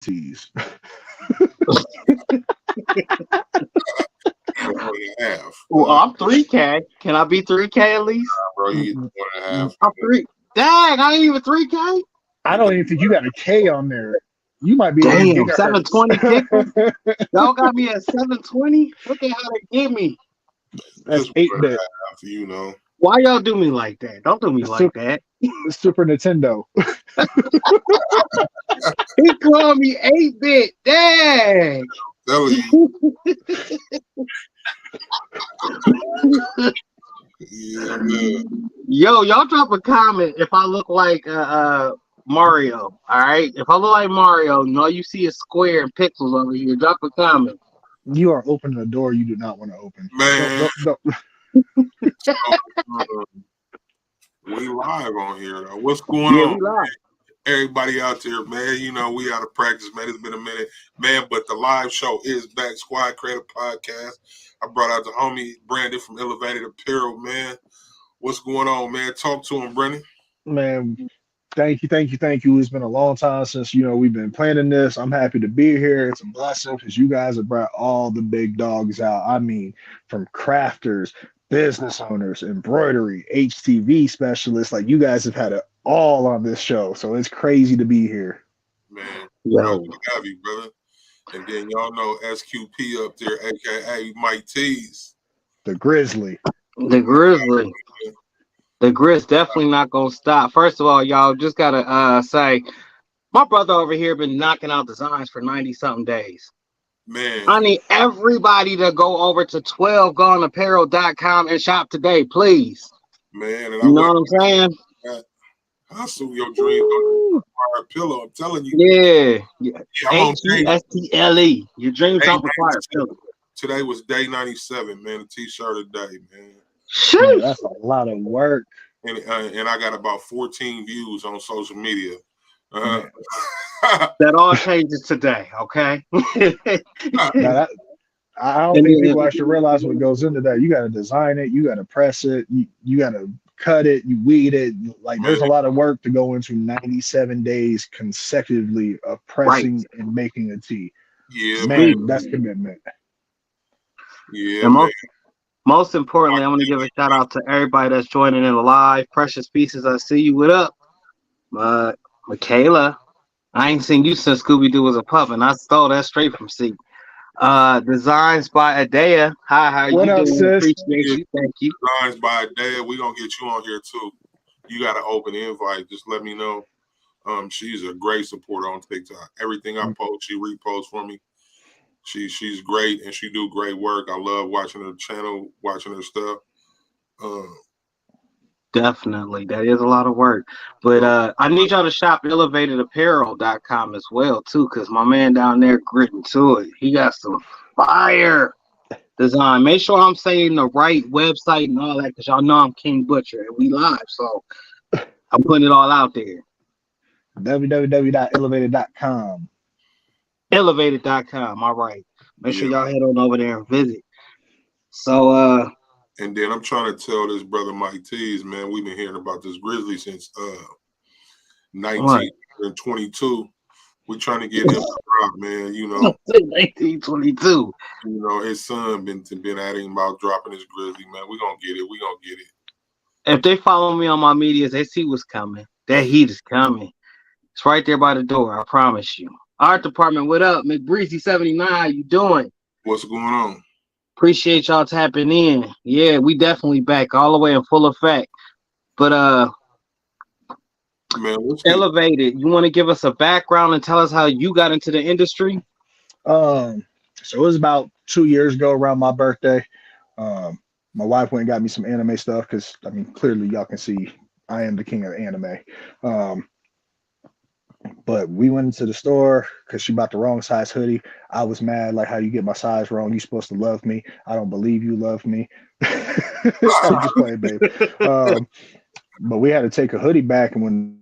tees. Well, I'm 3K. Can I be 3K at least? Bro, you 1.5. I'm 3. Dang, I ain't even 3K. I don't even think you got a K on there. You might be able to Damn, get 720 pickle. her. Y'all got me at 720. Look at how they give me. That's Just 8-bit. 1.5, Why y'all do me like that? Don't do me like that. Super Nintendo. He called me 8-bit. Dang. Telling you. Yeah, man. Yo, y'all drop a comment if I look like Mario. All right, if I look like Mario, and all you see is square and pixels over here. Drop a comment. You are opening a door you do not want to open. Man. Don't. So, we live on here, though. What's going Yeah, on? we live. Everybody out there, man, you know, we out of practice, man. It's been a minute, man, but the live show is back. Squad Creative Podcast. I brought out the homie Brandon from Elevated Apparel, man. What's going on, man? Talk to him, Brandon. Man, thank you. It's been a long time since we've been planning this. I'm happy to be here. It's a blessing because you guys have brought all the big dogs out. I mean, from crafters, business owners, embroidery, HTV specialists. Like, you guys have had it all on this show, so it's crazy to be here. Man, Yo. to have you, brother. And then y'all know SQP up there, aka miketees. The Grizzly. The Grizzly. The Grizz definitely not gonna stop. First of all, y'all just gotta say, my brother over here been knocking out designs for 90-something days. Man, I need everybody to go over to 12goneapparel.com and shop today, please. man, and You know what I'm saying? Hustle your dreams on a pillow. I'm telling you. Yeah. I'm on HESTLE. Your dreams don't require a pillow. Today was day 97, man. A t-shirt a day, man. Man, that's a lot of work. And I got about 14 views on social media. That all changes today, okay? Now I don't think people actually realize what goes into that. You got to design it, you got to press it, you got to cut it, you weed it. Like, there's a lot of work to go into 97 days consecutively of pressing and making a tee. Yeah, man, that's commitment. Yeah, and man. Most importantly, I want to give a shout out to everybody that's joining in the live. Precious Pieces, I see you. What up? Michaela, I ain't seen you since Scooby-Doo was a pup, and I stole that straight from Seak. Designs by Adea. Hi, how what you up, doing? Sis? Appreciate you. Thank you. Designs by Adea. We're going to get you on here, too. You got an open invite. Just let me know. She's a great supporter on TikTok. Everything I post, she reposts for me. She's great, and she do great work. I love watching her channel, watching her stuff. Definitely. That is a lot of work. But I need y'all to shop elevatedapparel.com as well, too, because my man down there gritting to it. He got some fire design. Make sure I'm saying the right website and all that, because y'all know I'm King Butcher, and we live, so I'm putting it all out there. www.elevated.com. Elevated.com. All right. Make sure y'all head on over there and visit. So, and then I'm trying to tell this brother Mike Tees, man, we've been hearing about this Grizzly since 1922. We're trying to get him to drop, man. 1922. You know, his son been at him about dropping his Grizzly, man. We're gonna get it. If they follow me on my medias, they see what's coming. That heat is coming. It's right there by the door, I promise you. Art department, what up? McBreezy79, how you doing? What's going on? Appreciate y'all tapping in. Yeah, we definitely back all the way in full effect. But man, Elevated, you want to give us a background and tell us how you got into the industry? So it was about 2 years ago around my birthday. My wife went and got me some anime stuff because, I mean, clearly y'all can see I am the king of anime. But we went into the store because she bought the wrong size hoodie. I was mad, like, how you get my size wrong? You supposed to love me. I don't believe you love me. I'm just playing, babe. But we had to take a hoodie back, and when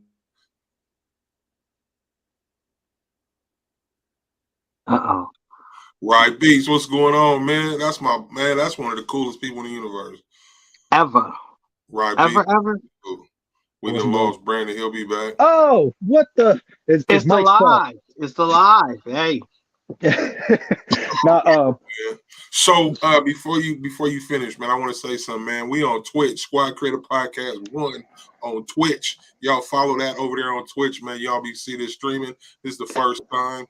Right, Beats, what's going on, man? That's my man. That's one of the coolest people in the universe. Ever. Right, ever, Beats. ever. We done lost Brandon. He'll be back. Oh, what the? It's the live. It's alive. Hey. Now, Yeah. So before you finish, man, I want to say something, man. We on Twitch, Squad Creator Podcast 1 on Twitch. Y'all follow that over there on Twitch, man. Y'all be see this streaming. This is the first time.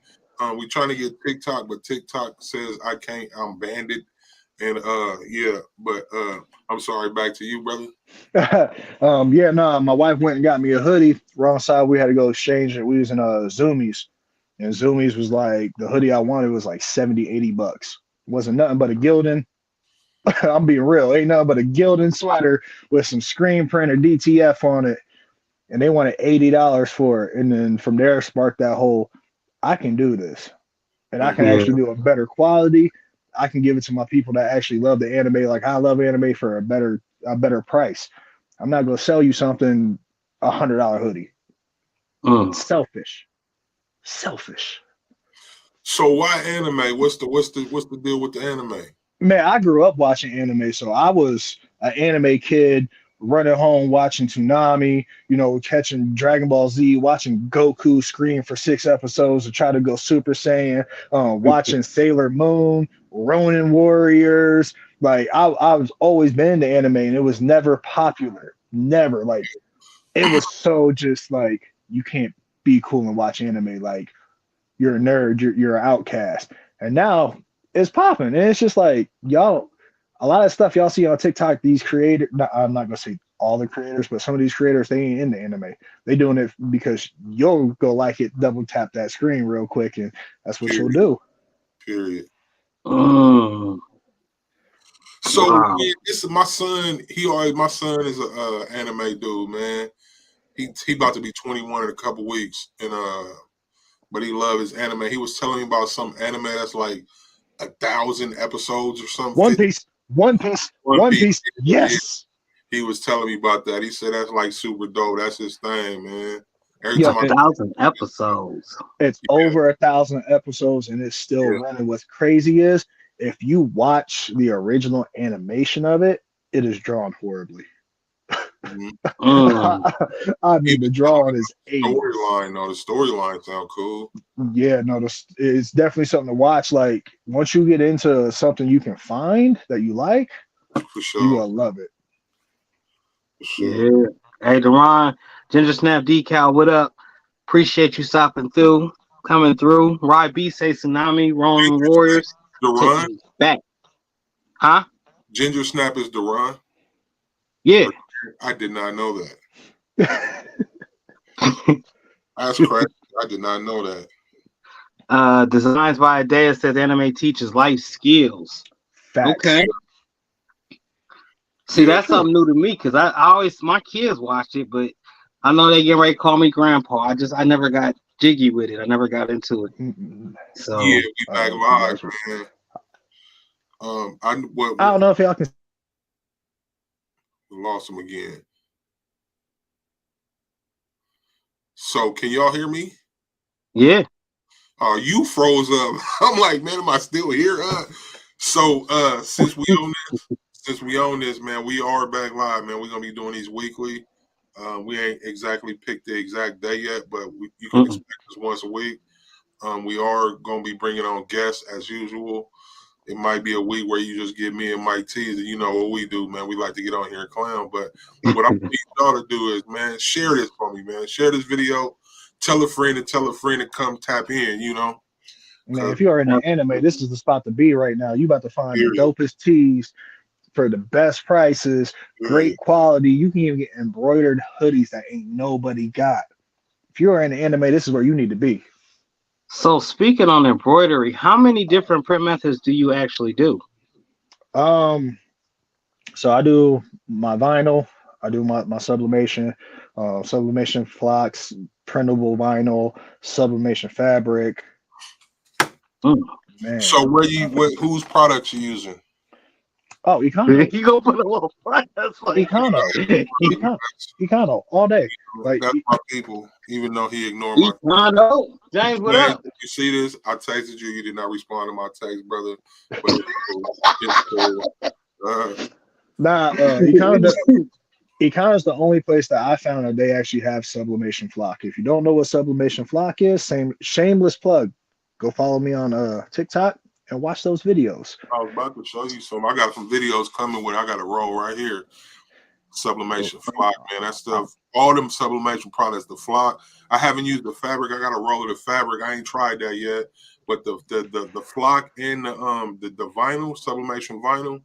We trying to get TikTok, but TikTok says I can't. I'm banned it. And yeah, but I'm sorry. Back to you, brother. yeah, no, my wife went and got me a hoodie. Wrong side, we had to go exchange it. We was in Zoomies, and Zoomies was like the hoodie I wanted was like 70, 80 bucks. Wasn't nothing but a Gildan. I'm being real, ain't nothing but a Gildan sweater with some screen print or DTF on it, and they wanted $80 for it. And then from there sparked that whole, I can do this, and I can Yeah. actually do a better quality. I can give it to my people that actually love the anime, like I love anime, for a better price. I'm not gonna sell you something $100 hoodie. Selfish. So why anime? What's the deal with the anime? Man, I grew up watching anime, so I was an anime kid running home watching Toonami, catching Dragon Ball Z, watching Goku scream for 6 episodes to try to go Super Saiyan, watching Sailor Moon, Ronin Warriors. Like I was always been into anime, and it was never popular. Never. Like it was so just like you can't be cool and watch anime. Like you're a nerd, you're an outcast. And now it's popping, and it's just like y'all. A lot of stuff y'all see on TikTok, these creators. I'm not gonna say all the creators, but some of these creators, they ain't into anime. They doing it because you'll go like it, double tap that screen real quick, and that's what you'll do. Period. Mm. So Wow. man, this is my son. My son is a anime dude, man. He about to be 21 in a couple weeks, and but he loves his anime. He was telling me about some anime that's like 1,000 episodes or something. One Piece. Yes. He was telling me about that. He said that's like super dope. That's his thing, man. Every Yeah, time 1,000 episodes. It's over 1,000 episodes, and it's still running. What's crazy is if you watch the original animation of it, it is drawn horribly. I mean, the drawing is storyline. No, the storyline sound cool. Yeah, no, it's definitely something to watch. Like once you get into something you can find that you like, for sure, you will love it. For sure. Yeah. Hey, Deron, Ginger Snap Decal, what up? Appreciate you stopping through, coming through. Rye B say Tsunami, Ronin Warriors. Deron back. Huh? Ginger Snap is Deron? Yeah. I did not know that. That's crazy. I did not know that. Designs by Adea says anime teaches life skills. Facts. Okay. See, that's something new to me because I always, my kids watch it, but I know they get ready to call me grandpa. I never got jiggy with it. I never got into it. So yeah, we back live, man. I don't know if y'all can. Lost him again. So can y'all hear me? Yeah. Oh, you froze up. I'm like, man, am I still here? So since we own this, man, we are back live, man. We're gonna be doing these weekly. We ain't exactly picked the exact day yet, but you can expect us once a week. We are gonna be bringing on guests as usual. It might be a week where you just get me and miketees, and you know what we do, man. We like to get on here and clown. But what I need y'all to do is, man, share this for me, man. Share this video. Tell a friend to come tap in, Man, if you are in the anime, this is the spot to be right now. You about to find the dopest tees for the best prices, great quality. You can even get embroidered hoodies that ain't nobody got. If you are in the anime, this is where you need to be. So speaking on embroidery, how many different print methods do you actually do? So I do my vinyl, I do my sublimation, sublimation flocks, printable vinyl, sublimation fabric. Man. So whose products you using? Oh, Econo. You go put a little price. That's like Econo all day. Like that's my people. Even though he ignored my Econo. James, what up? You see this? I texted you. You did not respond to my text, brother. But Econo. Econ is the only place that I found that they actually have sublimation flock. If you don't know what sublimation flock is, same shameless plug. Go follow me on TikTok and watch those videos. I was about to show you some. I got some videos coming with. I got a roll right here. Sublimation flock, man. That stuff. All them sublimation products. The flock. I haven't used the fabric. I got a roll of the fabric. I ain't tried that yet. But the flock and the vinyl sublimation vinyl.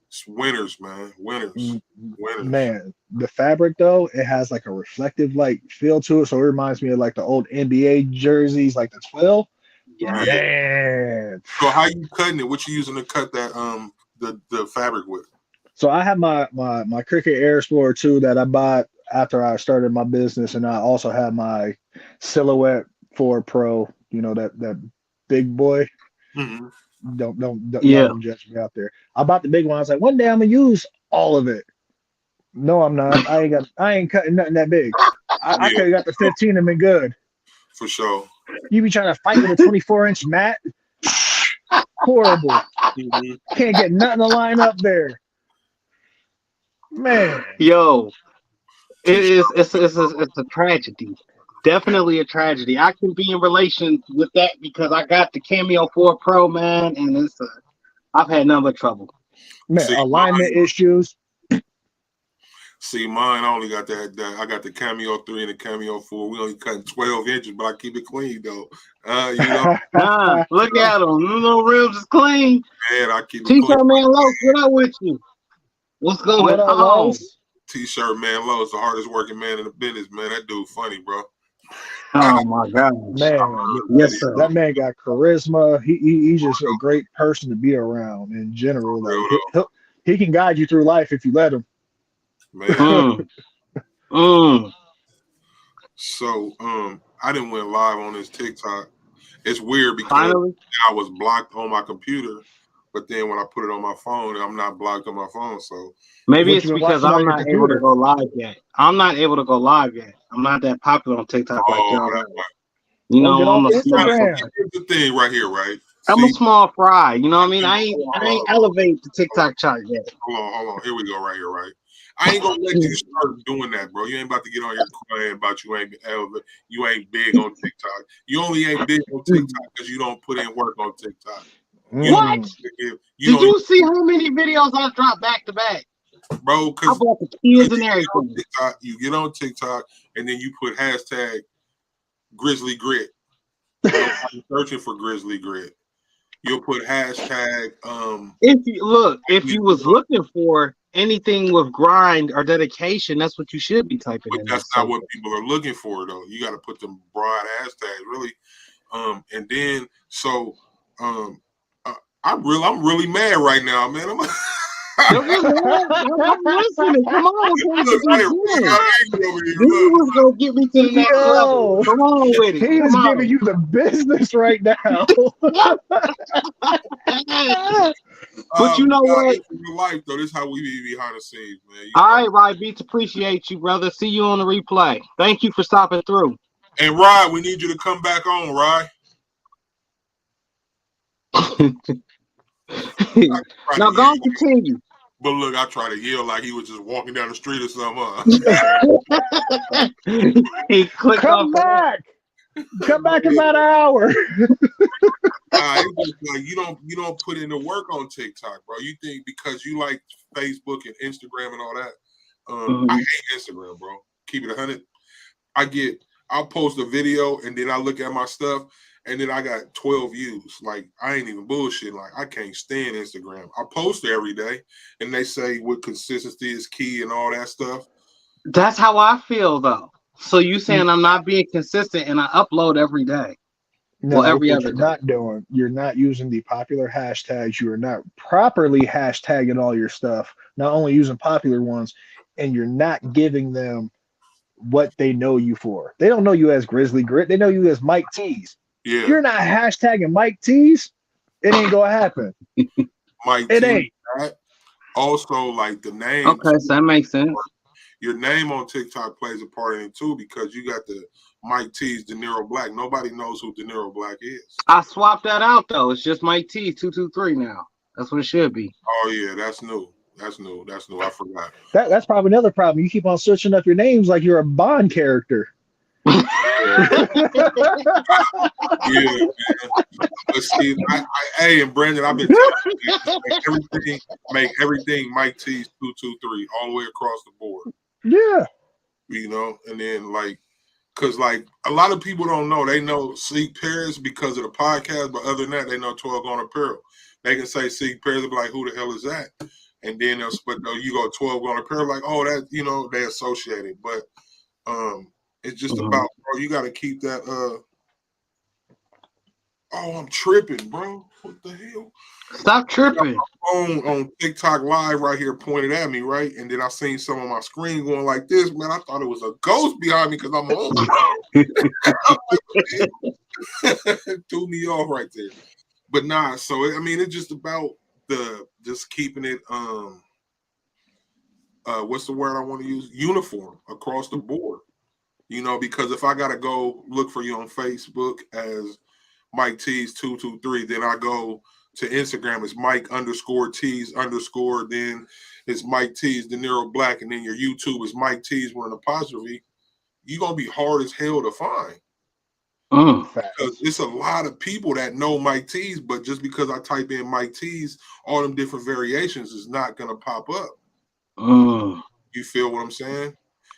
It's winners, man. Winners. Winners. Man, the fabric though, it has like a reflective like feel to it. So it reminds me of like the old NBA jerseys, like the 12. Yeah. Man. So how you cutting it? What you using to cut that the fabric with? So I have my Cricut Air Explorer 2 that I bought after I started my business, and I also have my Silhouette 4 Pro, you know, that big boy. Mm-hmm. Don't Yeah. don't judge me out there. I bought the big one. I was like, one day I'm gonna use all of it. No, I'm not. I ain't cutting nothing that big. I could have got the 15 and been good. For sure. You be trying to fight with a 24-inch mat? Horrible. Mm-hmm. Can't get nothing to line up there. Man. Yo, it's a tragedy. Definitely a tragedy. I can be in relation with that because I got the Cameo 4 Pro, man, and I've had none but trouble. Man, See, alignment issues. See, mine, I only got that. I got the Cameo 3 and the Cameo 4. We only cutting 12 inches, but I keep it clean, though. You know, Nah, look at them. Them little rims is clean. man, I keep it T-shirt clean. man, Los, what up with you? What's going What up, on? Los? T-shirt man Low is the hardest working man in the business, man. That dude funny, bro. Oh my God, Man, yes sir. that man got charisma. He's just a great person to be around in general. Like he can guide you through life if you let him. Man. Mm. So I didn't went live on this TikTok. It's weird because Finally, I was blocked on my computer, but then when I put it on my phone, I'm not blocked on my phone. So maybe What it's you been because watching on I'm your not able to computer? go live yet. I'm not able to go live yet. I'm not that popular on TikTok like y'all. that's why. You Well, know, get I'm off a small, Instagram. Here's the thing right here, right? I'm a See, small fry. You know what I mean? I ain't elevate the TikTok chart yet. hold on. Here we go, right here, right? I ain't gonna let you start doing that, bro. You ain't about to get on here crying about you ain't big on TikTok. You only ain't big on TikTok because you don't put in work on TikTok. You What? don't, you Did don't, you see how many videos I dropped back to back? bro? I Because bought the kids and everything. you get on TikTok and then you put hashtag Grizzly Grit. Nobody's searching for Grizzly Grit. You'll put hashtag If you was looking for anything with grind or dedication, that's what you should be typing but in. that's not what people are looking for, though. You got to put them broad hashtags, really. And then I'm really mad right now, man. I'm I'm listening. Come on, this was gonna get me to the next level. Come on with it. He is Come giving you the business right now. But you know what? In life, though, this is how we be behind the scenes, man. All right, Rod Beats, appreciate you, brother. See you on the replay. Thank you for stopping through. And Rod, we need you to come back on, Rod. Now go on, continue. But look, I try to yell like he was just walking down the street or something. Huh? He clicked Come back. Come back in about an hour. It's just like you don't put in the work on TikTok, bro. You think because you like Facebook and Instagram and all that. I hate Instagram, bro. Keep it 100. I'll post a video and then I look at my stuff and then I got 12 views. Like I ain't even bullshit. Like I can't stand Instagram. I post every day and they say what consistency is key and all that stuff. That's how I feel though. So you saying I'm not being consistent and I upload every day. No, every other you're day. not doing. You're not using the popular hashtags. You are not properly hashtagging all your stuff. Not only using popular ones, and you're not giving them what they know you for. They don't know you as Grizzly Grit. They know you as Mike Tees. Yeah. You're not hashtagging Mike Tees. It ain't gonna happen. Mike It T, ain't. right? Also, like the name. Okay, so that makes sense. Your name on TikTok plays a part in it too because you got the Mike T's De Niro Black. Nobody knows who De Niro Black is. I swapped that out though. It's just Mike T 223 now. That's what it should be. Oh yeah, that's new. That's new. That's new. I forgot. That's probably another problem. You keep on switching up your names like you're a Bond character. Yeah, man. But see, hey, and Brandon, I've been telling you, make everything Mike Tees 223 all the way across the board. Yeah. You know, and then because a lot of people don't know. They know Seak Parris because of the podcast, but other than that, they know 12 Gone Apparel. They can say Seak Parris, be like, who the hell is that? And then you go 12 Gone Apparel, like, oh, that, they associate it. But it's just about, bro, you got to keep that. Oh, I'm tripping, bro. What the hell? Stop tripping. On TikTok live right here pointed at me, right? And then I seen some on my screen going like this, man. I thought it was a ghost behind me because I'm home. Threw me off right there. But nah, so it's just about just keeping it what's the word I want to use? Uniform across the board. Because if I gotta go look for you on Facebook as Mike Tees 223, then I go to Instagram, it's Mike_Tees_, then it's Mike Tees De Niro Black, and then your YouTube is Mike Tees with an apostrophe. You're gonna be hard as hell to find. Because it's a lot of people that know Mike Tees, but just because I type in Mike Tees, all them different variations is not gonna pop up. You feel what I'm saying?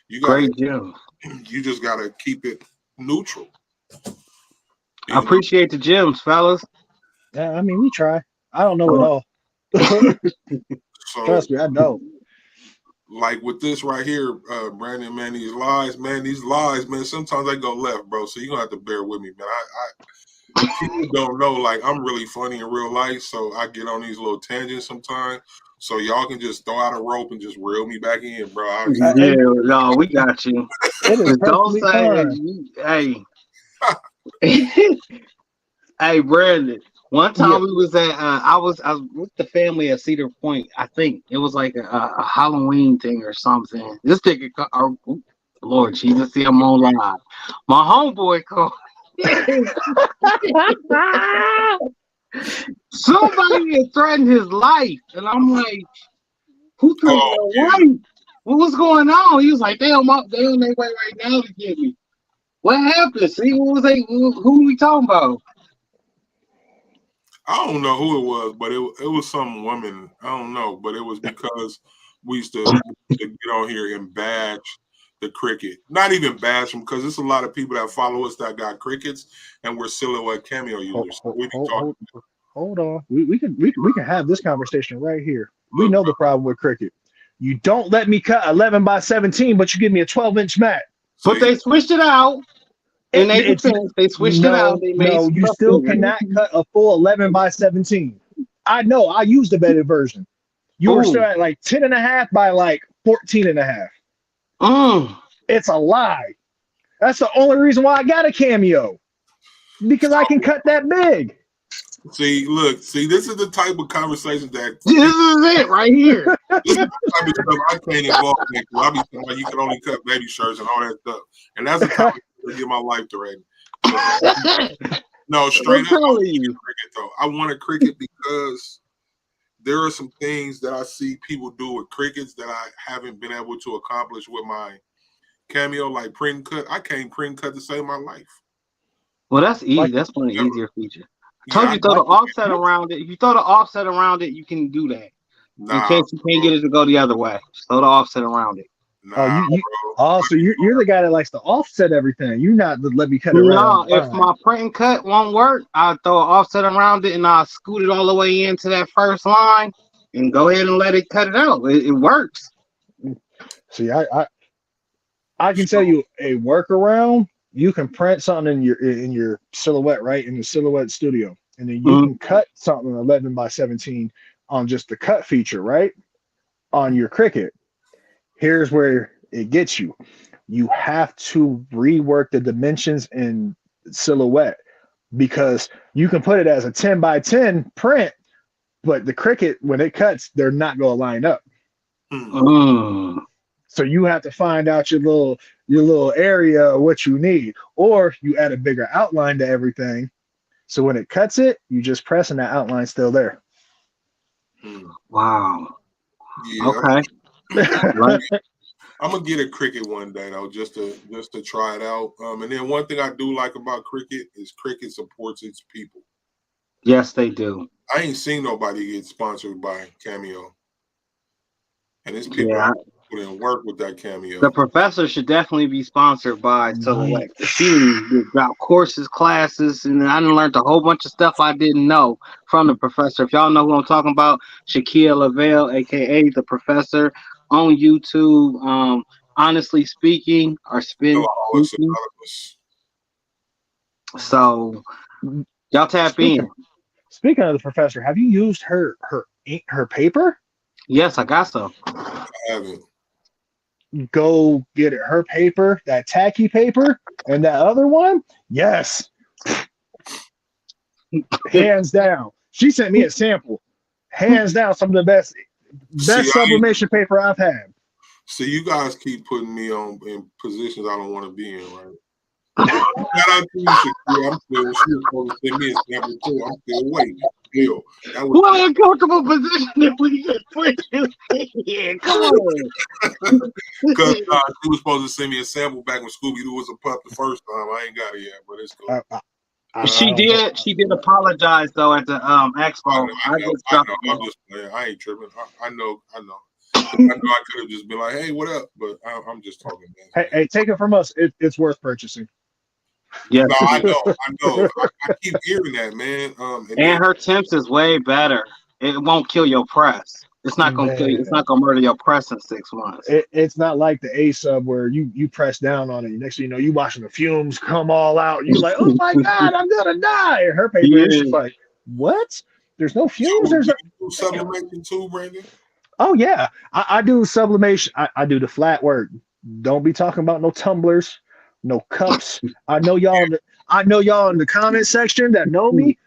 You just gotta keep it neutral. I appreciate the gems, fellas. Yeah, we try. I don't know it all. So, trust me, I know. Like with this right here, Brandon, man, these lies, man, sometimes they go left, bro. So you're gonna have to bear with me, man. People don't know, like, I'm really funny in real life, so I get on these little tangents sometimes. So y'all can just throw out a rope and just reel me back in, bro. No, we got you. Don't say, hey. Hey, Brandon. One time we was at I was with the family at Cedar Point. I think it was like a Halloween thing or something. This nigga, Lord Jesus, see, I'm on live. My homeboy called. Somebody had threatened his life, and I'm like, "Who threatened your life? What was going on?" He was like, "They on their way right now to get me." What happened? See, who we talking about? I don't know who it was, but it was some woman. I don't know, but it was because we used to get on here and bash the cricket. Not even bash them, because there's a lot of people that follow us that got crickets, and we're silhouette cameo users. Hold on. We can have this conversation right here. We know the problem with cricket. You don't let me cut 11 by 17, but you give me a 12-inch mat. But they switched it out. And they switched it out. You still cannot cut a full 11 by 17. I know. I used the bedded version. You were still at like 10 and a half by like 14 and a half. It's a lie. That's the only reason why I got a cameo. Because I can cut that big. See, this is the type of conversation that this is it right here. This is the type of stuff I can't involve in. I be saying like you can only cut baby shirts and all that stuff. And that's the type of get my life directed. No, straight up, I want a cricket because there are some things that I see people do with crickets that I haven't been able to accomplish with my cameo, like print cut. I can't print cut to save my life. Well, that's easy. That's one of the easier features. Told you throw the offset around it. If you throw the offset around it, you can do that. In case you can't get it to go the other way, just throw the offset around it. So you're the guy that likes to offset everything. You're not the let me cut it around. No, if my print and cut won't work, I'll throw an offset around it and I'll scoot it all the way into that first line and go ahead and let it cut it out. It works. See, I can tell you a workaround. You can print something in your silhouette, right? In the silhouette studio. And then you can cut something 11 by 17 on just the cut feature, right? On your cricket. Here's where it gets you. You have to rework the dimensions in silhouette because you can put it as a 10 by 10 print, but the cricket, when it cuts, they're not going to line up. So you have to find out your little area of what you need, or you add a bigger outline to everything. So when it cuts it, you just press and that outline's still there. Wow. Yeah, Okay. Right. I'm gonna get a Cricut one day though, just to try it out. And then one thing I do like about Cricut is Cricut supports its people. Yes, they do. I ain't seen nobody get sponsored by Cameo, and it's people Yeah. out put in work with that Cameo. The professor should definitely be sponsored by Select. She got courses, classes, and I done learned a whole bunch of stuff I didn't know from the professor. If y'all know who I'm talking about, Shaquille Lavelle, aka the professor, on YouTube. Honestly speaking, or spin Alcoholics speaking. Anonymous. So y'all tap in. Speaking of the professor, have you used her paper? Yes, I got some. I haven't. Go get it. Her paper, that tacky paper, and that other one. Yes, hands down. She sent me a sample. Hands down, some of the best sublimation paper I've had. See, you guys keep putting me in positions I don't want to be in, right? Shout out to you, Shaquille. I'm still. She was supposed to send me a sample too. I'm still waiting. Still, that was What uncomfortable position if we just put you in? Come on. because she was supposed to send me a sample back when Scooby Doo was a pup the first time. I ain't got it yet, but it's cool. She did apologize though at the expo. I know. I'm just playing. I ain't tripping. I know. I know I could have just been like, "Hey, what up?" But I'm just talking. Hey, take it from us. It's worth purchasing. Yeah, no, I know. I keep hearing that, man. And her temps is way better. It won't kill your press. It's not gonna kill you. It's not gonna murder your press in 6 months. It's not like the A sub where you press down on it. Next thing you know, you watching the fumes come all out. You're like, oh my god, I'm gonna die. And her paper is just like, what? There's no fumes. There's no sublimation too, Brandon. Oh yeah, I do sublimation. I do the flat work. Don't be talking about no tumblers, no cups. I know y'all. I know y'all in the comment section that know me.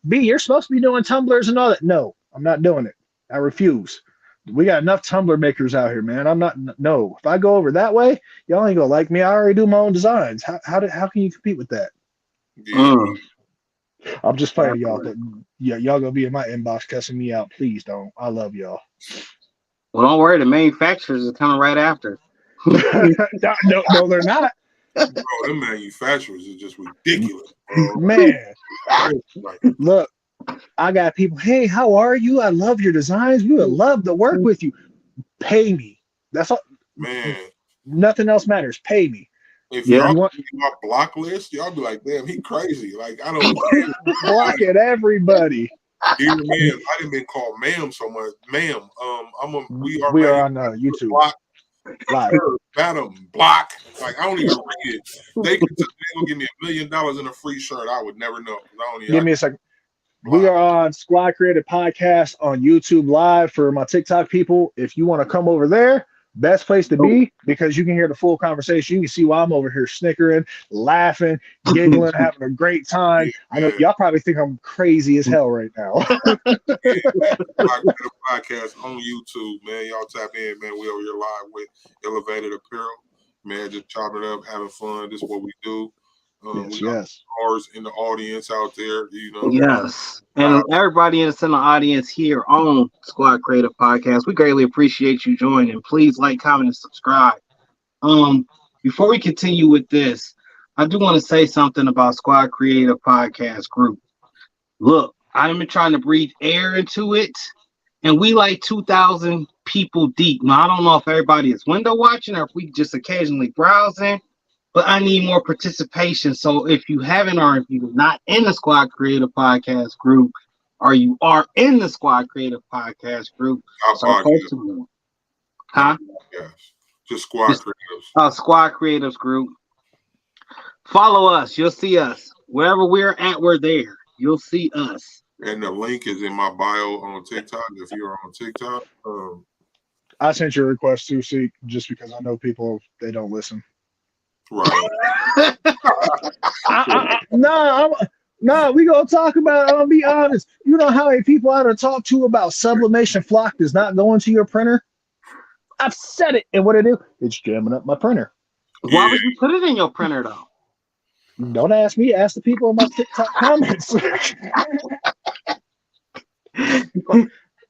B, you're supposed to be doing tumblers and all that. No, I'm not doing it. I refuse. We got enough tumbler makers out here, man. I'm not. No, if I go over that way, y'all ain't gonna like me. I already do my own designs. How can you compete with that? Yeah. I'm just playing, y'all. But yeah, y'all gonna be in my inbox cussing me out. Please don't. I love y'all. Well, don't worry. The manufacturers are coming right after. No, they're not. Bro, them manufacturers are just ridiculous, bro. Man, look, I got people. Hey, how are you? I love your designs. We would love to work with you. Pay me. That's all. Man, nothing else matters. Pay me. If y'all want my block list, y'all be like, damn, he crazy. Like I don't blocking everybody. Dear man, I didn't been called ma'am so much. Ma'am, we are on YouTube. Block. Live. Madam, block. Like I don't even read it. They gonna give me $1 million in a free shirt. I would never know. Give me a second. We are on Squad Creative Podcast on YouTube Live for my TikTok people. If you want to come over there, best place to be because you can hear the full conversation. You can see why I'm over here snickering, laughing, giggling, having a great time. Yeah, I know y'all probably think I'm crazy as hell right now. Podcast on YouTube, man. Y'all tap in, man. We over here live with Elevated Apparel, man. Just chopping it up, having fun. This is what we do. Yes. Stars in the audience out there, you know. Yes, and everybody that's in the audience here on Squad Creative Podcast, we greatly appreciate you joining. Please like, comment, and subscribe. Before we continue with this, I do want to say something about Squad Creative Podcast Group. Look, I've been trying to breathe air into it, and we like 2,000 people deep. Now, I don't know if everybody is window watching or if we just occasionally browsing. But I need more participation. So if you haven't or if you're not in the Squad Creative Podcast group, or you are in the Squad Creative Podcast group, start posting more. Huh? Yes. Just Squad Creatives. Squad Creatives group. Follow us. You'll see us. Wherever we're at, we're there. You'll see us. And the link is in my bio on TikTok. If you're on TikTok. I sent you a request to Seak just because I know people, they don't listen. Right. No, we gonna talk about it. I'm gonna be honest. You know how many people I done talked to about sublimation flock does not go into your printer? I've said it, and what I do? It's jamming up my printer. Why would you put it in your printer though? Don't ask me. Ask the people in my TikTok comments.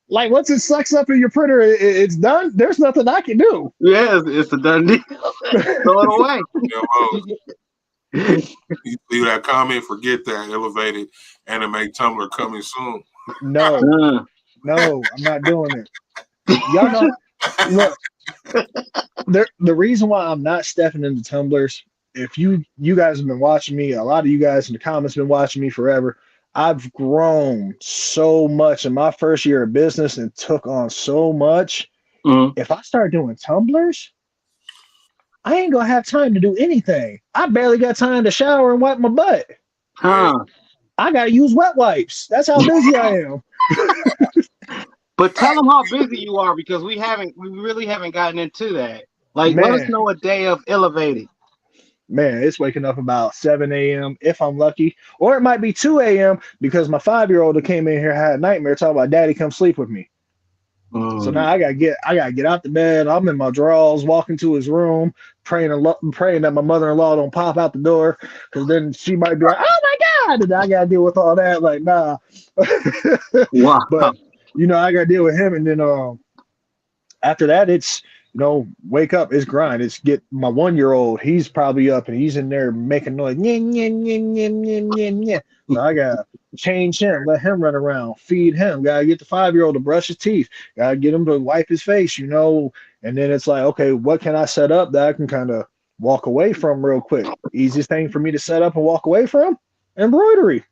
Like once it sucks up in your printer, it's done. There's nothing I can do. Yeah, it's a done deal. Throw it away. You see that comment? Forget that. Elevated anime Tumblr coming soon. No, I'm not doing it. Y'all know. Look, the reason why I'm not stepping into tumblers, if you guys have been watching me, a lot of you guys in the comments been watching me forever. I've grown so much in my first year of business and took on so much. If I start doing tumblers, I ain't gonna have time to do anything. I barely got time to shower and wipe my butt. I gotta use wet wipes. That's how busy I am. But tell them how busy you are, because we really haven't gotten into that. Like, let us know a day of Elevated. Man, it's waking up about 7 a.m. if I'm lucky, or it might be 2 a.m. because my 5-year-old that came in here had a nightmare talking about daddy come sleep with me. So now I gotta get out the bed. I'm in my drawers, walking to his room, praying that my mother-in-law don't pop out the door, because then she might be like, "Oh my God!" and I gotta deal with all that. Like, nah. Wow. But I gotta deal with him, and then after that, it's wake up, it's grind. It's get my 1-year-old. He's probably up and he's in there making noise. So I gotta change him, let him run around, feed him. Gotta get the 5-year-old to brush his teeth. Gotta get him to wipe his face. And then it's like, okay, what can I set up that I can kind of walk away from real quick? Easiest thing for me to set up and walk away from: embroidery.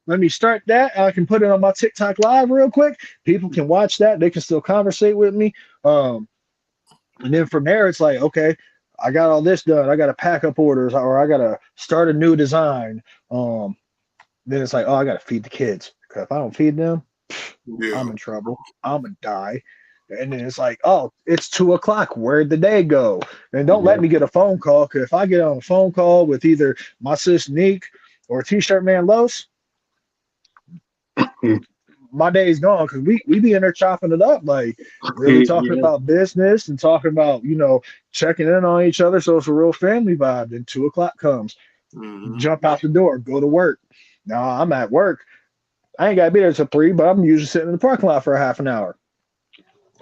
Let me start that. I can put it on my TikTok live real quick. People can watch that. They can still conversate with me. And then from there, it's like, okay, I got all this done. I got to pack up orders, or I got to start a new design. Then it's like, oh, I got to feed the kids. Because if I don't feed them, I'm in trouble. I'm going to die. And then it's like, oh, it's 2:00. Where'd the day go? And don't let me get a phone call, because if I get on a phone call with either my sis Neek or T-shirt man Los, my day's gone, because we be in there chopping it up, like really talking about business and talking about checking in on each other, so it's a real family vibe. Then 2:00 comes, jump out the door, go to work. Now I'm at work. I ain't gotta be there till 3, but I'm usually sitting in the parking lot for a half an hour.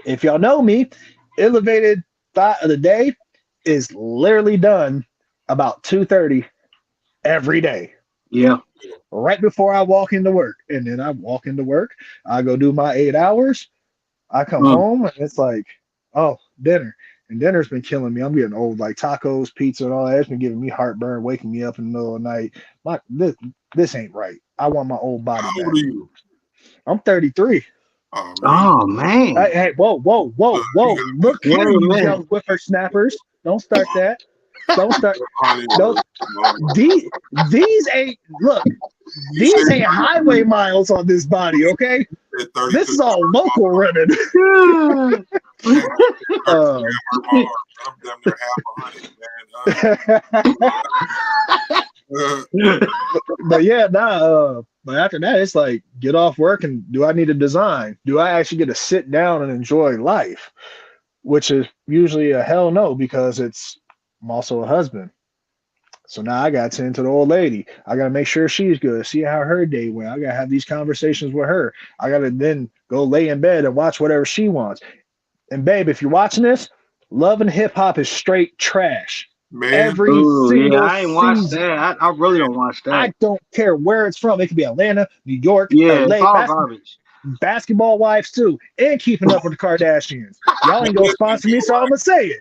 If y'all know me, elevated thought of the day is literally done about 2:30 every day. Yeah. Right before I walk into work. And then I walk into work, I go do my 8 hours, I come home, and it's like, oh, dinner. And dinner's been killing me. I'm getting old, like tacos, pizza, and all that. It's been giving me heartburn, waking me up in the middle of the night. This ain't right. I want my old body back. How old are you? I'm 33. Oh, man. Hey, whoa. Look here, you young whippersnappers. Don't start that. Don't start. These ain't highway miles on this body, okay? This is all local running. But yeah, but after that, it's like, get off work, and do I need a design? Do I actually get to sit down and enjoy life? Which is usually a hell no, because I'm also a husband. So now I got to tend to the old lady. I got to make sure she's good, see how her day went. I got to have these conversations with her. I got to then go lay in bed and watch whatever she wants. And babe, if you're watching this, Love and Hip Hop is straight trash. Man. Every single I ain't watched that. I really don't watch that. I don't care where it's from. It could be Atlanta, New York, LA. It's all garbage. Basketball Wives too, and Keeping Up with the Kardashians. Y'all ain't gonna sponsor me, so I'm gonna say it.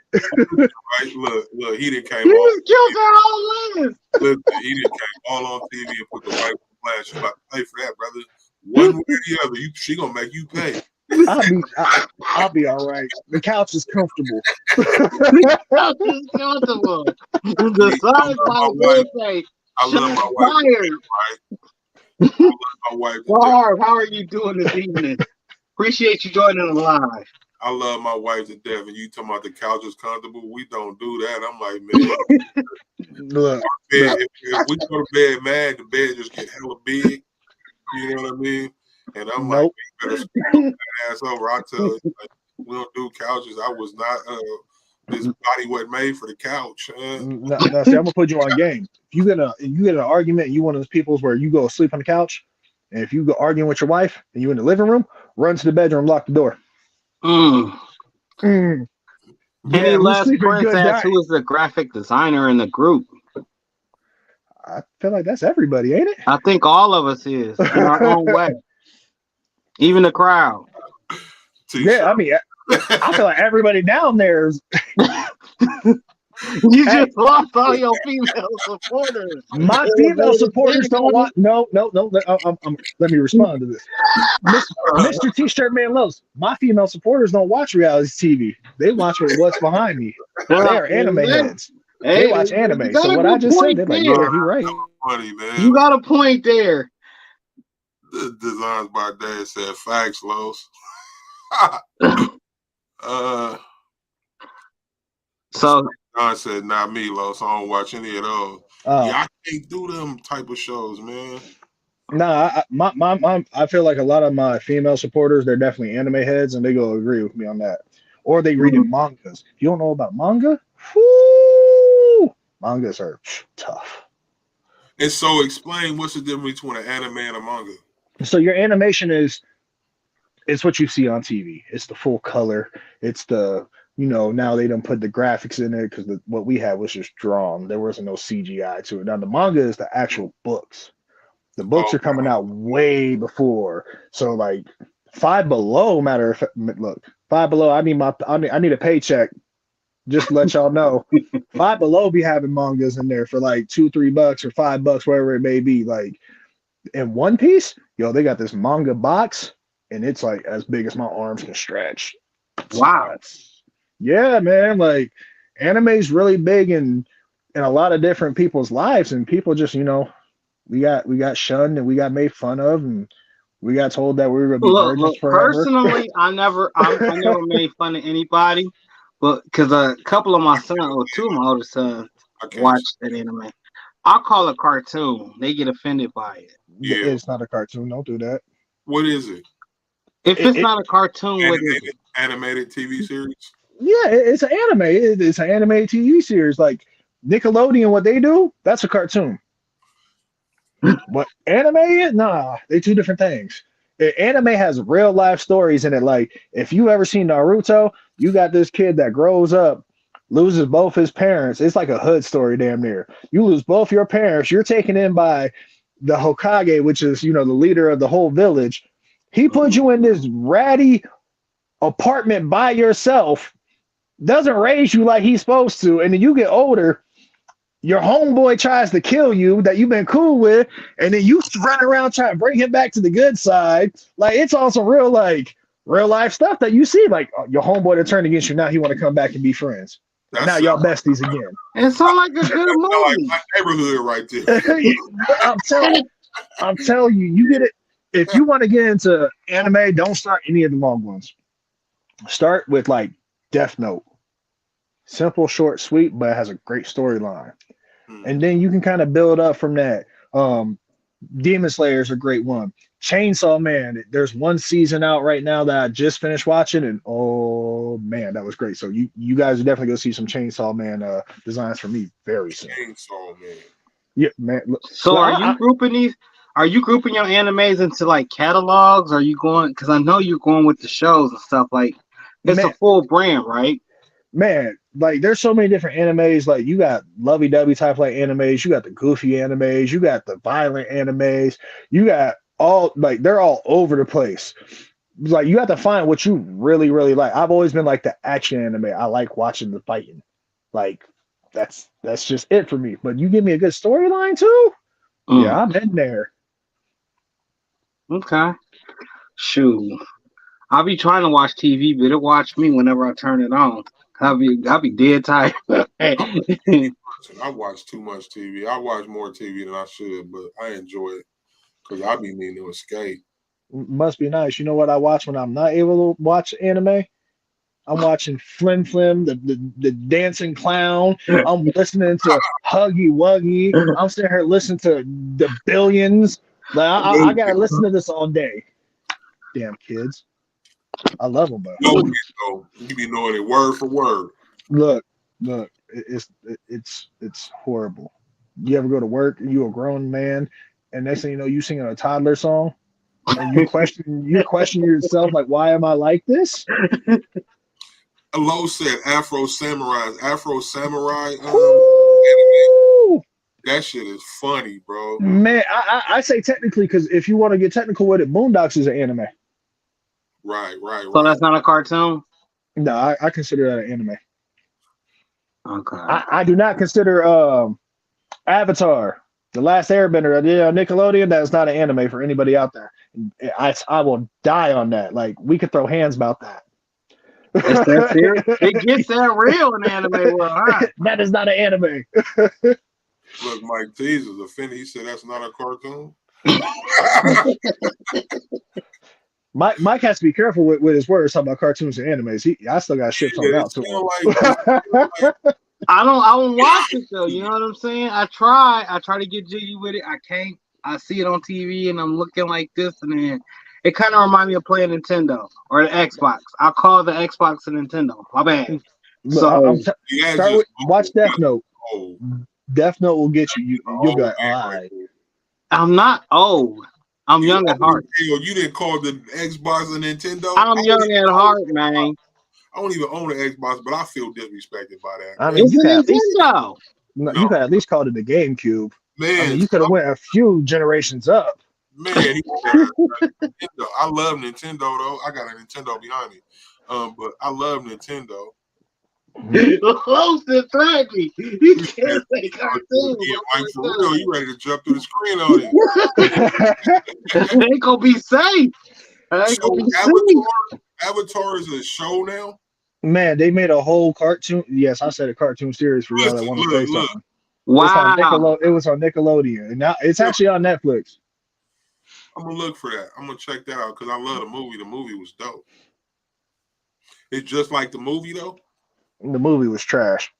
Right? Look, he didn't came all. Killed that whole list. Look, he didn't came all on TV and put the wife on flash. You about to pay for that, brother. One way or the other, she gonna make you pay. I'll be all right. The couch is comfortable. The couch is comfortable. The size by the I love my wife. Right? I love my wife. Barb, how are you doing this evening? Appreciate you joining the live. I love my wife to death, and you talking about the couch is comfortable. We don't do that. I'm like, man. Look, if we go to bed mad, the bed just get hella big. You know what I mean? And I'm like, you better scoot that ass over. I tell you, like, we don't do couches. I was not. This body wasn't made for the couch. No, see, I'm gonna put you on game. If you get an argument, you one of those people where you go sleep on the couch, And if you go arguing with your wife and you in the living room, run to the bedroom, lock the door. Mm. Mm, Any yeah, who's last sleeping Prince good asked night? who is the graphic designer in the group? I feel like that's everybody, ain't I think all of us is in our it? own way, even the crowd. T-shirt. Yeah, I mean, I feel like everybody down there is. You Hey, just lost all your female supporters. my It was female made supporters a don't big want. No, no, no. Let me respond to this. Mr. T-shirt man loves. My female supporters don't watch reality TV. They watch what's behind me. They are anime heads. They Hey, watch you anime. So got a what I good just said, point they're like, yeah, there. he right. Funny, man. You got a point there. The designs by Dad said facts, Los. So Don said, not me, Los. I don't watch any of those. Oh, Yeah, I can't do them type of shows, man. nah, I feel like a lot of my female supporters, they're definitely anime heads, and they go agree with me on that. Or they read in mangas. If you don't know about manga, whoo, mangas are tough. And so explain what's the difference between an anime and a manga. So your animation is it's what you see on TV. It's the full color. It's the now they don't put the graphics in it because what we had was just drawn. There wasn't no CGI to it. Now the manga is the actual books. The books Oh, are coming out way before. So like Five Below, matter of fact, look, Five Below. I need a paycheck. Just to let y'all know, Five Below be having mangas in there for like $2-3 or $5, wherever it may be. Like in One Piece, yo, they got this manga box, and it's like as big as my arms can stretch. It's wow. nuts. Yeah, man. Like anime's really big in a lot of different people's lives, and people just we got shunned and we got made fun of, and we got told that we were gonna be virgins Look. forever. Personally, I never made fun of anybody, but because a couple of my sons, or two of my older sons, I can't. watch that anime. I call it cartoon. They get offended by it. Yeah. It's not a cartoon. Don't do that. What is it? If It, it's it not a cartoon, what is it? Animated TV series? yeah, it's an anime. It's an anime TV series. Like Nickelodeon, what they do, that's a cartoon. What anime is? Nah, they two different things. Anime has real life stories in it. Like if you ever seen Naruto, you got this kid that grows up, loses both his parents. It's like a hood story, damn near. You lose both your parents. You're taken in by the Hokage, which is the leader of the whole village. He puts you in this ratty apartment by yourself. Doesn't raise you like he's supposed to, and then you get older. Your homeboy tries to kill you that you've been cool with, and then you run around trying to bring him back to the good side. Like it's also real life stuff that you see. Like your homeboy that turned against you, now he want to come back and be friends. And now That's y'all besties again. It sounds like a good like movie. my neighborhood right there. I'm telling you, you get it. If you want to get into anime, don't start any of the long ones. Start with like Death Note. Simple, short, sweet, but it has a great storyline. And then you can kind of build up from that. Demon Slayer is a great one. Chainsaw Man, there's one season out right now that I just finished watching, and oh man, that was great. So you guys are definitely gonna see some Chainsaw Man designs from me very soon. Chainsaw Man. Yeah, man. Look, So are you grouping these? Are you grouping your animes into like catalogs? Are you going? Because I know you're going with the shows and stuff. Like it's a full brand, right? Man, like there's so many different animes. Like you got lovey-dovey type like animes, you got the goofy animes, you got the violent animes, you got all like they're all over the place. Like you have to find what you really, really like. I've always been like the action anime. I like watching the fighting. Like that's just it for me. But you give me a good storyline too, yeah, I'm in there. Okay. Shoot. I'll be trying to watch TV, but it watch me whenever I turn it on. I'll be dead tired. I watch too much TV. I watch more TV than I should, but I enjoy it because I be needing to escape. Must be nice. You know what I watch when I'm not able to watch anime? I'm watching Flim Flim, the dancing clown. I'm listening to Huggy Wuggy. I'm sitting here listening to the Billions. Like I gotta listen to this all day. Damn kids. I love them, but You be knowing it word for word. look, it's horrible. You ever go to work and you a grown man, and next thing you know, you singing a toddler song? and you question yourself like, why am I like this? Low said Afro Samurai. Afro Samurai. Woo! That shit is funny, bro. Man, I say technically because if you want to get technical with it, Boondocks is an anime. Right. So that's not a cartoon? No, I consider that an anime. Okay. I do not consider Avatar, The Last Airbender, Nickelodeon. That is not an anime for anybody out there. I will die on that. Like we could throw hands about that. It's that serious? It gets that real in anime world, huh? That is not an anime. Look, Mike Tees is offended. He said that's not a cartoon. Mike has to be careful with his words talking about cartoons and animes. I still got shit talking out to him. I don't watch it though. You know what I'm saying? I try to get jiggy with it. I can't. I see it on TV and I'm looking like this, and then it kind of reminds me of playing Nintendo or the Xbox. I'll call the Xbox a Nintendo. My bad. Look, So watch Death Note. Death Note will get you. You'll be like, all right. I'm not old. I'm young at heart. You didn't call the Xbox a Nintendo? I'm young at heart, man. I don't even own an Xbox, but I feel disrespected by that. I mean, it's a Nintendo. You could at least call it the GameCube. Man, I mean, you could have went a few generations up. Man, Nintendo. I love Nintendo though. I got a Nintendo behind me. But I love Nintendo. Close to 30. You can't say cartoon. Yeah, Mike, for real, you ready to jump through the screen on it? Ain't gonna be safe. Avatar is a show now. Man, they made a whole cartoon. Yes, I said a cartoon series for y'all that want to say something. Wow. It was on Nickelodeon, and now it's actually on Netflix. I'm gonna look for that. I'm gonna check that out because I love the movie. The movie was dope. It's just like the movie though. The movie was trash.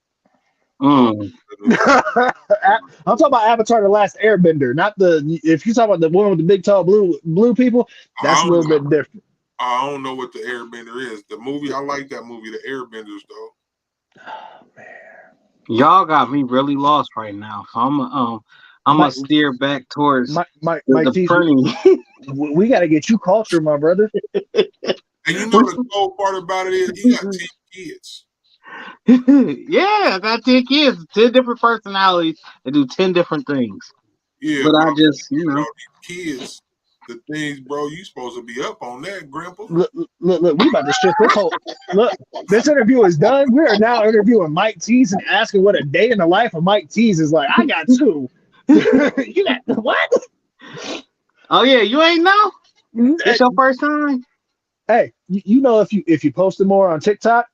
Mm. I'm talking about Avatar: The Last Airbender, not the. If you talk about the one with the big tall blue people, that's a little bit different. I don't know what the Airbender is. The movie, I like that movie, The Airbenders, though. Oh man, y'all got me really lost right now. So I'm gonna steer back towards the funny. We got to get you culture, my brother. And you know the cool part about it is you got 10 kids. Yeah, I got 10 kids, 10 different personalities. They do 10 different things. Yeah, but I just, these kids, the things, bro, you supposed to be up on that, Grandpa. Look, we about to shift this whole. Look, this interview is done. We are now interviewing Mike Tees and asking what a day in the life of Mike Tees is like. I got 2. You got what? Oh yeah, you ain't know? It's your first time? Hey, you know if you posted more on TikTok,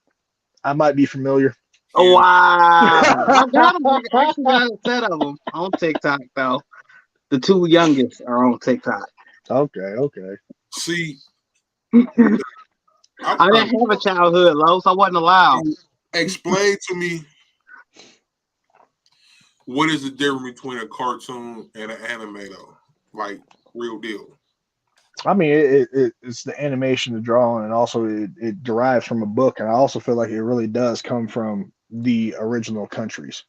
I might be familiar. Oh, wow. I actually got a set of them on TikTok though. The 2 youngest are on TikTok. Okay. See, I didn't have a childhood, Los. I wasn't allowed. Explain to me what is the difference between a cartoon and an anime, though? Like, real deal. I mean, it's the animation, the drawing, and also it derives from a book. And I also feel like it really does come from the original countries.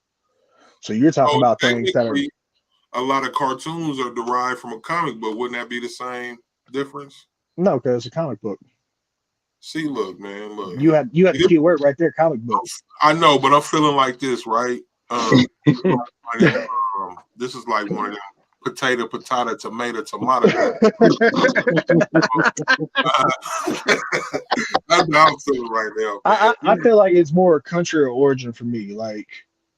So you're talking about things that are. A lot of cartoons are derived from a comic book. Wouldn't that be the same difference? No, because it's a comic book. See, look, man, look. You had the key word right there, comic book. I know, but I'm feeling like this, right? This is like one of them potato, tomato. That's how I'm feeling right now. I feel like it's more country or origin for me. Like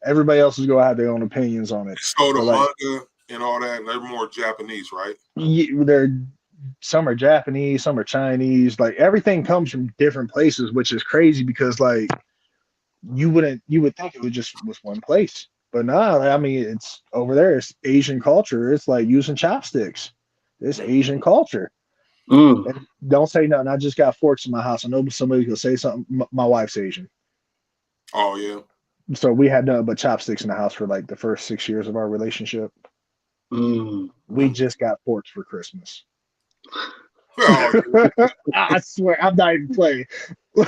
everybody else is gonna have their own opinions on it. So the manga and all that, they're more Japanese, right? Yeah, some are Japanese, some are Chinese. Like everything comes from different places, which is crazy because like you would think it was just one place. But no, I mean it's over there. It's Asian culture. It's like using chopsticks. It's Asian culture. And don't say nothing. I just got forks in my house. I know somebody's gonna say something. My wife's Asian. Oh yeah. So we had nothing but chopsticks in the house for like the first 6 years of our relationship. We just got forks for Christmas. I swear, I'm not even playing. My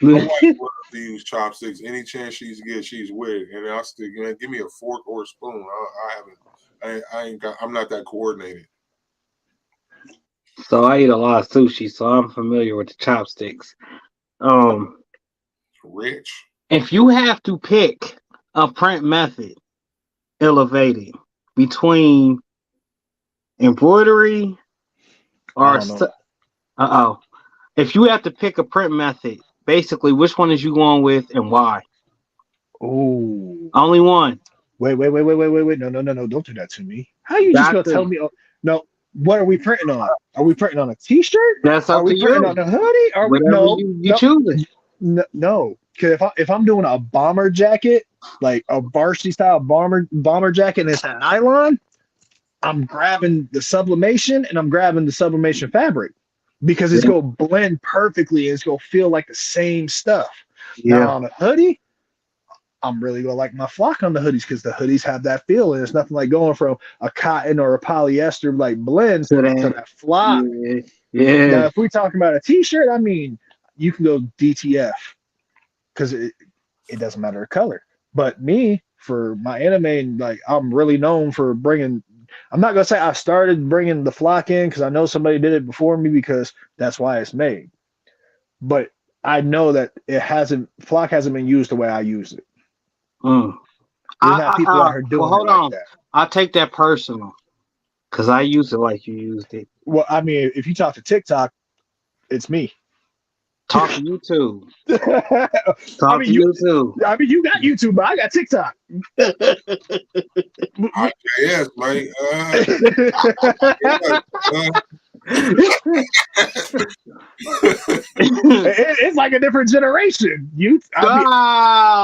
wife loves to use chopsticks. Any chance she's with it, and I'll still give me a fork or a spoon. I ain't got. I'm not that coordinated. So I eat a lot of sushi, so I'm familiar with the chopsticks. Um, Rich. if you have to pick a print method elevated between embroidery I or don't know. if you have to pick a print method, basically which one is you going with and why? Oh, Only one. wait. No. Don't do that to me. How you just Got gonna tell to. me? Oh, no. What are we printing on? Are we printing on a T-shirt? That's Are up we to printing on you. a hoodie? Are we? Whatever No, you no, choose it. no. Because if I'm doing a bomber jacket, like a varsity style bomber jacket, and it's that nylon, I'm grabbing the sublimation and I'm grabbing the sublimation fabric because it's Yeah. gonna blend perfectly and it's gonna feel like the same stuff. Now Yeah. on a hoodie, I'm really gonna like my flock on the hoodies because the hoodies have that feel, and it's nothing like going from a cotton or a polyester like blend So to that. that flock. Yeah. Yeah. Now, if we talking about a t-shirt, I mean, you can go DTF because it doesn't matter the color. But me, for my anime, like I'm really known for bringing. I'm not gonna say I started bringing the flock in because I know somebody did it before me because that's why it's made. But I know that it hasn't flock hasn't been used the way I use it. Mm. There's not people out here Well, doing it hold like on. that. I'll take that personal because I use it like you used it. Well, I mean, if you talk to TikTok, it's me. Talk to YouTube. I Talk mean, to YouTube. you got YouTube, but I got TikTok. Yes, man. It's like a different generation. I mean,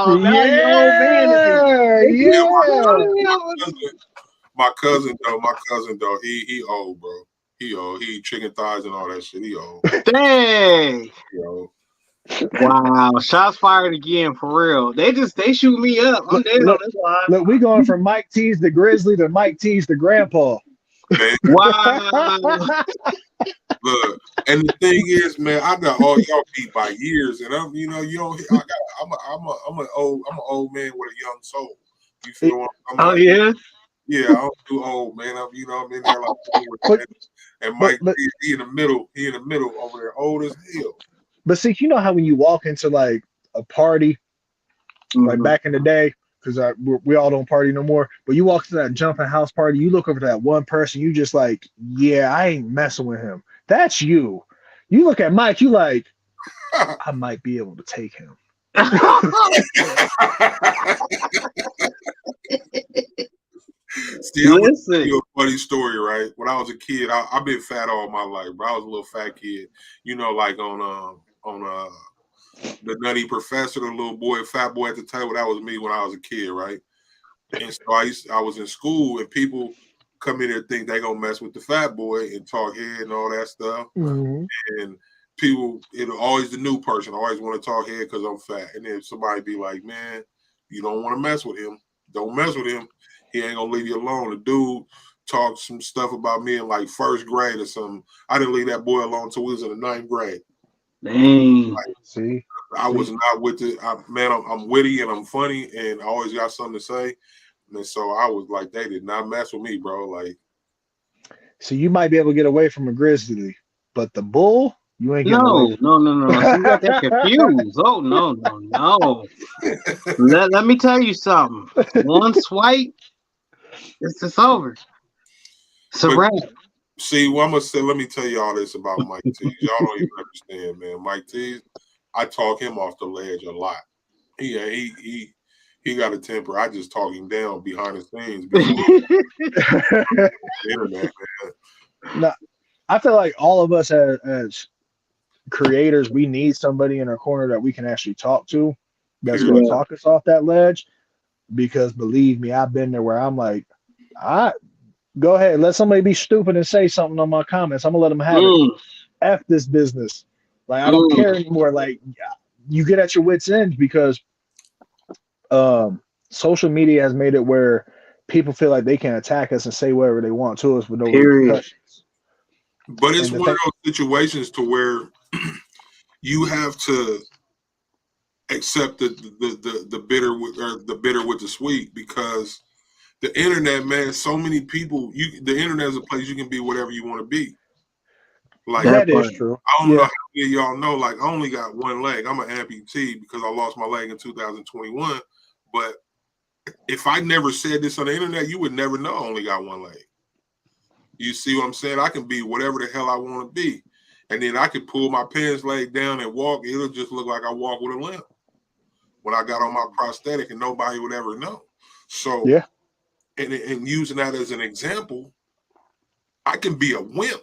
Oh, now you old man in me. Yeah, yeah. my cousin though, he old, bro. He old. He eat chicken thighs and all that shit. He old. Dang. He old. Wow. Shots fired again for real. They shoot me up. I'm dead on this line. Look, we going from Mike Tees the Grizzly to Mike Tees the Grandpa. Man, Wow. look. And the thing is, man, I got all y'all beat by years, and you don't. I'm an old man with a young soul. You feel what I'm Oh saying? yeah. Yeah, I'm too old, man. I'm in there like, and but, Mike, he in the middle. He in the middle over there, old as hell. but see, you know how when you walk into like a party, like Mhm. back in the day, because we all don't party no more. But you walk to that jumping house party, you look over to that one person, you just like, yeah, I ain't messing with him. That's you. You look at Mike, you like, I might be able to take him. See, I'm gonna tell Listen. you a funny story, right? When I was a kid, I've been fat all my life, bro. I was a little fat kid, like on the Nutty Professor, the little boy, fat boy at the table. That was me when I was a kid, right? And so I was in school, and people come in there think they gonna mess with the fat boy and talk head and all that stuff. Mm-hmm. And people, always the new person, always want to talk head because I'm fat. And then somebody be like, man, you don't want to mess with him. Don't mess with him. He ain't gonna leave you alone. The dude talked some stuff about me in like first grade or something. I didn't leave that boy alone until we was in the ninth grade. Dang. Like, See, I was not with it. I'm witty and I'm funny and I always got something to say. And so I was like, they did not mess with me, bro. Like, so you might be able to get away from a grizzly, but the bull, you ain't getting away No, from. no, no, no, no. So you got that confused. Oh no, no, no. Let me tell you something. One swipe, it's over. It's a but wrap. see, what I'm gonna say, let me tell you all this about Mike Tees. Y'all don't even understand, man. Mike Tees, I talk him off the ledge a lot. He got a temper. I just talk him down behind the scenes before the internet, man. Now, I feel like all of us as creators, we need somebody in our corner that we can actually talk to that's going to Yeah. talk us off that ledge. Because believe me, I've been there where I'm like, I go ahead, let somebody be stupid and say something on my comments. I'm gonna let them have it. Mm, F this business. Like I don't care mm. anymore. Like you get at your wits end because social media has made it where people feel like they can attack us and say whatever they want to us with no Period. repercussions. But it's And the one of thing, those situations to where you have to accept the bitter with the sweet because the internet, man, so many people. The internet is a place you can be whatever you want to be. Like That is true. I don't know Yeah. how many of y'all know. Like I only got one leg. I'm an amputee because I lost my leg in 2021. But if I never said this on the internet, you would never know I only got one leg. You see what I'm saying? I can be whatever the hell I want to be. And then I could pull my pants leg down and walk. It'll just look like I walk with a limp when I got on my prosthetic, and nobody would ever know. So, Yeah. and using that as an example, I can be a wimp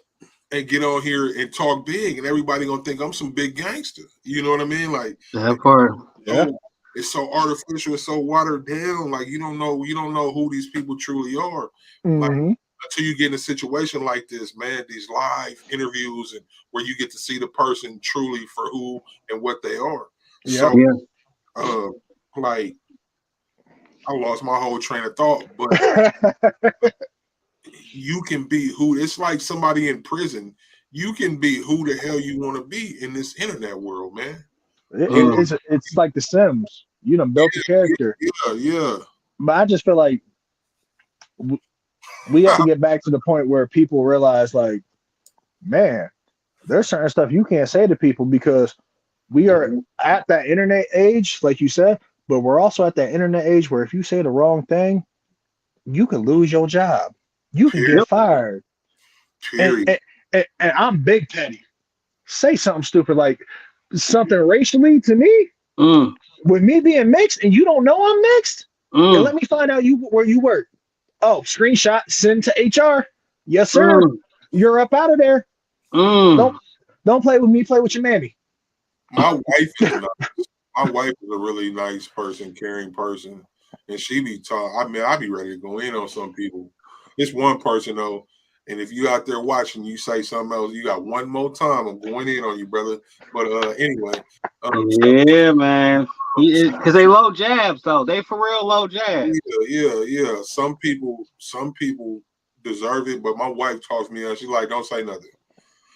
and get on here and talk big, and everybody gonna think I'm some big gangster. You know what I mean? Like That part. Yeah. it's so artificial, it's so watered down. Like you don't know who these people truly are. Like Mm-hmm. until you get in a situation like this, man, these live interviews and where you get to see the person truly for who and what they are. Yep. So like I lost my whole train of thought, but you can be who it's like somebody in prison. You can be who the hell you want to be in this internet world, man. It's like The Sims. You done built a character. Yeah. But I just feel like we have to get back to the point where people realize, like, man, there's certain stuff you can't say to people because we are at that internet age, like you said, but we're also at that internet age where if you say the wrong thing, you can lose your job. You can get fired. Period. And I'm big petty. Say something stupid like something racially to me, with me being mixed and you don't know I'm mixed, and let me find out where you work. Oh, screenshot, send to HR. Yes, sir. You're up out of there. Don't play with me. Play with your mammy. My wife is nice. My wife is a really nice person, caring person, and she be taught. I mean, I be ready to go in on some people. It's one person though, and if you out there watching, you say something else, you got one more time. I'm going in on you, brother. But anyway, yeah, man. Because they low jabs though. They for real low jabs. Yeah. Some people deserve it, but my wife talks me, and she's like, "Don't say nothing."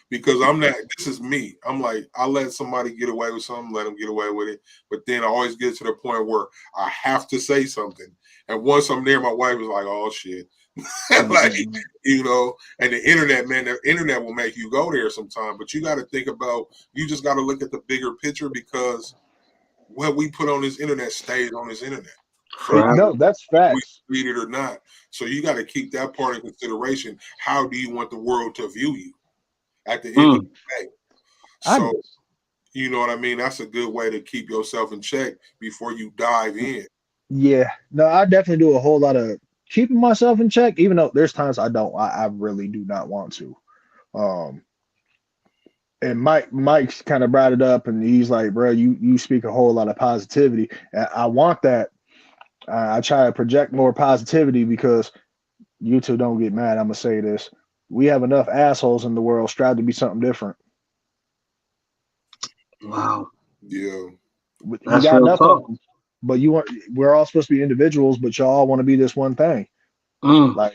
Because I'm not, this is me. I'm like, I let somebody get away with something, let them get away with it. But then I always get to the point where I have to say something. And once I'm there, my wife is like, oh shit. Like, you know, and the internet, man, the internet will make you go there sometime. But you got to think about, you just got to look at the bigger picture because what we put on this internet stays on this internet. No, that's facts. We read it or not. So you got to keep that part in consideration. How do you want the world to view you? At the end of the day. So, you know what I mean? That's a good way to keep yourself in check before you dive in. Yeah. No, I definitely do a whole lot of keeping myself in check, even though there's times I don't. I really do not want to. And Mike's kind of brought it up, and he's like, bro, you speak a whole lot of positivity. And I want that. I try to project more positivity because you two don't get mad. I'm going to say this. We have enough assholes in the world strive to be something different. Wow. Yeah. You got enough of them, but we're all supposed to be individuals, but y'all want to be this one thing. Like,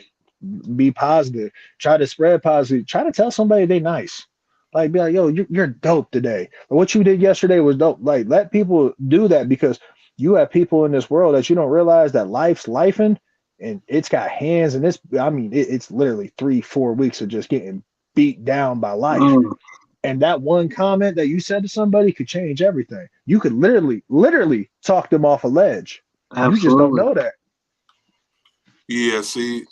be positive. Try to spread positive. Try to tell somebody they nice. Like, be like, yo, you're dope today. Or what you did yesterday was dope. Like, let people do that because you have people in this world that you don't realize that life's lifing. And it's got hands, and it's literally 3-4 weeks of just getting beat down by life. And that one comment that you said to somebody could change everything. You could literally talk them off a ledge. Absolutely. You just don't know that. Yeah, see,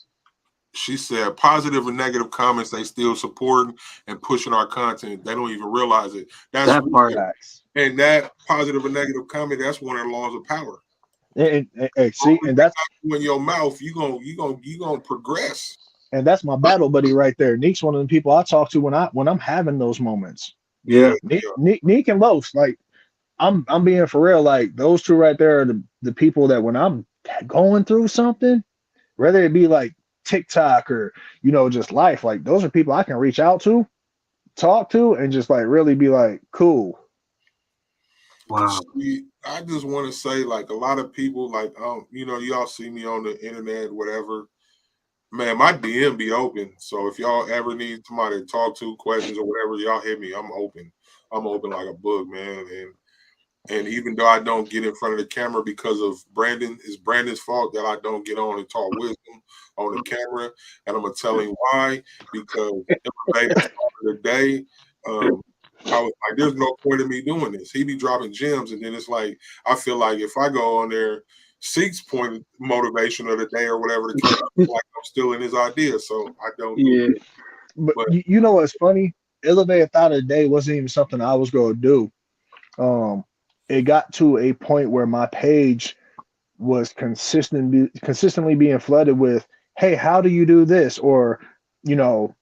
she said positive and negative comments, they still supporting and pushing our content. They don't even realize it. That's that part. And that positive and negative comment, that's one of the laws of power. And see, and that's in your mouth, you gonna progress. And that's my battle buddy right there. Neek's one of the people I talk to when I'm having those moments. Yeah. Neek and Los, like I'm being for real. Like those two right there are the people that when I'm going through something, whether it be like TikTok or just life, like those are people I can reach out to, talk to, and just like really be like, cool. Wow. I just want to say, like, a lot of people, like, y'all see me on the internet, whatever. Man, my DM be open. So if y'all ever need somebody to talk to, questions or whatever, y'all hit me. I'm open. I'm open like a book, man. And even though I don't get in front of the camera because of Brandon, it's Brandon's fault that I don't get on and talk wisdom on the camera. And I'm going to tell him why. Because baby started the day, I was like, there's no point in me doing this. He be dropping gems, and then it's like I feel like if I go on there, Seek's point motivation of the day or whatever the case, I feel like I'm still in his idea, so I don't do it. But you know what's funny? Elevated thought of the day wasn't even something I was going to do. It got to a point where my page was consistently being flooded with, "Hey, how do you do this?" Or, you know,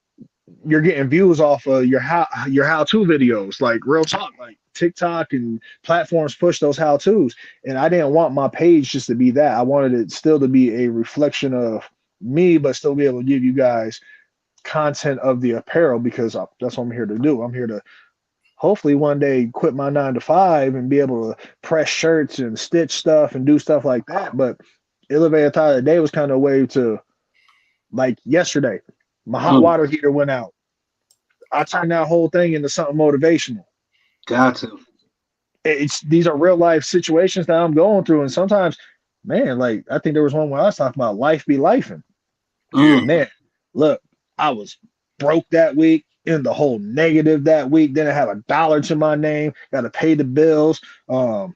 you're getting views off of your how-to videos, like real talk, like TikTok and platforms push those how-tos. And I didn't want my page just to be that. I wanted it still to be a reflection of me, but still be able to give you guys content of the apparel because that's what I'm here to do. I'm here to hopefully one day quit my 9 to 5 and be able to press shirts and stitch stuff and do stuff like that. But Elevator Thought of the Day was kind of a way to, like yesterday, my hot water heater went out. I turned that whole thing into something motivational. Got to. These are real life situations that I'm going through, and sometimes, man, like I think there was one where I was talking about life be lifing. Man, look, I was broke that week, in the whole negative that week. Didn't have $1 to my name. Got to pay the bills. My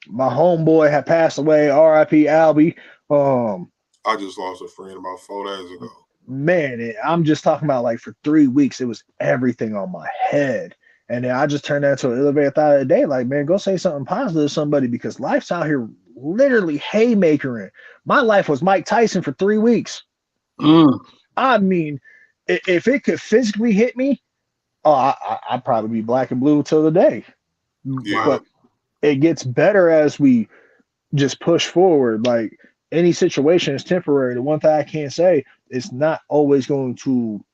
homeboy had passed away. R.I.P. Albie. I just lost a friend about 4 days ago. Man, I'm just talking about like for 3 weeks, it was everything on my head. And then I just turned that into an elevator thought of the day. Like, man, go say something positive to somebody because life's out here literally haymakering. My life was Mike Tyson for 3 weeks. I mean, if it could physically hit me, I'd probably be black and blue till the day. Yeah. But it gets better as we just push forward. Like any situation is temporary. The one thing I can't say, it's not always going to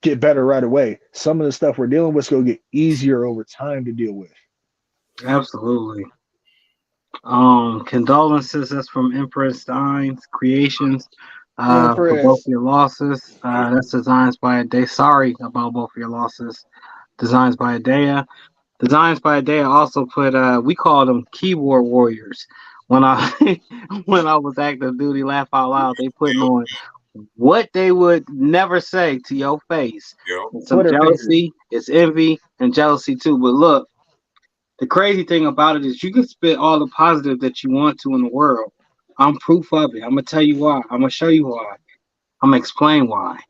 get better right away. Some of the stuff we're dealing with is going to get easier over time to deal with. Absolutely. Condolences. That's from Empress Steins Creations. For both your losses. That's Designs by Adea. Sorry about both of your losses. Designs by Adea. Designs by Adea also put we call them keyboard warriors. When I when I was active duty, laugh out loud, they putting on what they would never say to your face. It's some jealousy, it's envy and jealousy too. But look, the crazy thing about it is you can spit all the positive that you want to in the world. I'm proof of it. I'm gonna tell you why. I'm gonna show you why. I'm gonna explain why.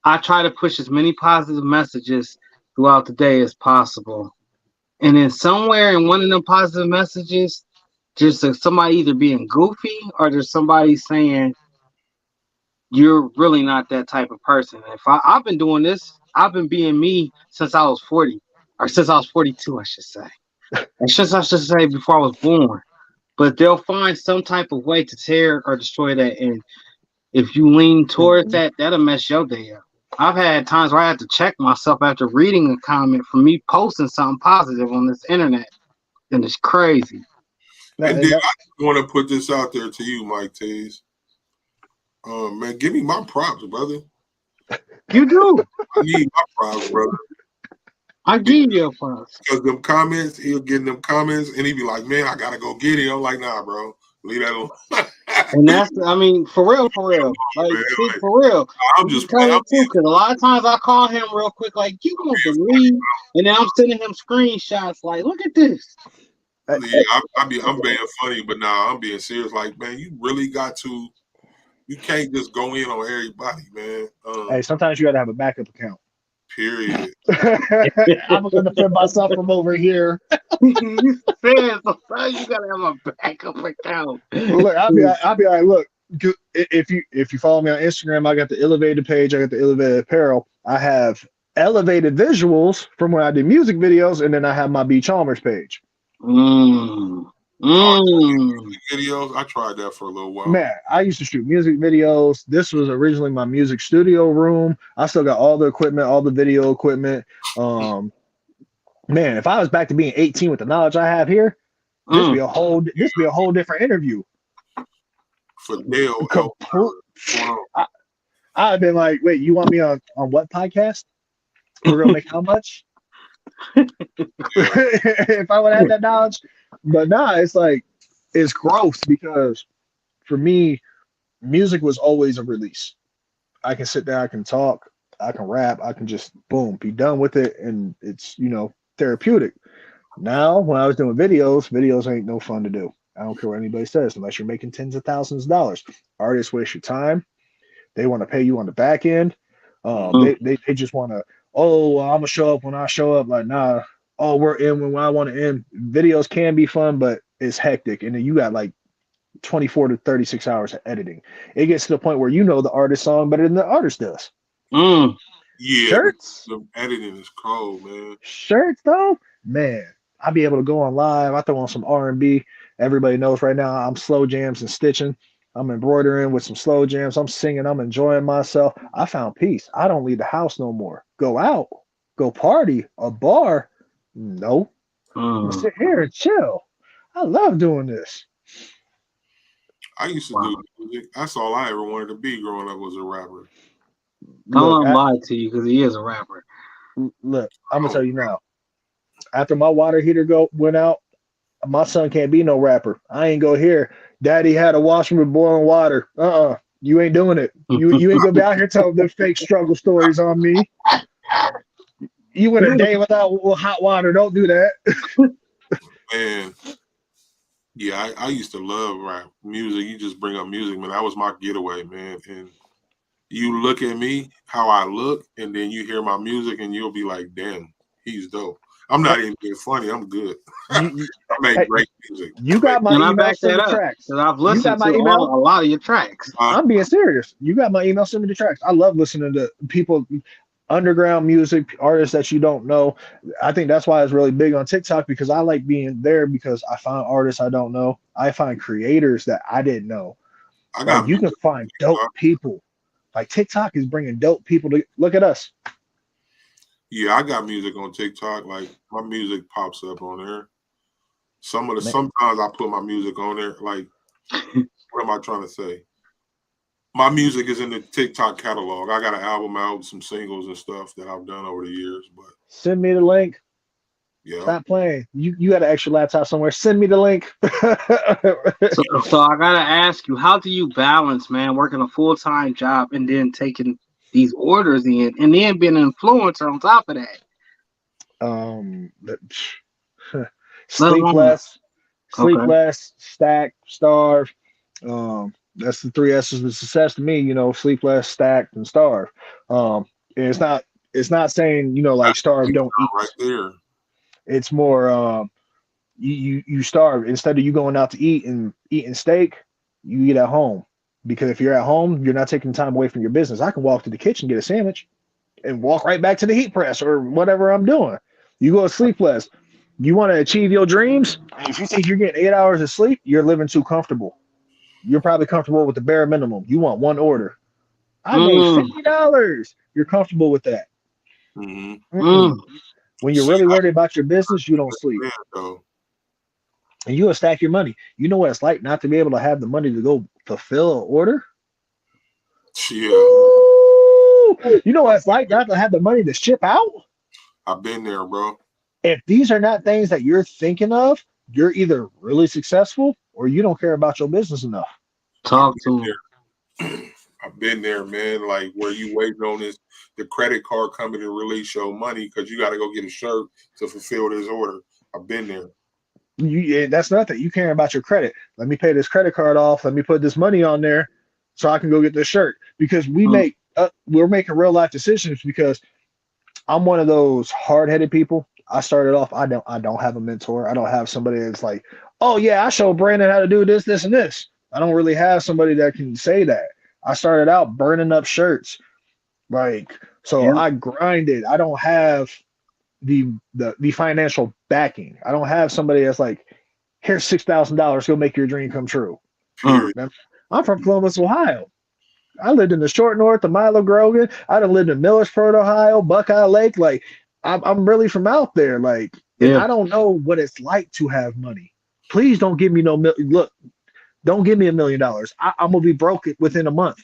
I try to push as many positive messages throughout the day as possible. And then somewhere in one of them positive messages, just somebody either being goofy or there's somebody saying you're really not that type of person. If I've been doing this, I've been being me since I was 40, or since I was 42, I should say. And since I should say before I was born. But they'll find some type of way to tear or destroy that. And if you lean towards that, that'll mess your day up. I've had times where I had to check myself after reading a comment from me posting something positive on this internet. And it's crazy. And then I want to put this out there to you, Mike Tees. Man, give me my props, brother. You do. I need my props, brother. I give you a props. Because them comments, he'll get them comments and he'd be like, man, I gotta go get it. I'm like, nah, bro. Leave that alone. And that's, I mean, for real. Like, man, see, for real. I'm just playing. Too, because a lot of times I call him real quick, like, you don't believe, and then I'm sending him screenshots, like, look at this. Yeah, I'm being funny, but nah, I'm being serious. Like, man, you really got to. You can't just go in on everybody, man. Hey, sometimes you got to have a backup account. Period. I'm going to defend myself from over here. You said sometimes you got to have a backup account. Look, I'll be like, look, if you follow me on Instagram, I got the Elevated page, I got the Elevated Apparel. I have elevated visuals from when I did music videos, and then I have my B Chalmers page. Music videos. I tried that for a little while. Man, I used to shoot music videos. This was originally my music studio room. I still got all the equipment, all the video equipment. Man, if I was back to being 18 with the knowledge I have here, this be a whole different interview. For Dale, I've been like, wait, you want me on what podcast? We're gonna make how much? If I would have had that knowledge. But nah, it's like it's growth because for me, music was always a release. I can sit there, I can talk. I can rap. I can just boom, be done with it, and it's therapeutic. Now, when I was doing videos ain't no fun to do. I don't care what anybody says, unless you're making tens of thousands of dollars. Artists waste your time. They want to pay you on the back end. Mhm. They just want to. Oh, well, I'm gonna show up when I show up. Like, nah. Oh, we're in when I want to end. Videos can be fun, but it's hectic, and then you got like 24 to 36 hours of editing. It gets to the point where you know the artist song better than the artist does. Mm. Yeah, Shirts, the editing is cold, man. shirts though, man. I'll be able to go on live. I throw on some R&B. Everybody knows right now I'm slow jams and stitching. I'm embroidering with some slow jams. I'm singing. I'm enjoying myself. I found peace. I don't leave the house no more. Go out, go party, a bar. No, I'm gonna Mm. sit here and chill. I love doing this. I used to do Wow. music. That's all I ever wanted to be growing up was a rapper. Don't Look, let him lie to you because he is a rapper. look. I'm gonna Oh, tell you now. After my water heater went out, my son can't be no rapper. I ain't go here. Daddy had a washroom with boiling water. You ain't doing it. You ain't gonna be out here telling them fake struggle stories on me. You went a day without hot water. Don't do that. man. Yeah, I used to love rap music. You just bring up music, man. That was my getaway, man. And you look at me, how I look, and then you hear my music, and you'll be like, "Damn, he's dope." I'm not even being funny. I'm good. You, I you, make hey, great music. you got my And I email. back Send that me up tracks. because I've You got listened to my email. a lot of your tracks. I'm being serious. You got my email. Send me the tracks. I love listening to people, underground music, artists that you don't know. I think that's why it's really big on TikTok because I like being there because I find artists I don't know. I find creators that I didn't know. I Like got you music. can find dope people. Like TikTok is bringing dope people to look at us. Yeah, I got music on TikTok. Like my music pops up on there. Man, Sometimes I put my music on there. Like, what am I trying to say? My music is in the TikTok catalog. I got an album out, some singles and stuff that I've done over the years. But send me the link. yeah, Stop playing. You got an extra laptop somewhere. Send me the link. So I gotta ask you, how do you balance, man, working a full-time job and then taking these orders in, and then being an influencer on top of that? um, Let sleep alone less, sleep okay. less, stack, starve. That's the three S's of success to me. Sleep less, stack, and starve. And it's not saying like that's starve, the don't right eat. there. It's more you starve instead of you going out to eat and eating steak. You eat at home because if you're at home, you're not taking time away from your business. I can walk to the kitchen, get a sandwich, and walk right back to the heat press or whatever I'm doing. You go to sleep less. You want to achieve your dreams. If you think you're getting 8 hours of sleep, you're living too comfortable. You're probably comfortable with the bare minimum. You want one order. I made Mm, $50. You're comfortable with that. Mm-hmm. mm. Mm-mm. When you're See, really I worried about your business, you don't sleep. man, though. And you'll stack your money. You know what it's like not to be able to have the money to go fulfill an order? Yeah, Woo! You know what it's like not to have the money to ship out? I've been there, bro. If these are not things that you're thinking of, you're either really successful or you don't care about your business enough. I've Talk to him. been there. I've been there, man. Like where you waiting on this, the credit card coming to release your money because you got to go get a shirt to fulfill this order. I've been there. That's nothing. You care about your credit. Let me pay this credit card off. Let me put this money on there so I can go get this shirt. Because Mm, we're making real life decisions because I'm one of those hard headed people. I started off. I don't have a mentor. I don't have somebody that's like, oh yeah, I showed Brandon how to do this, this, and this. I don't really have somebody that can say that. I started out burning up shirts, like so. yeah. I grinded. I don't have the financial backing. I don't have somebody that's like, here's $6,000. Go make your dream come true. Mm. Period. I'm from Columbus, Ohio. I lived in the short north of Milo Grogan. I done lived in Millersport, Ohio, Buckeye Lake. Like, I'm really from out there. Like, and Yeah. I don't know what it's like to have money. Please don't give me look. Don't give me $1 million. I'm gonna be broke within a month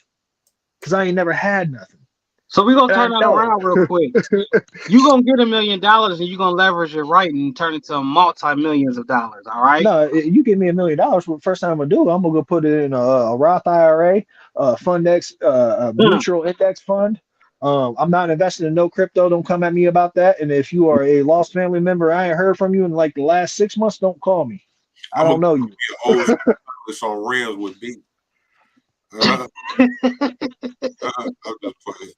because I ain't never had nothing. So we're gonna And turn I that know. around real quick. You're gonna get $1 million and you're gonna leverage it right and turn it to multi-millions of dollars, all right? No, you give me $1 million. For the first time I'm gonna do it, I'm gonna go put it in a Roth IRA, Fundex, a Mm. mutual index fund. I'm not investing in no crypto. Don't come at me about that. And if you are a lost family member, I ain't heard from you in like the last 6 months. Don't call me. I I'm don't gonna know be you. an old school on rims with B. I'm just playing.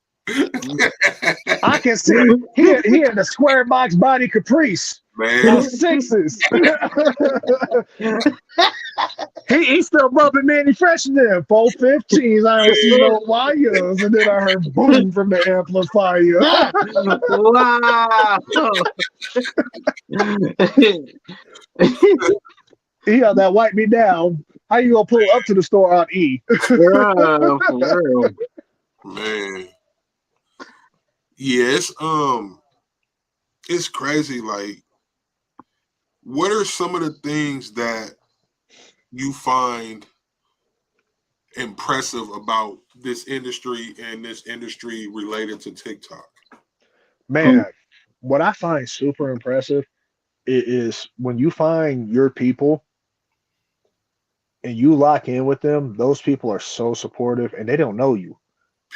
I can see he had a square box body caprice. Man, Sixes. He's still bumping Manny Fresh in there. 415s. I don't see no wires. And then I heard boom from the amplifier. Wow. He had that wipe me down. How you gonna pull up to the store on E? Yeah, for real. man. Yeah, it's crazy. Like, what are some of the things that you find impressive about this industry and this industry related to TikTok? Man, what I find super impressive is when you find your people and you lock in with them, those people are so supportive and they don't know you.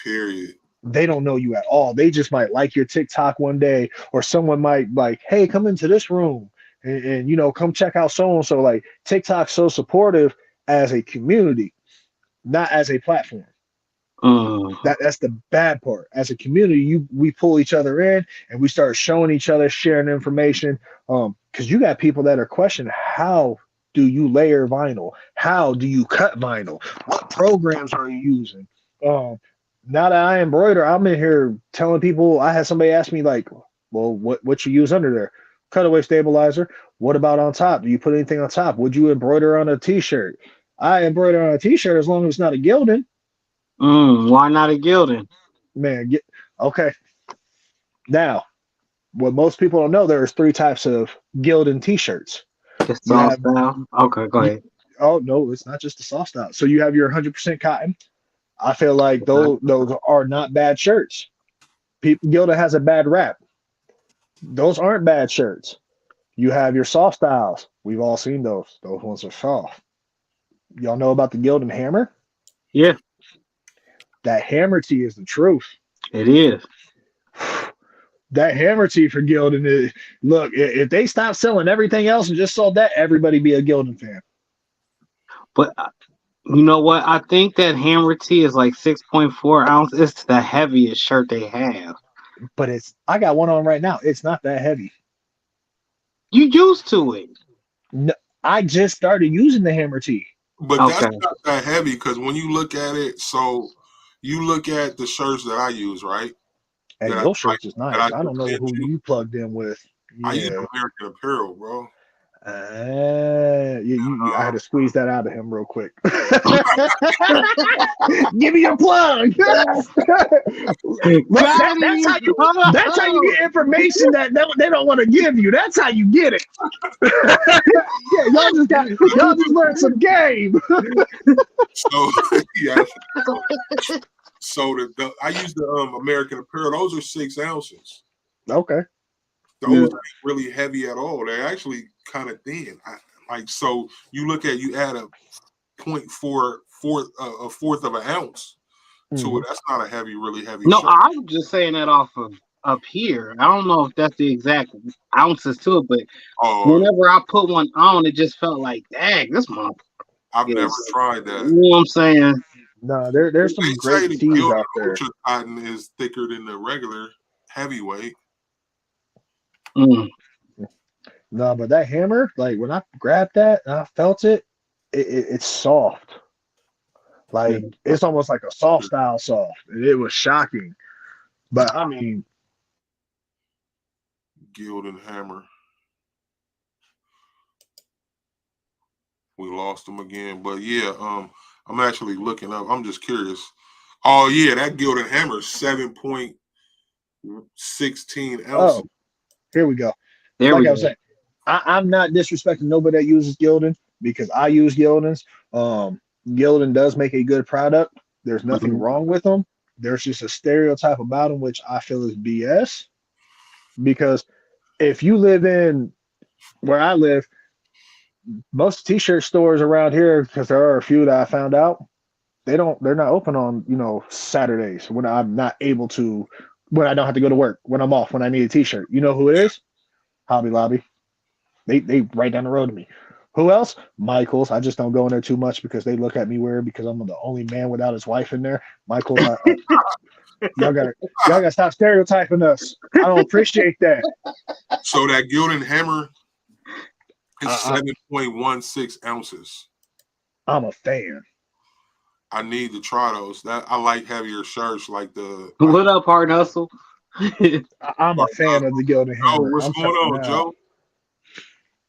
Period. They don't know you at all. They just might like your TikTok one day, or someone might like, hey, come into this room and come check out so and so. Like TikTok's so supportive as a community, not as a platform. That's the bad part. As a community, we pull each other in and we start showing each other, sharing information. Because you got people that are questioning how do you layer vinyl? How do you cut vinyl? What programs are you using? Now that I embroider, I'm in here telling people. I had somebody ask me like, well, what you use under there? Cutaway stabilizer. What about on top? Do you put anything on top? Would you embroider on a t-shirt? I embroider on a t-shirt as long as it's not a gilding. Why not a gilding? Man, okay. Now, what most people don't know, there's three types of Gildan t-shirts. The You soft have, style. Okay, go ahead. oh no, it's not just the soft style. So you have your 100% cotton. I feel like those are not bad shirts. Gildan has a bad rap. Those aren't bad shirts. You have your soft styles. We've all seen those. Those ones are soft. Y'all know about the Gildan hammer? Yeah, That hammer tee is the truth. it is. That hammer tee for Gildan is, look, if they stop selling everything else and just sold that, everybody be a Gildan fan. But you know what? I think that hammer tee is like 6.4 ounces. It's the heaviest shirt they have. But I got one on right now. It's not that heavy. You used to it. No, I just started using the hammer tee. But that's Okay. not that heavy because when you look at it, so you look at the shirts that I use, right? Hey, That I your like, shirts is that I nice. I don't just know sent who you. you plugged in with. I use Yeah. American Apparel, bro. I had to squeeze that out of him real quick. Give me your plug. Got That's how him. you get information that they don't want to give you. That's how you get it. Yeah, y'all just learned some game. So yeah. So I use the American Apparel. Those are 6 ounces. Okay. Those ain't really heavy at all. They're actually kind of thin. So you add a 0.4 a fourth of an ounce to it. That's not a really heavy No, shirt. I was just saying that off of up here. I don't know if that's the exact ounces to it, but whenever I put one on, it just felt like, dang, this motherfucker. I've never tried that. You know what I'm saying? No, there's some great tees out there. Ultra cotton is thicker than the regular heavyweight. No, but that hammer, like when I grabbed that and I felt it's soft. Like it's almost like a soft style soft. And it was shocking. But I mean, Gildan hammer. We lost them again. But yeah, I'm actually looking up. I'm just curious. Oh yeah, that Gildan hammer 7.16 ounces. oh, here we go. There Like we I go. was saying, I'm not disrespecting nobody that uses Gildan because I use Gildans. Gildan does make a good product. There's nothing wrong with them. There's just a stereotype about them, which I feel is BS. Because if you live in where I live, most t-shirt stores around here, because there are a few that I found out, they're not open on, Saturdays when I'm not able to, when I don't have to go to work, when I'm off, when I need a t-shirt. You know who it is? Hobby Lobby. They right down the road to me. Who else? Michael's. I just don't go in there too much because they look at me weird because I'm the only man without his wife in there. Michael's, y'all got to stop stereotyping us. I don't appreciate that. So that Gildan hammer is 7.16 ounces. I'm a fan. I need to try those. That I like heavier shirts like the. What up, Hard Hustle? I'm a fan of the Gildan hammer. What's going on, Joe?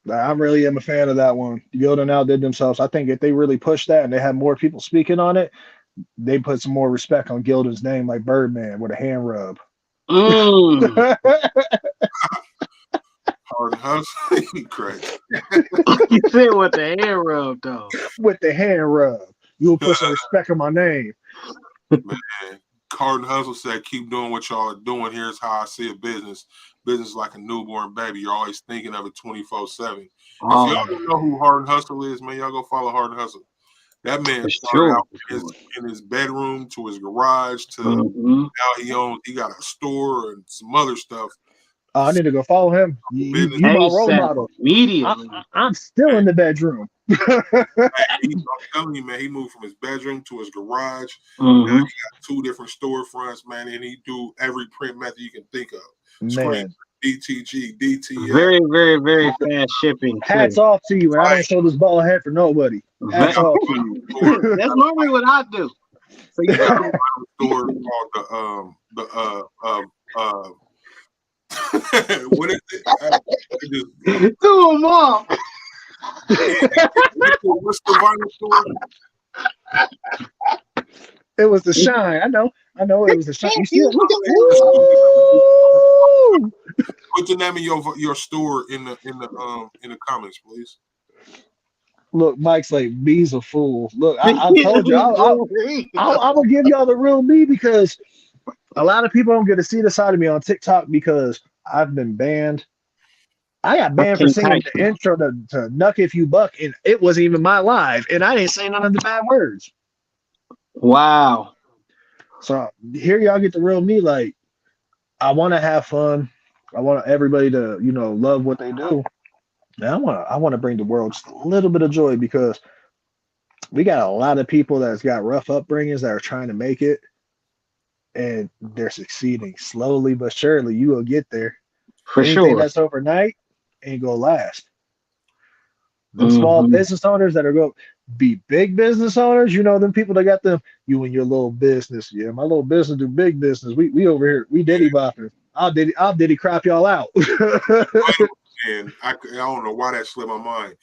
I really am a fan of that one. Gildan outdid themselves. I think if they really push that and they have more people speaking on it, they put some more respect on Gildan's name, like Birdman with a hand rub. Hard Hustle, correct. You said with the hand rub, though. With the hand rub, you'll put some respect on my name. Man, Hard Hustle said, "Keep doing what y'all are doing. Here's how I see a business. Business like a newborn baby. You're always thinking of it 24/7." If y'all don't know who Hard Hustle is, man, y'all go follow Hard Hustle. That man started out in his bedroom to his garage to now he got a store and some other stuff. I need to go follow him. You my role model. Immediately. I'm still in the bedroom. I'm telling you, man, he moved from his bedroom to his garage. Now he got 2 different storefronts, man, and he do every print method you can think of. Man. DTG, DTF. Very, very, very fast shipping. Hats off to you. I don't show this ball head for nobody. Hats off to you. That's normally what I do. So you got a store called what is it? Do them all. What's the vinyl store? It was the Shine. I know it was the Shine. You see it? Put the name of your store in the comments, please. Look, Mike's like, B's a fool. Look, I told you, I'm gonna give y'all the real me because a lot of people don't get to see the side of me on TikTok because I've been banned. I got banned for singing the intro to Nuck If You Buck, and it wasn't even my live, and I didn't say none of the bad words. Wow. So here y'all get the real me. Like, I want to have fun. I want everybody to, love what they do. And I want to bring the world just a little bit of joy because we got a lot of people that's got rough upbringings that are trying to make it, and they're succeeding slowly but surely. You will get there. For Anything sure. that's overnight ain't gonna last. The small business owners that are going to be big business owners, them people that got them, you and your little business. Yeah, my little business do big business. We over here, we diddy bopping. I'll diddy crap y'all out. And I don't know why that slipped my mind.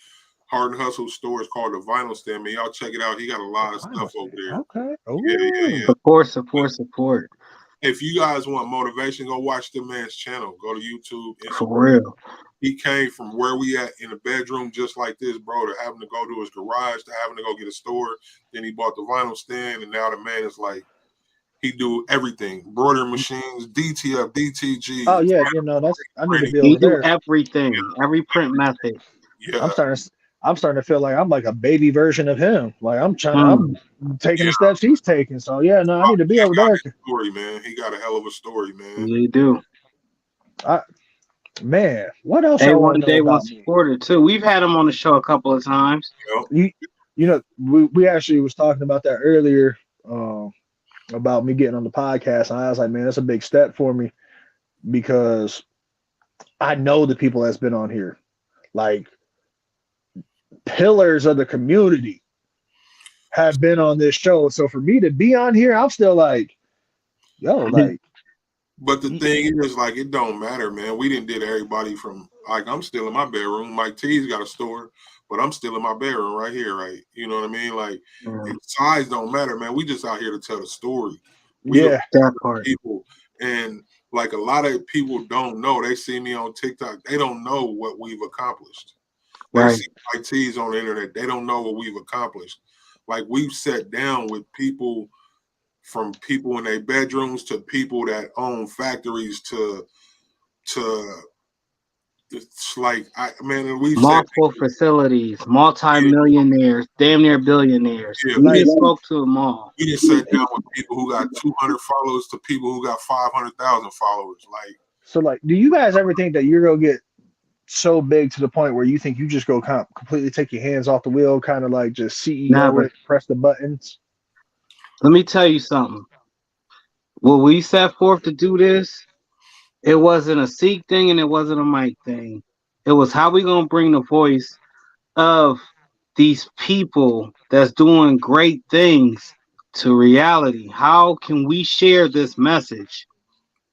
Hard and Hustle store is called the Vinyl Stand. Man, y'all check it out. He got a lot of stuff over there. Okay. Yeah. Support. If you guys want motivation, go watch the man's channel. Go to YouTube. Instagram. For real. He came from where we at in a bedroom just like this, bro, to having to go to his garage, to having to go get a store. Then he bought the vinyl stand, and now the man is like, he do everything. Broider machines, DTF, DTG. Oh, yeah, I need to be over there. He do everything, every print method. Yeah. I'm starting to feel like I'm like a baby version of him. Like I'm taking the steps he's taking. So yeah, no, I need to be over there. Story, man. He got a hell of a story, man. Yeah, he do. Man, what else? Day one supporter too. We've had him on the show a couple of times. We actually was talking about that earlier, about me getting on the podcast, and I was like, man, that's a big step for me because I know the people that's been on here, like pillars of the community have been on this show. So for me to be on here, I'm still like, But the thing is, like, it don't matter, man. We didn't did everybody from, like, I'm still in my bedroom. Miketees got a store, but I'm still in my bedroom right here, right? You know what I mean? Like, size don't matter, man. We just out here to tell the story. That part. People. And, like, a lot of people don't know. They see me on TikTok. They don't know what we've accomplished. They see Miketees on the internet. They don't know what we've accomplished. Like, we've sat down with people, from people in their bedrooms to people that own factories to It's like and we said, Multiple facilities, multi-millionaires, damn near billionaires. yeah, We Like, just spoke to them all. we just sat down with people who got 200 followers to people who got 500,000 followers. Like, so like, do you guys ever think that you're gonna get so big to the point where you think you just go completely take your hands off the wheel, kind of like just CEO Never. it, press the buttons? Let me tell you something. When we set forth to do this, it wasn't a Seek thing and it wasn't a Mike thing. It was how we gonna bring the voice of these people that's doing great things to reality. How can we share this message?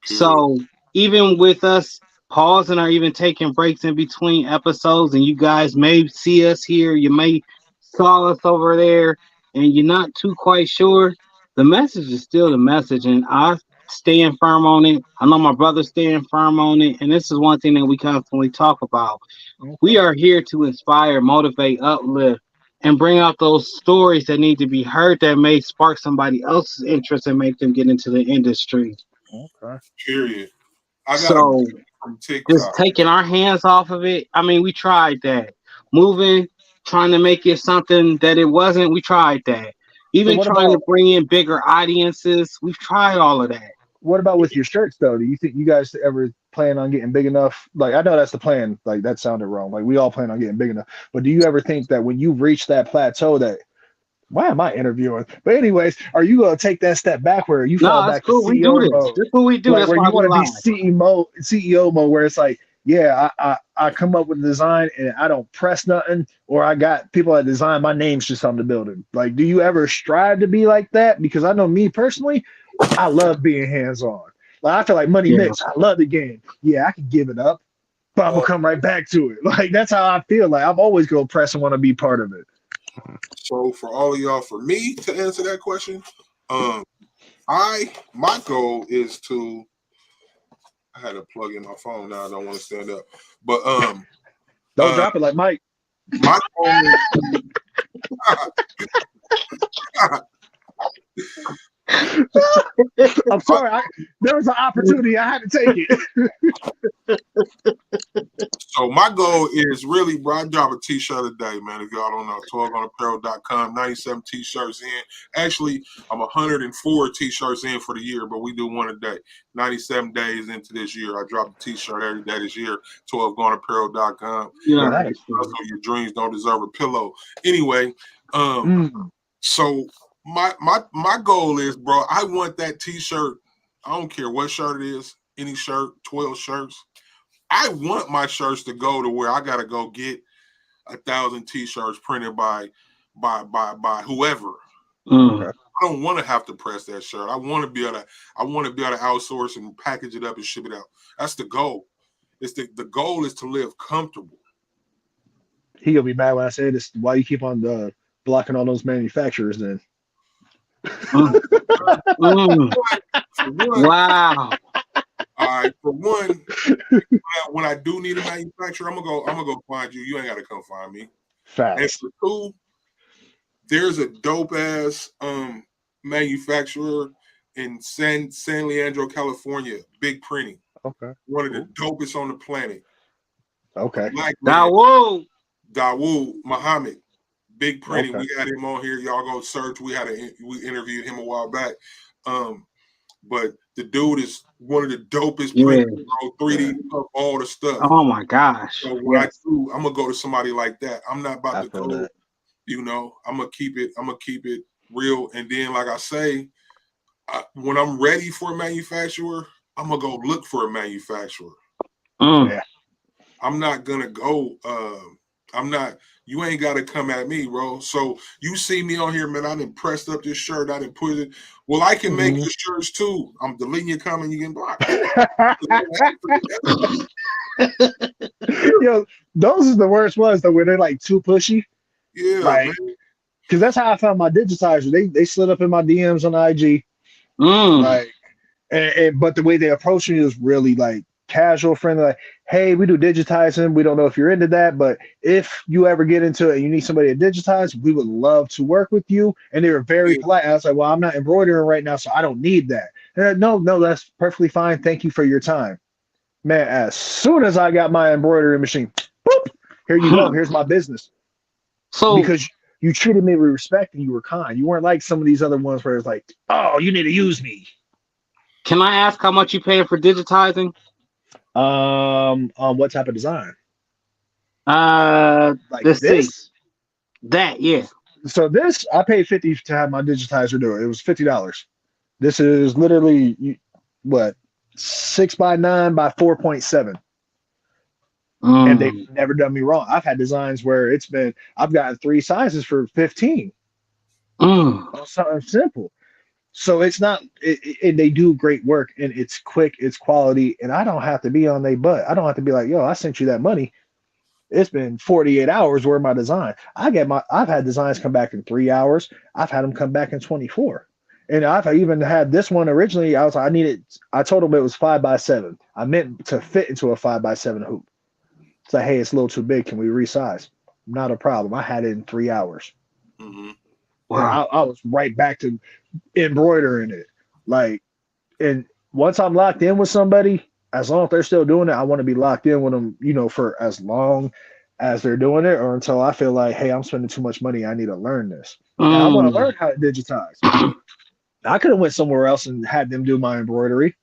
period. So even with us pausing or even taking breaks in between episodes, and you guys may see us here, you may saw us over there, and you're not too quite sure, the message is still the message, and I stand firm on it. I know my brother's staying firm on it, and this is one thing that we constantly talk about. We Okay. are here to inspire, motivate, uplift, and bring out those stories that need to be heard that may spark somebody else's interest and make them get into the industry. Okay. Period. I got a So from just TikTok. taking our hands off of it. I mean, we tried that. Moving, trying to make it something that it wasn't, we tried that. So Even what trying to about bring in bigger audiences, we've tried all of that. with your shirts though? Do you think you guys ever plan on getting big enough? Like, I know that's the plan. Like, that sounded wrong. Like, we all plan on getting big enough. But do you ever think that when you reach that plateau, that why am I interviewing? But anyways, are you gonna take that step back where you fall No, it's back to cool. We do CEO this. mode? This is what we do. Like, That's where why you we want to be live. CEO mode, where it's like, yeah, I come up with a design and I don't press nothing, or I got people that design, my name's just on the building. Like, do you ever strive to be like that? Because I know me personally, I love being hands on. Like, I feel like Money Yeah. Mix. I love the game. Yeah, I can give it up, but I'm Uh, gonna come right back to it. Like, that's how I feel. Like, I'm always gonna press and want to be part of it. so for all of y'all, for me to answer that question, um, my goal is to. I had to plug in my phone now. I don't want to stand up, but Don't uh, drop it like Mike. my goal. I'm sorry. There was an opportunity. I had to take it. So my goal is really, bro, I drop a t-shirt a day, man. If y'all don't know, 12goneapparel.com, 97 t-shirts in. Actually, I'm 104 t-shirts in for the year, but we do one a day. 97 days into this year, I drop a t-shirt every day this year, 12goneapparel.com. Yeah. That is So your dreams don't deserve a pillow. Anyway, mm, so my goal is, bro, I want that t-shirt. I don't care what shirt it is, any shirt, 12 shirts. I want my shirts to go to where I gotta go get 1,000 t-shirts printed by whoever. Mm. okay. I don't want to have to press that shirt. I want to be able to outsource and package it up and ship it out. That's the goal. It's the goal is to live comfortable. He gonna be mad when I say this. Why you keep on blocking all those manufacturers then? Mm. Mm. For one, Wow. all right, for one, when I do need a manufacturer, I'm gonna go find you. You ain't gotta come find me. And Facts. for two, there's a dope ass manufacturer in San Leandro, California, Big Printing. Okay. One of the Cool. dopest on the planet. A Okay. black Now, man, whoa. Dawood Muhammad. Big Printing. Okay. We had him on here. Y'all go search. We interviewed him a while back. But the dude is one of the dopest Yeah. printers, bro. 3D of all the stuff. Oh my gosh. So when I Yes. do, I'm gonna go to somebody like that. I'm not about I to feel go. that. I'm gonna keep it real. And then, like I say, when I'm ready for a manufacturer, I'm gonna go look for a manufacturer. Mm. Yeah. I'm not gonna go. I'm not. You ain't got to come at me, bro. So you see me on here, man. I done pressed up this shirt. I didn't put it. Well, I can make Mhm. your shirts too. I'm deleting your comment. You can block. Yo, those are the worst ones though, where they're like too pushy. Yeah, Like, man. because that's how I found my digitizer. They slid up in my DMs on IG. Mm. Like, but the way they approached me was really like casual, friendly. Like, hey, we do digitizing. We don't know if you're into that, but if you ever get into it and you need somebody to digitize, we would love to work with you. And they were very Yeah. polite. I was like, well, I'm not embroidering right now, so I don't need that. And they're like, no, that's perfectly fine. Thank you for your time. Man, as soon as I got my embroidery machine, boop, here you go. Here's my business. So Because you treated me with respect and you were kind. You weren't like some of these other ones where it's like, oh, you need to use me. can I ask how much you paying for digitizing? What type of design? Like Let's see. this? That, yeah. So this, I paid 50 to have my digitizer do it. It was $50. This is literally what 6 by 9 by 4.7. And they've Mm, never done me wrong. I've had designs where I've gotten 3 sizes for 15 mm. on something simple. So it's not, they do great work and it's quick, it's quality, and I don't have to be on their butt. I don't have to be like, yo, I sent you that money. It's been 48 hours where my design. I've had designs come back in 3 hours. I've had them come back in 24. And I've even had this one originally. I told them it was 5 by 7. I meant to fit into a 5 by 7 hoop. It's like, hey, it's a little too big. Can we resize? Not a problem. I had it in 3 hours. Mm-hmm. And Wow. I was right back to embroidering it. Like, and once I'm locked in with somebody, as long as they're still doing it, I want to be locked in with them, for as long as they're doing it or until I feel like, hey, I'm spending too much money. I need to learn this. And I want to Mm. learn how to digitize. I could have went somewhere else and had them do my embroidery,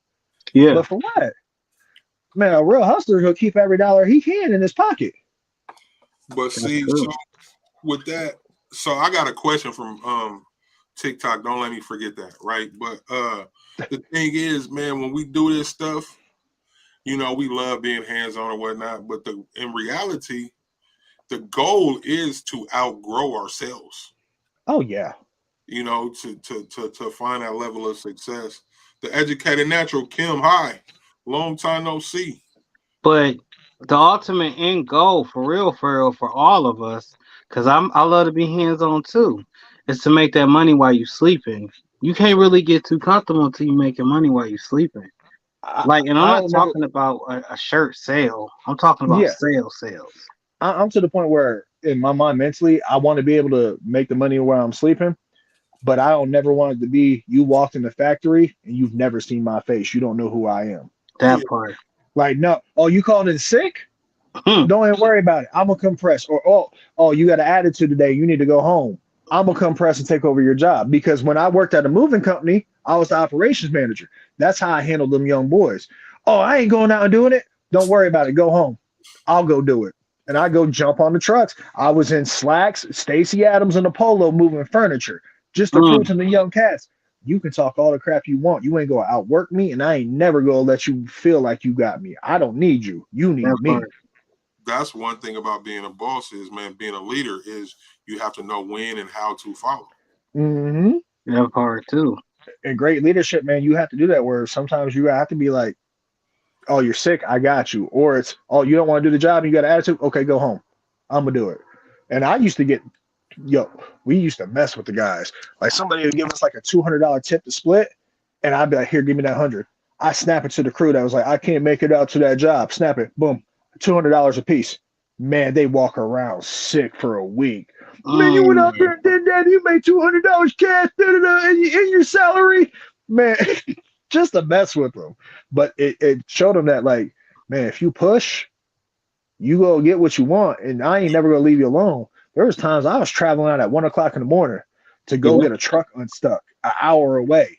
Yeah. but for what? Man, a real hustler will keep every dollar he can in his pocket. But That's see, so true. with that, so I got a question from TikTok. Don't let me forget that, right? But the thing is, man, when we do this stuff, we love being hands-on or whatnot, but in reality, the goal is to outgrow ourselves, Oh yeah. to find that level of success. The educated natural, Kim, hi. Long time no see. But the ultimate end goal, for real, for all of us, because I love to be hands on too, is to make that money while you sleeping. You can't really get too comfortable until you making money while you sleeping. I, Like, and I'm I not don't never. talking about a shirt sale. I'm talking about Yeah, sales. I'm to the point where in my mind mentally, I want to be able to make the money while I'm sleeping, but I don't never want it to be you walked in the factory and you've never seen my face. You don't know who I am. Yeah. That part. Like, no, oh, you called in sick? Don't even worry about it. I'm gonna come press. Or oh, you got an attitude today. You need to go home. I'm gonna come press and take over your job. Because when I worked at a moving company, I was the operations manager. That's how I handled them young boys. Oh, I ain't going out and doing it. Don't worry about it. Go home. I'll go do it. And I go jump on the trucks. I was in slacks, Stacy Adams and a polo moving furniture just to prove Mm, to the young cats, you can talk all the crap you want. You ain't gonna outwork me, and I ain't never gonna let you feel like you got me. I don't need you. You that need me. part. That's one thing about being a boss is, man, being a leader is you have to know when and how to follow. Hmm. That part too. And great leadership, man, you have to do that where sometimes you have to be like, oh, you're sick, I got you. Or it's, oh, you don't want to do the job, you got an attitude, okay, go home. I'm gonna do it. And I used to get, yo, we used to mess with the guys. Like somebody would give us like a $200 tip to split, and I'd be like, here, give me that 100. I snap it to the crew that was like, I can't make it out to that job. Snap it, boom, $200 a piece. Man, they walk around sick for a week. Man, you went out Mm, there and did that. You made $200 cash in your salary. Man, just to mess with them. But it showed them that, like, man, if you push, you go get what you want. And I ain't never going to leave you alone. There was times I was traveling out at 1 o'clock in the morning to go yeah. get a truck unstuck an hour away.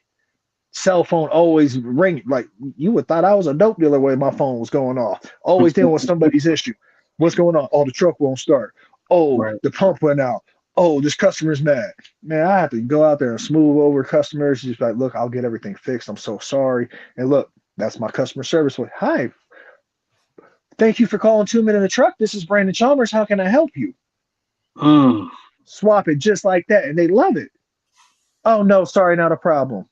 Cell phone always ringing. Like, you would thought I was a dope dealer when my phone was going off. Always dealing with somebody's issue. What's going on? Oh, the truck won't start. Oh, Right. the pump went out. Oh, this customer's mad. Man, I have to go out there and smooth over customers. Just like, look, I'll get everything fixed. I'm so sorry. And look, that's my customer service. Hi, thank you for calling 2 Minute in the Truck. This is Brandon Chalmers. How can I help you? Mm, Swap it just like that. And they love it. Oh, no, sorry, not a problem.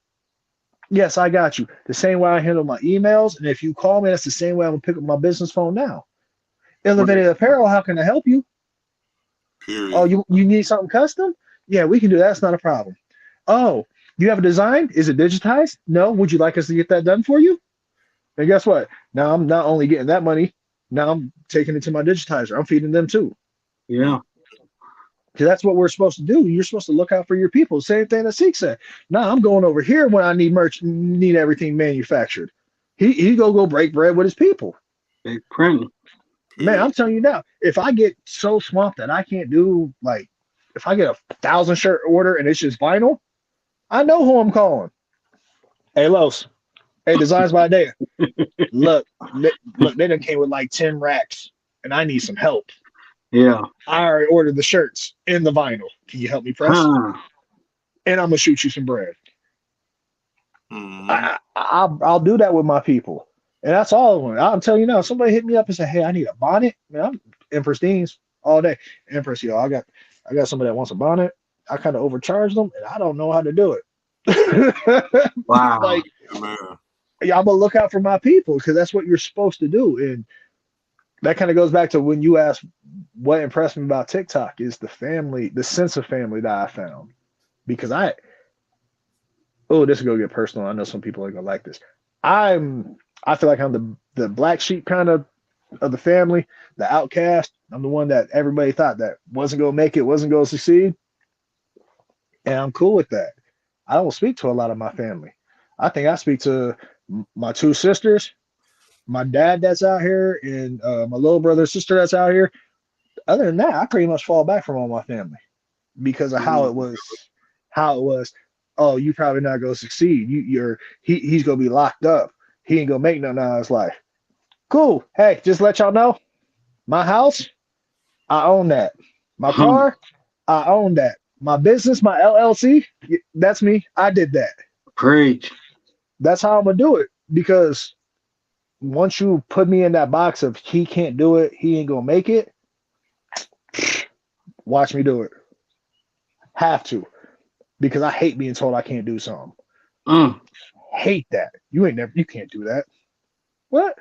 Yes, I got you. The same way I handle my emails. And if you call me, that's the same way I'm going to pick up my business phone now. right. Elevated Apparel, how can I help you? Oh, Period. you need something custom? Yeah, we can do that. That's not a problem. Oh, you have a design? Is it digitized? No. Would you like us to get that done for you? And guess what? Now I'm not only getting that money, now I'm taking it to my digitizer. I'm feeding them too. Yeah. Because that's what we're supposed to do. You're supposed to look out for your people. Same thing that Seek said. Now I'm going over here when I need merch, need everything manufactured. He go break bread with his people. Big print. Man, I'm telling you now, if I get so swamped that I can't do like, if I get a 1,000 shirt order and it's just vinyl, I know who I'm calling. Hey, Los. Hey, Designs by Day. Look, they done came with like 10 racks, and I need some help. Yeah. I already ordered the shirts in the vinyl. Can you help me press? Huh. And I'm gonna shoot you some bread. Mm-hmm. I'll do that with my people, and that's all I want. I'm telling you now. Somebody hit me up and say, "Hey, I need a bonnet." Man, I'm Empress Deans all day. Empress, yo, I got somebody that wants a bonnet. I kind of overcharge them, and I don't know how to do it. Wow. Like, Man. yeah, I'm gonna look out for my people because that's what you're supposed to do. And that kind of goes back to when you asked what impressed me about TikTok is the family, the sense of family that I found. Because this is gonna get personal. I know some people are gonna like this. I feel like I'm the black sheep kind of the family, the outcast. I'm the one that everybody thought that wasn't gonna make it, wasn't gonna succeed, and I'm cool with that. I don't speak to a lot of my family. I think I speak to my two sisters, my dad that's out here, and my little brother, sister that's out here. Other than that, I pretty much fall back from all my family because of how it was. How it was. Oh, you probably not gonna succeed. He's gonna be locked up. He ain't gonna make nothing out of his life. Cool. Hey, just let y'all know, my house, I own that. My car, I own that. My business, my LLC, that's me. I did that. Preach. That's how I'm gonna do it because once you put me in that box of he can't do it, he ain't gonna make it, watch me do it. Have to. Because I hate being told I can't do something. Hate that. You can't do that. What?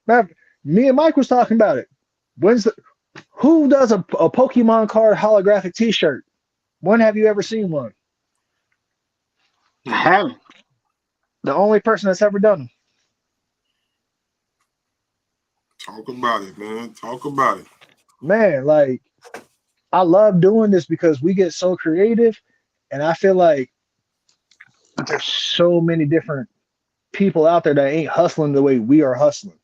Man, me and Mike was talking about it. Who does a Pokemon card holographic t-shirt? When have you ever seen one? I haven't. The only person that's ever done them. Talk about it, man. Talk about it. Man, like, I love doing this because we get so creative, and I feel like there's so many different people out there that ain't hustling the way we are hustling.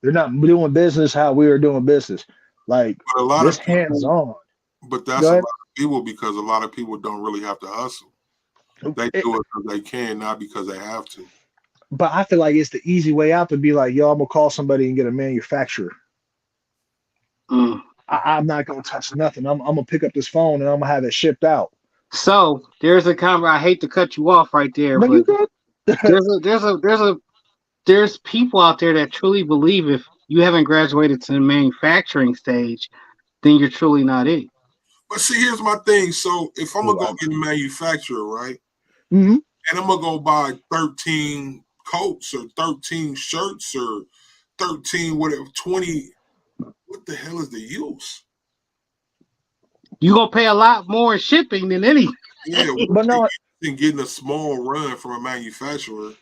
They're not doing business how we are doing business. Like, But a lot this of people, hands-on. but that's a lot of people because a lot of people don't really have to hustle. They do it because they can, not because they have to. But I feel like it's the easy way out to be like, yo, I'm gonna call somebody and get a manufacturer. I'm not gonna touch nothing. I'm gonna pick up this phone and I'm gonna have it shipped out. So there's I hate to cut you off right there, No, but there's people out there that truly believe if you haven't graduated to the manufacturing stage, then you're truly not it. But see, here's my thing. So if I'm gonna go get a manufacturer, right? Mm-hmm. And I'm gonna go buy 13 coats or 13 shirts or 13 whatever 20. What the hell is the use? You gonna pay a lot more in shipping than any. Yeah, but no, than getting a small run from a manufacturer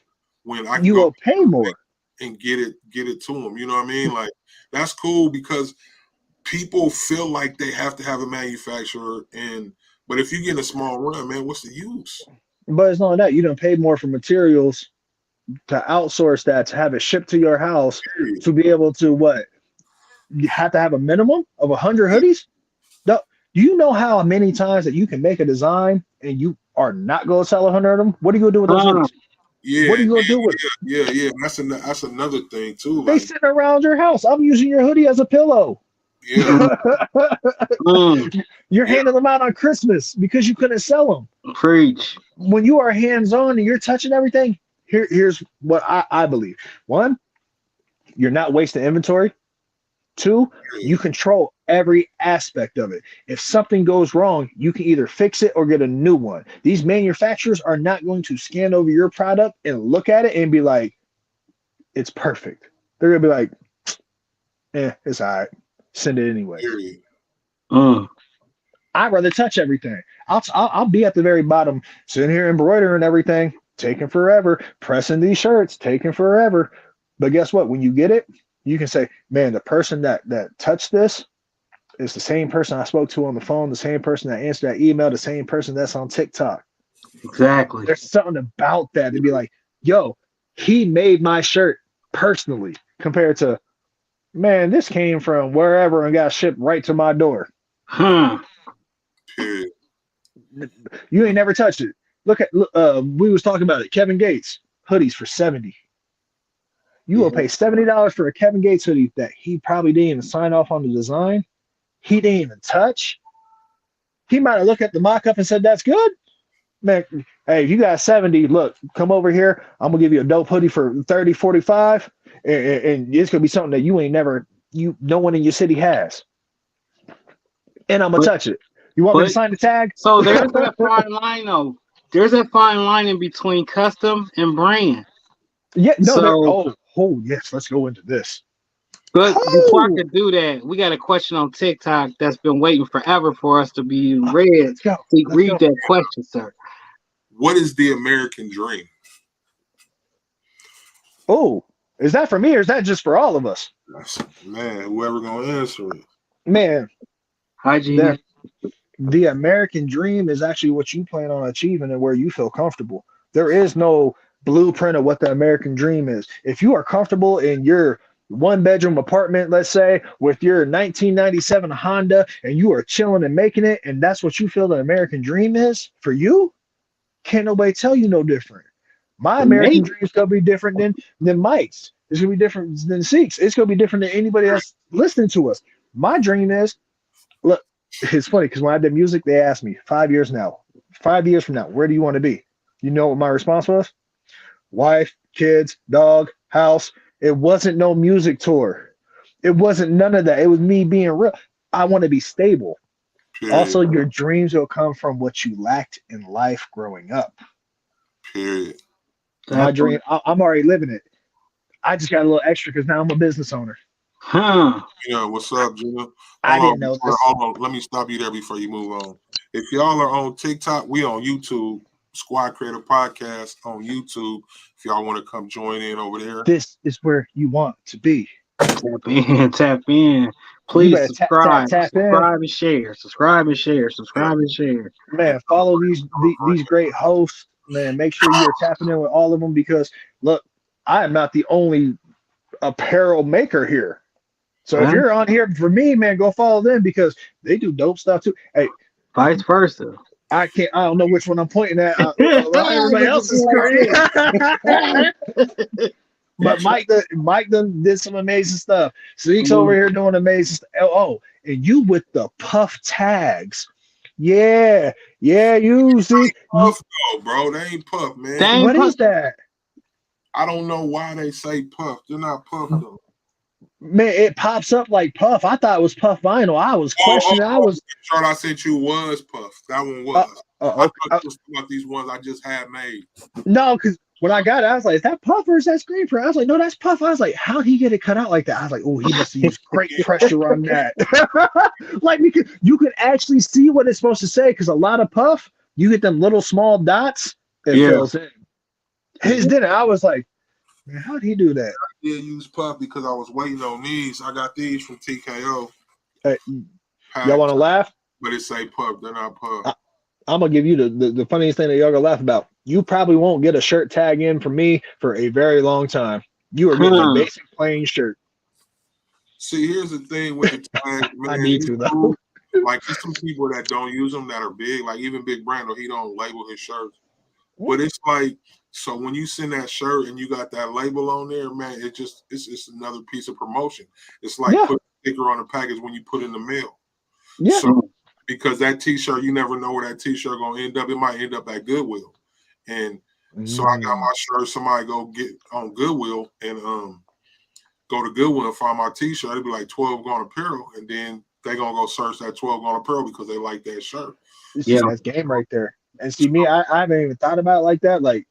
when I can you go will pay more and get it to them. You know what I mean? Like, that's cool because people feel like they have to have a manufacturer, but if you get a small run, man, what's the use? But it's not that you don't pay more for materials to outsource that to have it shipped to your house to be able to what? You have to have a minimum of 100 hoodies. Do you know how many times that you can make a design and you are not going to sell 100 of them? What are you going to do with those hoodies? Yeah, what are you going to do with Yeah. That's another thing too. They sit around your house. I'm using your hoodie as a pillow. Yeah. You're handing them out on Christmas because you couldn't sell them. Preach. When you are hands-on and you're touching everything, here's what I believe. One, you're not wasting inventory. Two, you control every aspect of it. If something goes wrong, you can either fix it or get a new one. These manufacturers are not going to scan over your product and look at it and be like, it's perfect. They're going to be like, it's all right. Send it anyway. I'd rather touch everything. I'll be at the very bottom, sitting here embroidering everything, taking forever, pressing these shirts, taking forever. But guess what? When you get it, you can say, man, the person that touched this is the same person I spoke to on the phone, the same person that answered that email, the same person that's on TikTok. Exactly. There's something about that to be like, yo, he made my shirt. personally, compared to, man, this came from wherever and got shipped right to my door. Period. You ain't never touched it. We was talking about it. Kevin Gates hoodies for 70. You will pay $70 for a Kevin Gates hoodie that he probably didn't even sign off on the design. He didn't even touch. He might have looked at the mock-up and said, "That's good." Man, hey, if you got 70, look, come over here. I'm gonna give you a dope hoodie for 30, 45, and it's gonna be something that no one in your city has. And I'm gonna touch it. You want me to sign the tag? So there's that fine line though. There's that fine line in between custom and brand. Yeah, no, So, yes, let's go into this. but before I could do that, we got a question on TikTok that's been waiting forever for us to be read. Let's go. Read that question, sir. What is the American dream? Oh, is that for me or is that just for all of us? Man, whoever gonna answer it. Man, Hygiene. The American dream is actually what you plan on achieving and where you feel comfortable. There is no blueprint of what the American dream is. If you are comfortable in your one-bedroom apartment, let's say, with your 1997 Honda, and you are chilling and making it, and that's what you feel the American dream is for you, can't nobody tell you no different. My American dream is gonna be different than Mike's. It's gonna be different than Seek's. It's gonna be different than anybody else listening to us. My dream is, look, it's funny because when I did music, they asked me 5 years from now, where do you want to be? You know what my response was? Wife, kids, dog, house. It wasn't no music tour. It wasn't none of that. It was me being real. I want to be stable. Period. Also, your dreams will come from what you lacked in life growing up. Period. My dream, I'm already living it. I just got a little extra because now I'm a business owner. Yeah, what's up, Gina? I didn't know this. Hold on. Let me stop you there before you move on. If y'all are on TikTok, we on YouTube, Squad Creator Podcast on YouTube. If y'all want to come join in over there. This is where you want to be. Tap in. Please subscribe. Tap subscribe and share. Subscribe and share. Subscribe and share. Man, follow these great hosts. Man, make sure you're tapping in with all of them because look, I am not the only apparel maker here. So if you're on here for me, man, go follow them because they do dope stuff too. Hey, vice versa. I don't know which one I'm pointing at. Everybody else is screen. But Mike did some amazing stuff. Seek's over here doing amazing stuff. Oh, and you with the puff tags. Yeah, you see. Puff though, bro. They ain't puff, man. What is that? I don't know why they say puff. They're not puff though. Man, it pops up like puff. I thought it was puff vinyl. I was questioning. The shirt I sent you was puff. That one was. I thought you was about these ones I just had made. No, because when I got it, I was like, is that puff or is that screen print? I was like, no, that's puff. I was like, how'd he get it cut out like that? I was like, oh, he must have used great pressure on that. Like, you could actually see what it's supposed to say because a lot of puff, you get them little small dots, it fills in. His didn't. I was like, man, how'd he do that? I did use puff because I was waiting on these. I got these from TKO. Hey, y'all want to laugh? But it say puff. They're not puff. I'm going to give you the funniest thing that y'all going to laugh about. You probably won't get a shirt tag in from me for a very long time. You are getting a basic plain shirt. See, here's the thing with the tag. Man, I need to, though. Like, there's some people that don't use them that are big. Like, even Big Brando, he don't label his shirts. But it's like, so when you send that shirt and you got that label on there, man, it's another piece of promotion. It's like put a sticker on the package when you put in the mail. Yeah. So because that T-shirt, you never know where that T-shirt gonna end up. It might end up at Goodwill, and so I got my shirt. Somebody go get on Goodwill and go to Goodwill and find my T-shirt. It'd be like 12 Gone Apparel, and then they gonna go search that 12 Gone Apparel because they like that shirt. That's game right there. And see me, I haven't even thought about it like that. Like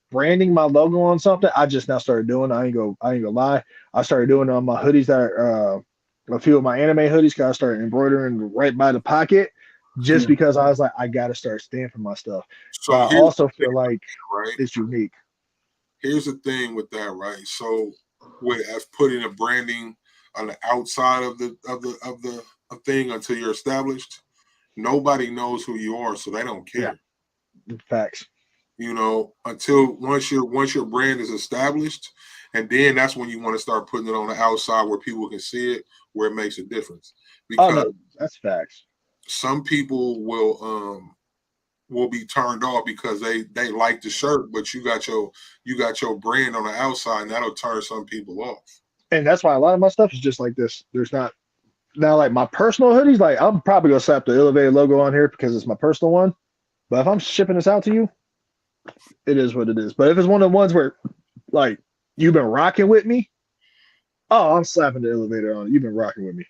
branding my logo on something, I just now started doing. I ain't gonna lie. I started doing it on my hoodies that are a few of my anime hoodies because I started embroidering right by the pocket just because I was like, I got to start stamping my stuff. So I also feel like it's unique. Here's the thing with that, right? So with as putting a branding on the outside of the thing until you're established, nobody knows who you are, so they don't care. Facts. You know, until once your brand is established And then that's when you want to start putting it on the outside where people can see it, where it makes a difference. Oh Because no, that's facts. some people will be turned off because they like the shirt, but you got your brand on the outside, and that'll turn some people off. And that's why a lot of my stuff is just like this. There's not now like my personal hoodies. Like I'm probably gonna slap the Elevated logo on here because it's my personal one. But if I'm shipping this out to you, it is what it is. But if it's one of the ones where like you've been rocking with me, oh, I'm slapping the Elevator on it. You've been rocking with me.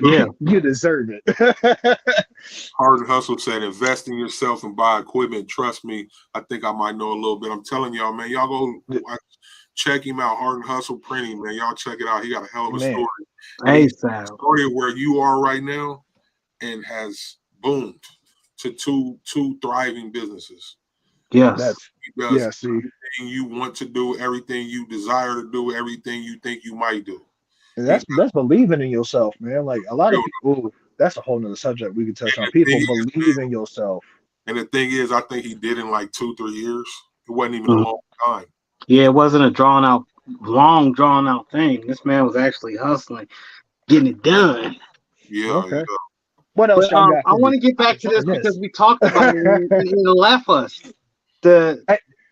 Yeah. You deserve it. Hard and Hustle said, invest in yourself and buy equipment. Trust me, I think I might know a little bit. I'm telling y'all, man, y'all go check him out. Hard and Hustle Printing, man. Y'all check it out. He got a hell of a story. Hey, Started where you are right now and has boomed to two thriving businesses. Yes. See. Everything you want to do, everything you desire to do, everything you think you might do. And that's believing in yourself, man. Like a lot of people, that's a whole nother subject we could touch on. People believe in yourself. And the thing is, I think he did in like 2-3 years. It wasn't even a long time. Yeah, it wasn't a long drawn out thing. This man was actually hustling, getting it done. Yeah. Okay. Yeah. What else y'all got? I want to get back to this because we talked about it and it left us. Man,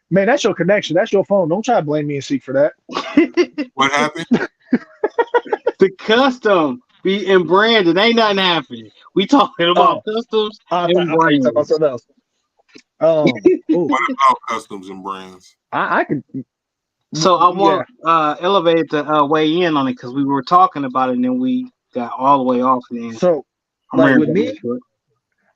that's your connection. That's your phone. Don't try to blame me and Seek for that. What happened? The custom and branded. Ain't nothing happening. We talking about customs and brands. About something else. What about customs and brands? I can. So I want Elevated to weigh in on it because we were talking about it and then we got all the way off. Then so, like with me,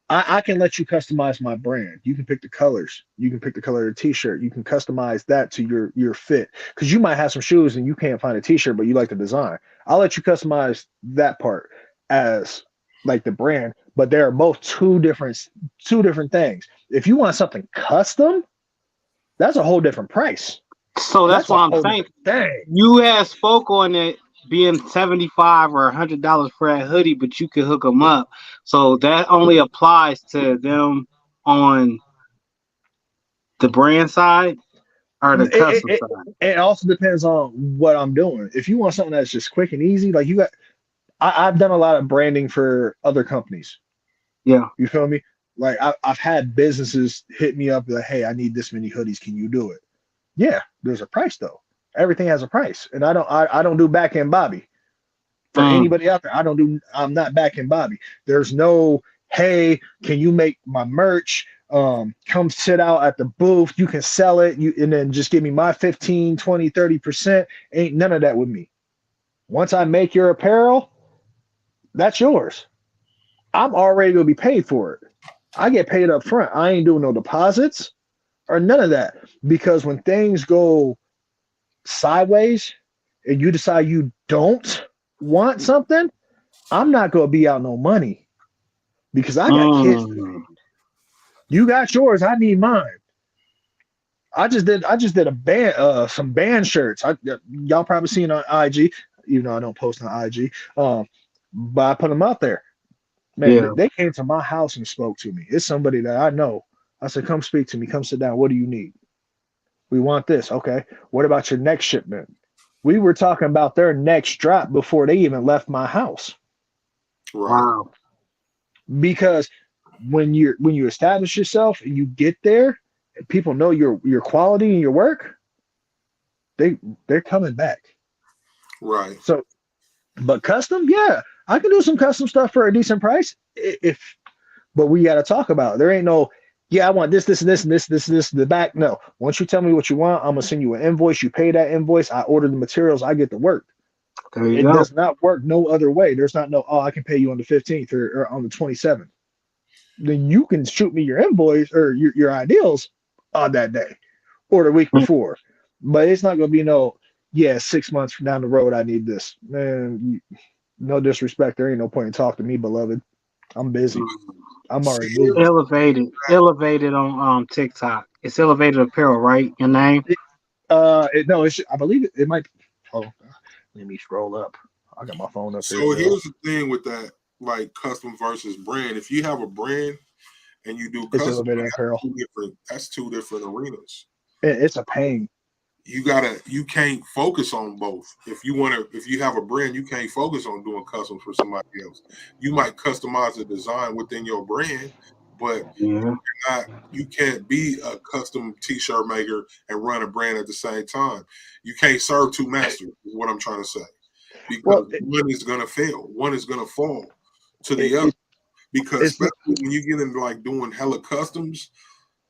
I can let you customize my brand. You can pick the colors. You can pick the color of the t-shirt. You can customize that to your fit. Because you might have some shoes and you can't find a t-shirt, but you like the design. I'll let you customize that part as like the brand, but they are both two different things. If you want something custom, that's a whole different price. So that's what I'm saying. You had spoke on it being $75 or $100 for that hoodie, but you can hook them up. So that only applies to them on the brand side or the custom side. It also depends on what I'm doing. If you want something that's just quick and easy, like I've done a lot of branding for other companies. Yeah. You feel me? Like I've had businesses hit me up like, hey, I need this many hoodies. Can you do it? Yeah, there's a price though. Everything has a price, and I don't do back end Bobby. For anybody out there, I'm not back end Bobby. There's no, hey, can you make my merch? Come sit out at the booth. You can sell it. And then just give me my 15, 20, 30%. Ain't none of that with me. Once I make your apparel, that's yours. I'm already gonna be paid for it. I get paid up front. I ain't doing no deposits or none of that, because when things go sideways and you decide you don't want something, I'm not gonna be out no money because I got kids to feed. You got yours, I need mine. I just did a band some band shirts. Y'all probably seen on IG, even though I don't post on IG. But I put them out there. Man, they came to my house and spoke to me. It's somebody that I know. I said, come speak to me, come sit down. What do you need? We want this. Okay. What about your next shipment? We were talking about their next drop before they even left my house. Wow. Because when you establish yourself and you get there and people know your quality and your work, they're coming back. Right. So, but custom, yeah, I can do some custom stuff for a decent price. But we got to talk about it. There ain't no, yeah, I want this, and this, the back. No. Once you tell me what you want, I'm gonna send you an invoice. You pay that invoice. I order the materials. I get the work. It does not work no other way. There's not I can pay you on the 15th or on the 27th. Then you can shoot me your invoice or your ideals on that day or the week before. But it's not gonna be 6 months from down the road, I need this. Man, no disrespect. There ain't no point in talking to me, beloved. I'm busy. I'm already moving. Elevated on TikTok. It's Elevated Apparel, right? Your name? I believe it might. Oh, let me scroll up. I got my phone up so here. So here's the thing with that, like custom versus brand. If you have a brand and you do custom, Apparel. that's two different arenas. It's a pain. you can't focus on both. If you have a brand, you can't focus on doing customs for somebody else. You might customize the design within your brand, but Yeah. you can't be a custom t-shirt maker and run a brand at the same time. You can't serve two masters, is what I'm trying to say. Because one is gonna fail, one is gonna fall to the other. Because especially when you get into like doing hella customs,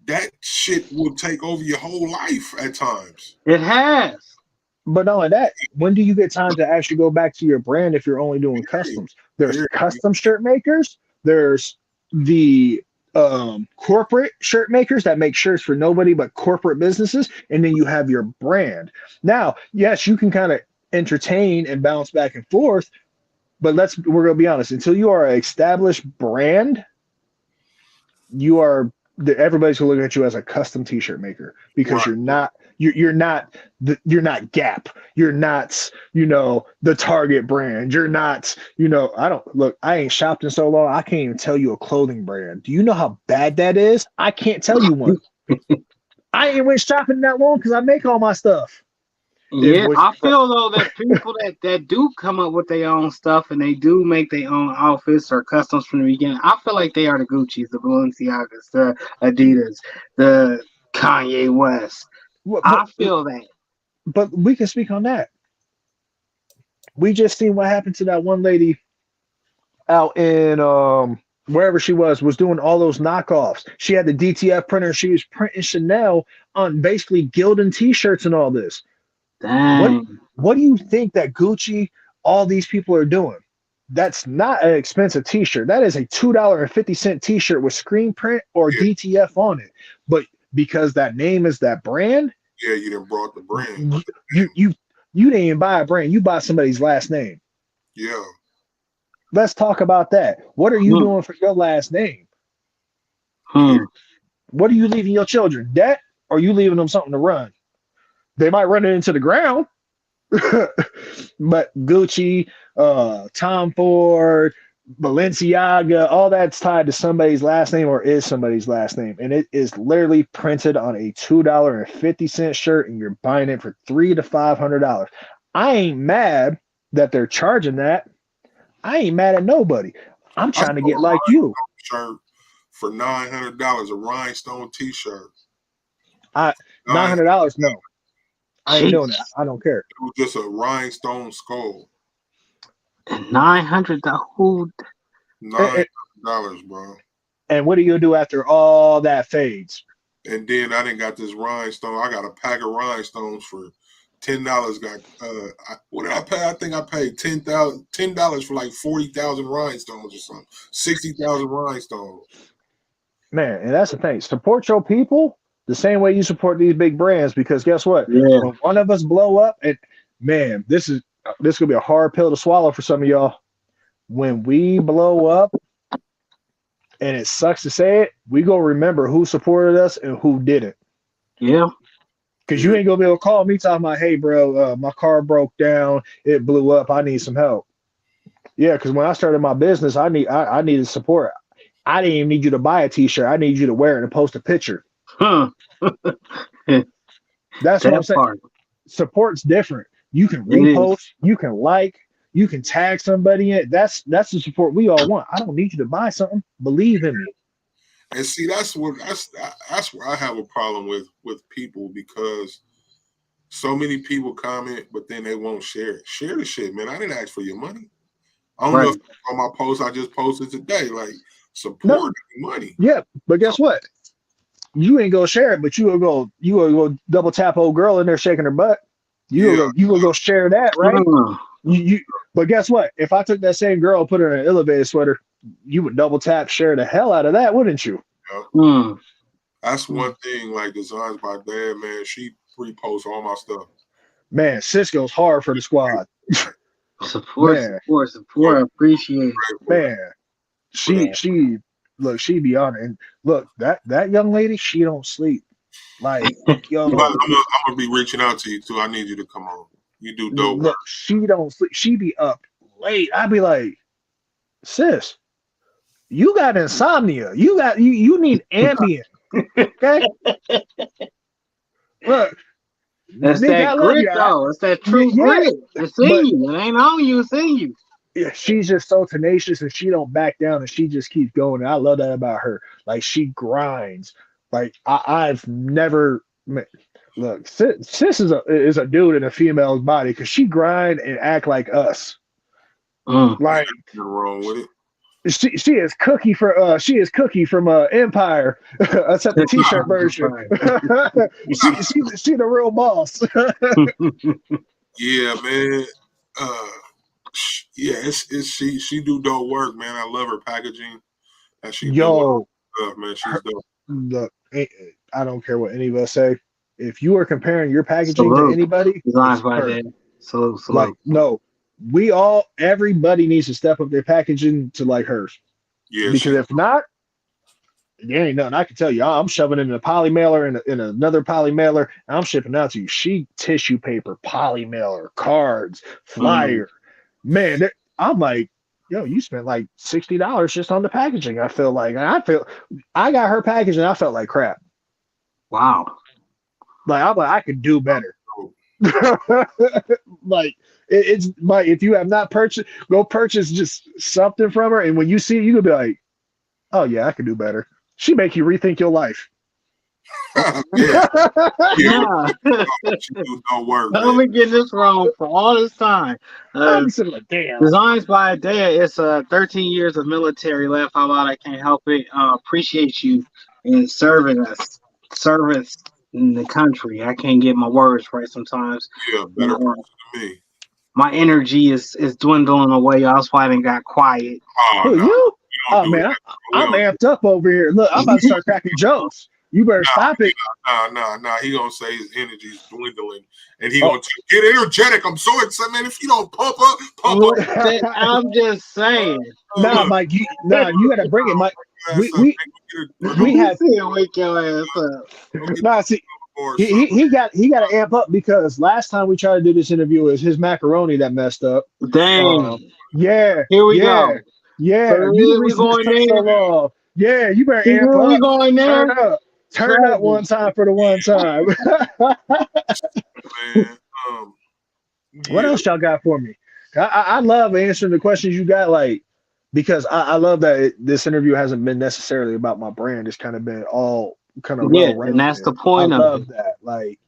that shit will take over your whole life at times. It has. But not only that, when do you get time to actually go back to your brand if you're only doing customs? There's custom shirt makers. There's the corporate shirt makers that make shirts for nobody but corporate businesses. And then you have your brand. Now, yes, you can kind of entertain and bounce back and forth, but we're going to be honest. Until you are an established brand, everybody's gonna look at you as a custom t-shirt maker because you're not Gap, you're not the Target brand, you're not I ain't shopped in so long I can't even tell you a clothing brand. Do you know how bad that is? I can't tell you one. I ain't went shopping that long because I make all my stuff. Yeah, I feel though that people that do come up with their own stuff and they do make their own outfits or customs from the beginning, I feel like they are the Gucci's, the Balenciagas, the Adidas, the Kanye West. I feel that. But we can speak on that. We just seen what happened to that one lady out in wherever she was doing all those knockoffs. She had the DTF printer. She was printing Chanel on basically Gildan t-shirts and all this. Dang. What do you think that Gucci, all these people are doing? That's not an expensive t-shirt. That is a $2.50 t-shirt with screen print or DTF on it. But because that name is that brand, you done brought the brand. You didn't even buy a brand. You bought somebody's last name. Yeah. Let's talk about that. What are you doing for your last name? What are you leaving your children? Debt? Or are you leaving them something to run? They might run it into the ground. But Gucci, Tom Ford, Balenciaga, all that's tied to somebody's last name or is somebody's last name. And it is literally printed on a $2.50 shirt and you're buying it for $300 to $500. I ain't mad that they're charging that. I ain't mad at nobody. I'm trying to get like you. Shirt for $900, a rhinestone t-shirt. $900, no. I ain't doing that. I don't care. It was just a rhinestone skull. $900. $900, bro. And what are you gonna do after all that fades? And then I didn't got this rhinestone. I got a pack of rhinestones for $10. What did I pay? I think I paid $10 for like 40,000 rhinestones or something. 60,000 rhinestones. Man, and that's the thing. Support your people the same way you support these big brands, because guess what? Yeah. When one of us blow up, and man, this is gonna be a hard pill to swallow for some of y'all. When we blow up, and it sucks to say it, we gonna remember who supported us and who didn't. Yeah. Because you ain't gonna be able to call me talking about, hey, bro, my car broke down, it blew up, I need some help. Yeah, because when I started my business, I needed support. I didn't even need you to buy a t-shirt. I need you to wear it and post a picture. That's what I'm saying. Support's different. You can repost, you can like, you can tag somebody in. That's the support we all want. I don't need you to buy something. Believe in me. And see, that's where I have a problem with people, because so many people comment, but then they won't share it. Share the shit, man. I didn't ask for your money. I don't know if on my post I just posted today, like, support money. Yeah, but guess what? You ain't gonna share it, but you will go double tap old girl in there shaking her butt. You will go share that, right? But guess what? If I took that same girl and put her in an elevator sweater, you would double tap share the hell out of that, wouldn't you? That's one thing. Like Designs by Dad, man, she reposts all my stuff. Man, Cisco's hard for the squad. Support. Appreciate it. Man, she look, she be on it. And look, that young lady, she don't sleep. Like, yo, I'm gonna be reaching out to you too. I need you to come on. You do dope work. She don't sleep. She be up late. I'd be like, sis, you got insomnia. You need Ambien. Okay. Look, That's Nigga, I that love grit you. though. It's that true Yeah, grit. It's in but you. It ain't on you. It's in you. yeah, she's just so tenacious and she don't back down and she just keeps going. And I love that about her. Like she grinds. Like I've never look. Sis is a dude in a female's body because she grind and act like us. Mm. Like Nothing wrong with it. she is Cookie from Empire, except the t-shirt version. She the real boss. Yeah, man. Yeah, it's she do dope work, man. I love her packaging, and she doing Yo, stuff, man. She's dope. look, I don't care what any of us say. If you are comparing your packaging to Salute. anybody, Designs it's by her. that. Salute, Like, salute. no, everybody needs to step up their packaging to like hers. Yeah, Because she. if not, there ain't nothing I can tell you. I'm shoving it in a poly mailer and in another poly mailer, and I'm shipping out to you. She tissue paper, poly mailer, cards, Mm. flyer. Man, I'm like, yo, you spent like $60 just on the packaging. I feel like I got her packaging. I felt like crap. Wow. Like I'm like I could do better. Like it's like if you have not purchased, go purchase just something from her, and when you see it, you could be like, oh yeah, I could do better. She make you rethink your life. Yeah, yeah. Nah. She do dope work, Let man. me get this wrong for all this time. I'm sitting like, damn. Designs by Dea. It's 13 years of military. Laugh out loud. I can't help it. Appreciate you in serving us. Service in the country. I can't get my words right sometimes. Yeah, better person than me. My energy is dwindling away. That's why I done got quiet. Oh Who no, you? we don't Oh do man, that. We I'm don't. amped up over here. Look, I'm about to start cracking jokes. You better stop it. Nah. He gonna say his energy's dwindling, and he Oh. gonna get energetic. I'm so excited, man. If you don't pump up. I'm just saying. Nah, Mike, you gotta bring it, Mike. We have Wake your ass up. nah. See, he got to amp up because last time we tried to do this interview was his macaroni that messed up. Dang. Yeah, Here we yeah, go. yeah. So You the we reason this going took so there. long. Yeah, you better See amp where we up. going there? Turn up one time for the one time. Man, What yeah. else y'all got for me? I love answering the questions you got, like because I love that this interview hasn't been necessarily about my brand. It's kind of been all kind of Yeah, well-rounded. and that's the I point of love it. that, like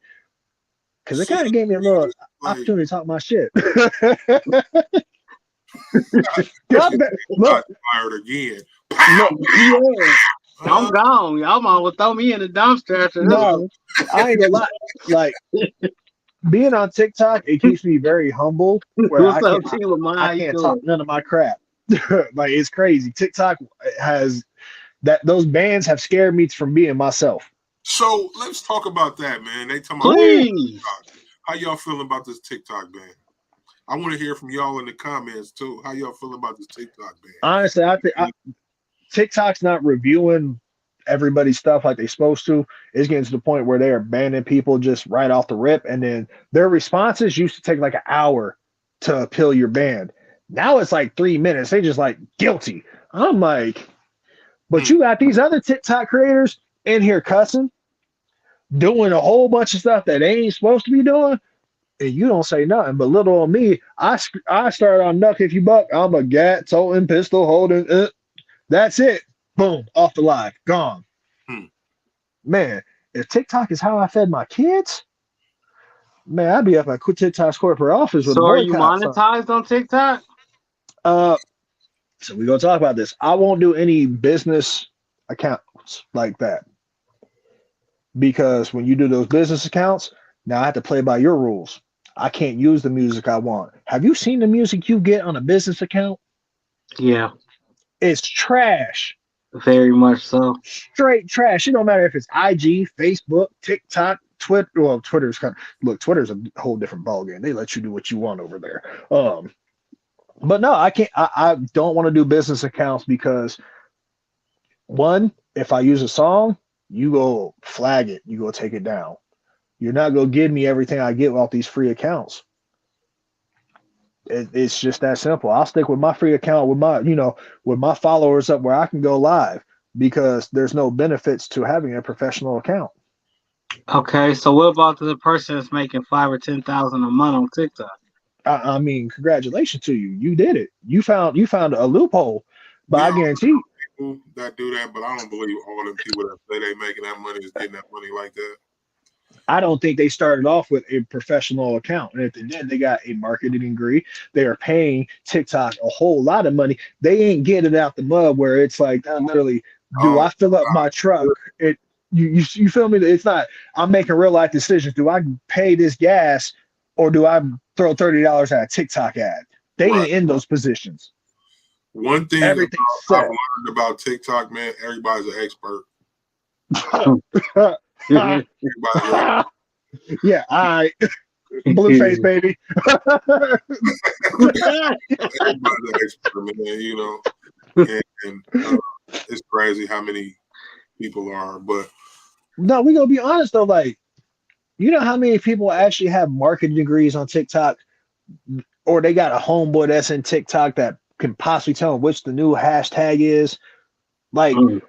because it See, kind of gave me a little like, opportunity to talk my shit. got Look, fired again. look, Yeah. I'm gone. Y'all might well throw me in the dumpster after this no, one. I ain't gonna lie. Like being on TikTok, it keeps me very humble. Where What's up, Tila? I How you can't talk doing? none of my crap. Like it's crazy. TikTok has those bans have scared me from being myself. So let's talk about that, man. They talking about Please. how y'all feeling about this TikTok ban? I want to hear from y'all in the comments too. How y'all feeling about this TikTok ban? Honestly, I think TikTok's not reviewing everybody's stuff like they're supposed to. It's getting to the point where they are banning people just right off the rip, and then their responses used to take like an hour to appeal your ban. Now it's like 3 minutes. They just like guilty. I'm like, but you got these other TikTok creators in here cussing, doing a whole bunch of stuff that they ain't supposed to be doing, and you don't say nothing. But little on me, I started on Nuck If You Buck. I'm a gat toting, pistol holding. That's it. Boom, off the live, gone. Man, if TikTok is how I fed my kids, man, I'd be up at TikTok's corporate office with a So are you boycott sign. monetized on TikTok? So we're gonna talk about this. I won't do any business accounts like that because when you do those business accounts, now I have to play by your rules. I can't use the music I want. Have you seen the music you get on a business account? Yeah, It's trash. very much so. Straight trash. It don't matter if it's IG, Facebook, TikTok, Twitter. Well, Twitter's kind of look. Twitter's a whole different ballgame. They let you do what you want over there. But no, I can't. I don't want to do business accounts because one, if I use a song, you go flag it. You go take it down. You're not gonna give me everything I get off these free accounts. It's just that simple. I'll stick with my free account with my followers up where I can go live because there's no benefits to having a professional account. Okay, so what about the person that's making 5 or 10,000 a month on TikTok? I mean, congratulations to you. You did it. You found a loophole. But We I all guarantee know people that do that, but I don't believe all them people that say they making that money is getting that money like that. I don't think they started off with a professional account. And if they did, they got a marketing degree. They are paying TikTok a whole lot of money. They ain't getting it out the mud where it's like, literally, do Oh, I fill up my truck? You feel me? It's not, I'm making real life decisions. Do I pay this gas or do I throw $30 at a TikTok ad? They right. ain't in those positions. One thing Everything's I've set. learned about TikTok, man, everybody's an expert. Everybody's an Yeah, I blue face baby. expert, man. And it's crazy how many people are. But No, we gonna be honest though. Like, you know how many people actually have marketing degrees on TikTok, or they got a homeboy that's in TikTok that can possibly tell them which the new hashtag is. Like, Mm.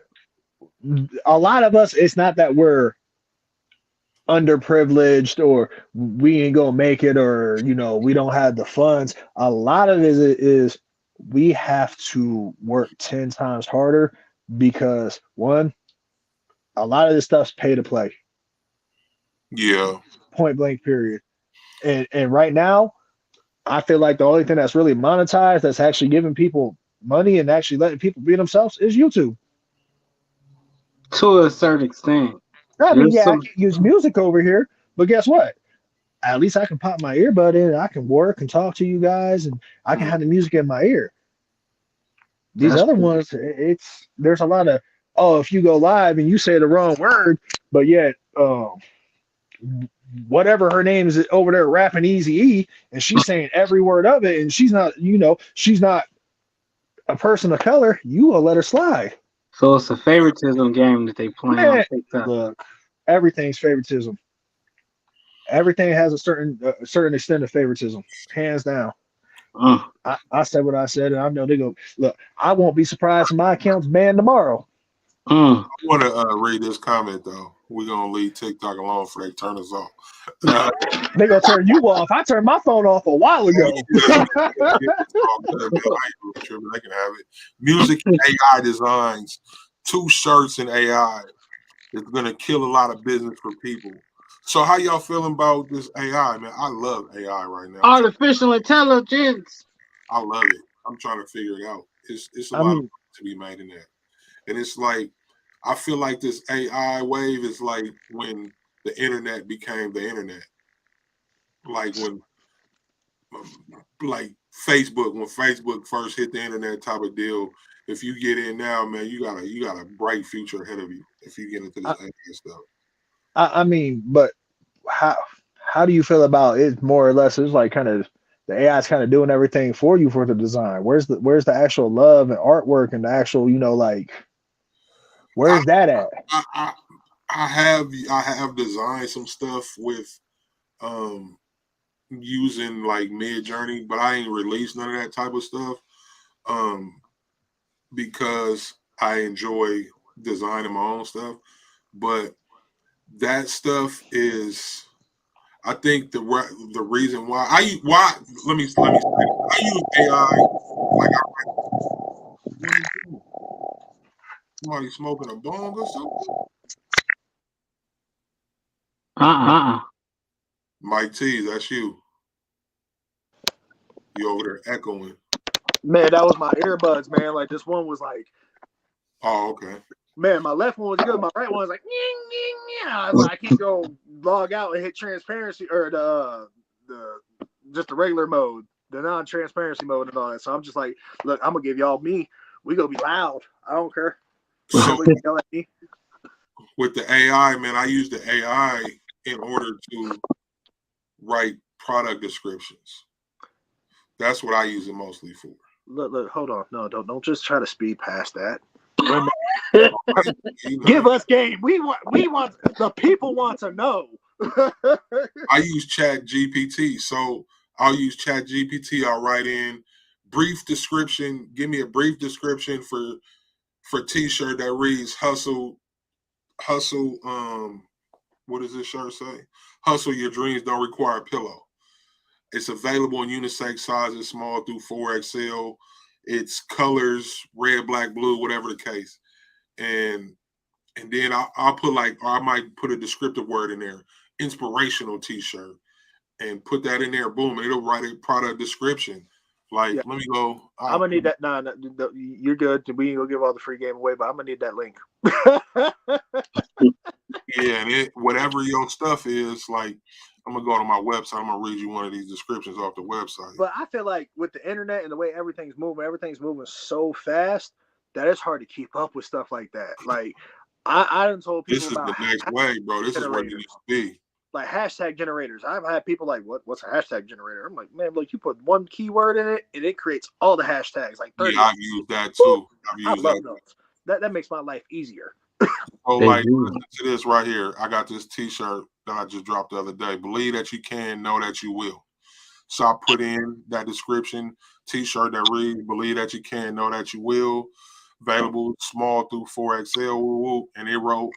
a lot of us, it's not that we're underprivileged or we ain't gonna make it or we don't have the funds. A lot of it is we have to work 10 times harder because one, a lot of this stuff's pay to play, yeah, point blank period. And right now I feel like the only thing that's really monetized, that's actually giving people money and actually letting people be themselves, is YouTube. To a certain extent. I mean, There's yeah, I some can use music over here, but guess what? At least I can pop my earbud in and I can work and talk to you guys and I can mm, have the music in my ear. These that's other ones, there's a lot of, oh, if you go live and you say the wrong word, but yet whatever her name is over there rapping Easy E and she's saying every word of it and she's not a person of color, you will let her slide. so it's a favoritism game that they playing on Man, TikTok. look, everything's favoritism. Everything has a certain extent of favoritism, hands down. Mm. I said what I said, and I know they go look. I won't be surprised if my account's banned tomorrow. Mm. I want to read this comment though. We're gonna leave TikTok alone for they turn us off. Uh, They gonna turn you off. I turned my phone off a while ago. yeah, it's all good, man. I ain't really tripping. They can have it. Music and AI designs, two shirts and AI. It's gonna kill a lot of business for people. So how y'all feeling about this AI, man? I love AI right now. Artificial intelligence. I love it. I'm trying to figure it out. It's a I lot of mean, money to be made in that. And it's like I feel like this AI wave is like when the internet became the internet. Like when like Facebook, when Facebook first hit the internet type of deal. If you get in now, man, you got a bright future ahead of you if you get into I, this AI stuff. I mean, but how how do you feel about it? More or less, it's like kind of the AI is kind of doing everything for you for the design. Where's the actual love and artwork and the actual like I where's that at? I, I I have designed some stuff with um using like Mid Journey, but I ain't released none of that type of stuff um because I enjoy designing my own stuff. But that stuff is, I think the reason why let me say this. I use AI like what is doing? Somebody smoking a bong or something. Uh-uh. Mike T, that's you. You over there echoing. Man, that was my earbuds, man. Like this one was like, Oh, okay. man, my left one was good. My right one was like, "Nyeh, nyeh, nyeh." I was like, I can't go log out and hit transparency or the just the regular mode, the non-transparency mode and all that. So I'm just like, look, I'm gonna give y'all me. We gonna be loud. I don't care. So Nobody can yell at me. with the AI, man, I use the AI in order to write product descriptions. That's what I use it mostly for. Look, hold on. No, don't just try to speed past that. You know, Give us game. We want the people want to know. I use Chat GPT, so I'll use Chat GPT. I'll write in brief description. Give me a brief description for T-shirt that reads hustle, What does this shirt say? Hustle your dreams don't require a pillow. It's available in unisex sizes, small through 4XL. It's colors, red, black, blue, whatever the case. And then I'll put or I might put a descriptive word in there, inspirational t-shirt, and put that in there. Boom, and it'll write a product description. Like, Yeah. let me go. I'm gonna need that. No, you're good. We ain't gonna give all the free game away, but I'm gonna need that link. Yeah, and whatever your stuff is, like, I'm gonna go to my website. I'm gonna read you one of these descriptions off the website. But I feel like with the internet and the way everything's moving so fast that it's hard to keep up with stuff like that. Like, I done told people This is about the next way, bro. This is where you need to be. Like hashtag generators. I've had people like, what's a hashtag generator? I'm like, man, look, you put one keyword in it and it creates all the hashtags. Like 30. Yeah, I've used that too. I love those. That makes my life easier. Oh, like, listen to this right here. I got this t-shirt that I just dropped the other day. Believe that you can, know that you will. So I put in that description, t-shirt that reads, believe that you can, know that you will. Available small through 4XL. And it wrote,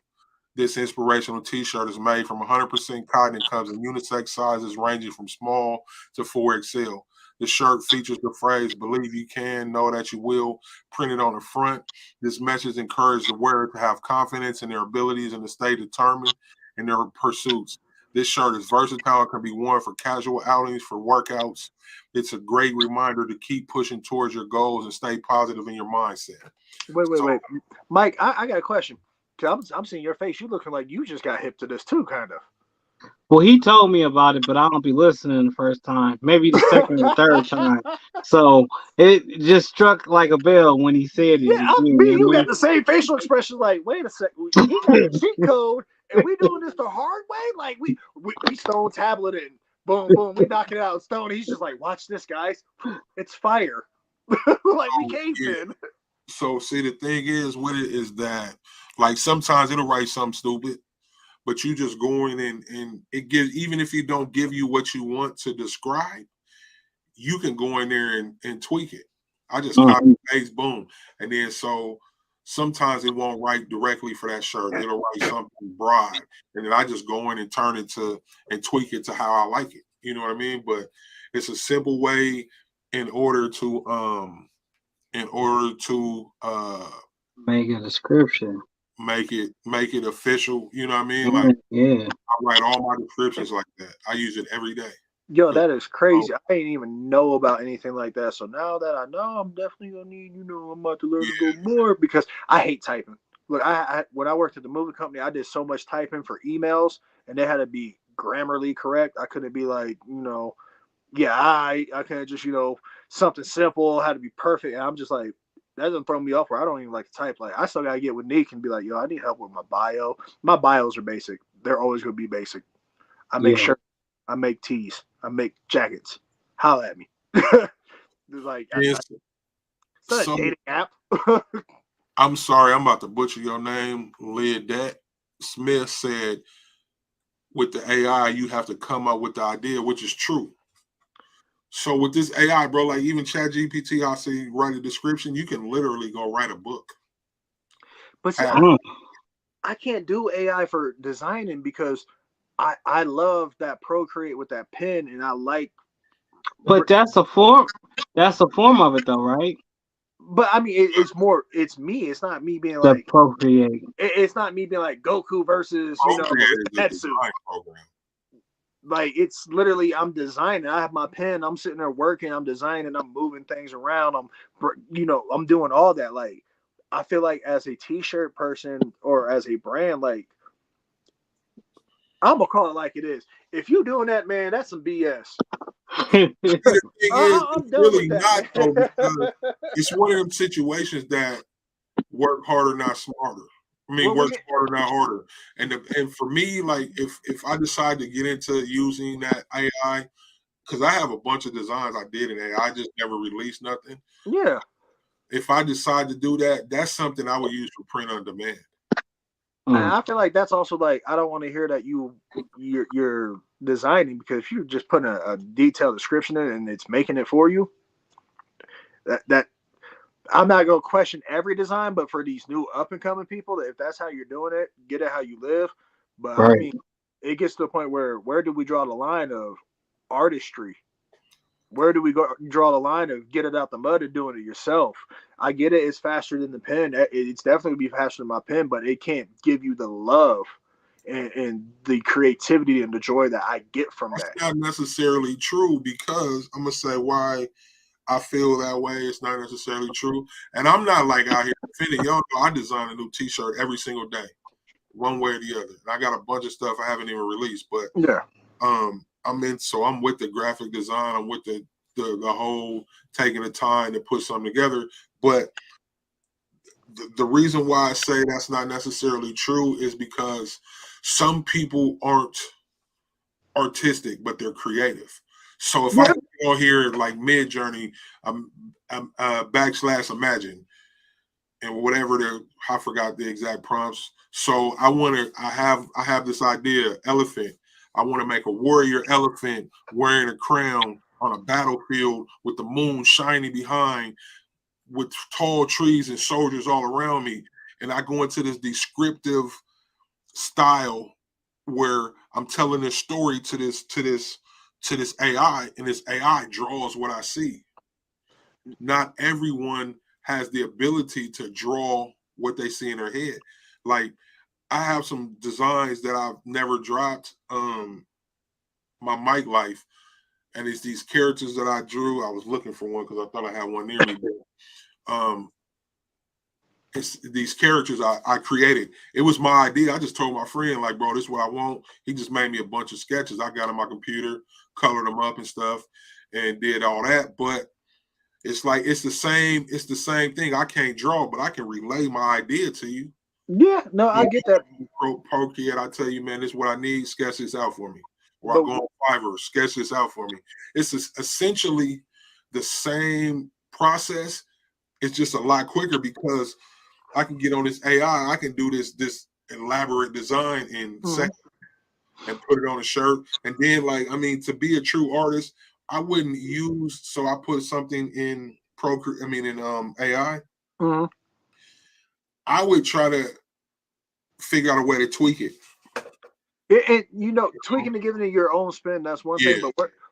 this inspirational t-shirt is made from 100% cotton and comes in unisex sizes ranging from small to 4XL. The shirt features the phrase, believe you can, know that you will, printed on the front. This message encourages the wearer to have confidence in their abilities and to stay determined in their pursuits. This shirt is versatile and can be worn for casual outings, for workouts. It's a great reminder to keep pushing towards your goals and stay positive in your mindset. Wait. Mike, I got a question. I'm seeing your face. You looking like you just got hip to this too, kind of. Well, he told me about it, but I don't be listening the first time, maybe the second or third time. So it just struck like a bell when he said it. Yeah, you got the same facial expression. Like, wait a second, he got the cheat code, and we doing this the hard way. Like we stone tablet and boom, we knock it out. Stone. He's just like, watch this, guys. It's fire. Like we cavemen. So see, the thing is with it is that, like, sometimes it'll write something stupid, but you just go in and it gives, even if it don't give you what you want to describe, you can go in there and tweak it. I just copy paste, boom. And then so sometimes it won't write directly for that shirt. It'll write something broad. And then I just go in and turn it and tweak it to how I like it. You know what I mean? But it's a simple way in order to make a description. Make it official, you know what I mean? Like, yeah, I write all my descriptions like that. I use it every day. Yo, that is crazy. I didn't even know about anything like that. So now that I know, I'm definitely gonna need, I'm about to learn to go more because I hate typing. Look, I when I worked at the movie company, I did so much typing for emails, and they had to be grammarly correct. I couldn't be like, I couldn't just, something simple had to be perfect. And I'm just like, that doesn't throw me off where I don't even like to type. Like, I still gotta get with Nick and be like, yo, I need help with my bio. My bios are basic. They're always gonna be basic. I make shirts, I make tees, I make jackets. Holla at me. Like, it's not a dating app. I'm sorry, I'm about to butcher your name. Ledet Smith said, with the AI, you have to come up with the idea, which is true. So with this AI, bro, like even ChatGPT, I see write a description. You can literally go write a book. But see, I can't do AI for designing because I love that Procreate with that pen, and I like. But that's a form. That's a form of it, though, right? But I mean, it's me. It's not me being the like Procreate. It's not me being like Goku versus Tetsu. Like, it's literally, I'm designing. I have my pen. I'm sitting there working. I'm designing. I'm moving things around. I'm doing all that. Like, I feel like as a t-shirt person or as a brand, like, I'm gonna call it like it is. If you doing that, man, that's some BS. I'm really not, though, because it's one of them situations that work harder, not smarter. I mean, work smarter, not harder. And for me, like, if I decide to get into using that AI, because I have a bunch of designs I did in AI, I just never released nothing. Yeah. If I decide to do that, that's something I would use for print on demand. And I feel like that's also like, I don't want to hear that you're designing, because if you're just putting a detailed description in and it's making it for you, that I'm not going to question every design, but for these new up and coming people, if that's how you're doing it, get it how you live. But I mean, it gets to the point where do we draw the line of artistry? Where do we draw the line of get it out the mud and doing it yourself? I get it; it's faster than the pen. It's definitely gonna be faster than my pen, but it can't give you the love and the creativity and the joy that I get from That's that. not necessarily true, because I'm gonna say why I feel that way. It's not necessarily true, and I'm not like out here defending. Y'all know I design a new T-shirt every single day, one way or the other. And I got a bunch of stuff I haven't even released, but Yeah. so I'm with the graphic design. I'm with the whole taking the time to put something together. But the reason why I say that's not necessarily true is because some people aren't artistic, but they're creative. So if I go here like Mid Journey, I'm / Imagine, and whatever I forgot the exact prompts. So I have this idea, elephant. I want to make a warrior elephant wearing a crown on a battlefield with the moon shining behind, with tall trees and soldiers all around me. And I go into this descriptive style where I'm telling this story to this AI, and this AI draws what I see. Not everyone has the ability to draw what they see in their head. Like, I have some designs that I've never dropped my mic life, and it's these characters that I drew. I was looking for one because I thought I had one near me. It's these characters I created. It was my idea. I just told my friend, like, bro, this is what I want. He just made me a bunch of sketches. I got on my computer, colored them up and stuff, and did all that. But it's like it's the same thing. I can't draw, but I can relay my idea to you. Yeah, no, I get that. Procreate, I tell you, man, this is what I need. Sketch this out for me. Or I go on Fiverr, sketch this out for me. It's essentially the same process. It's just a lot quicker because I can get on this AI. I can do this elaborate design in seconds and put it on a shirt. And then, like, I mean, to be a true artist, I wouldn't use. So I put something in AI. Mm-hmm. I would try to figure out a way to tweak it. Tweaking and giving it your own spin, that's one thing.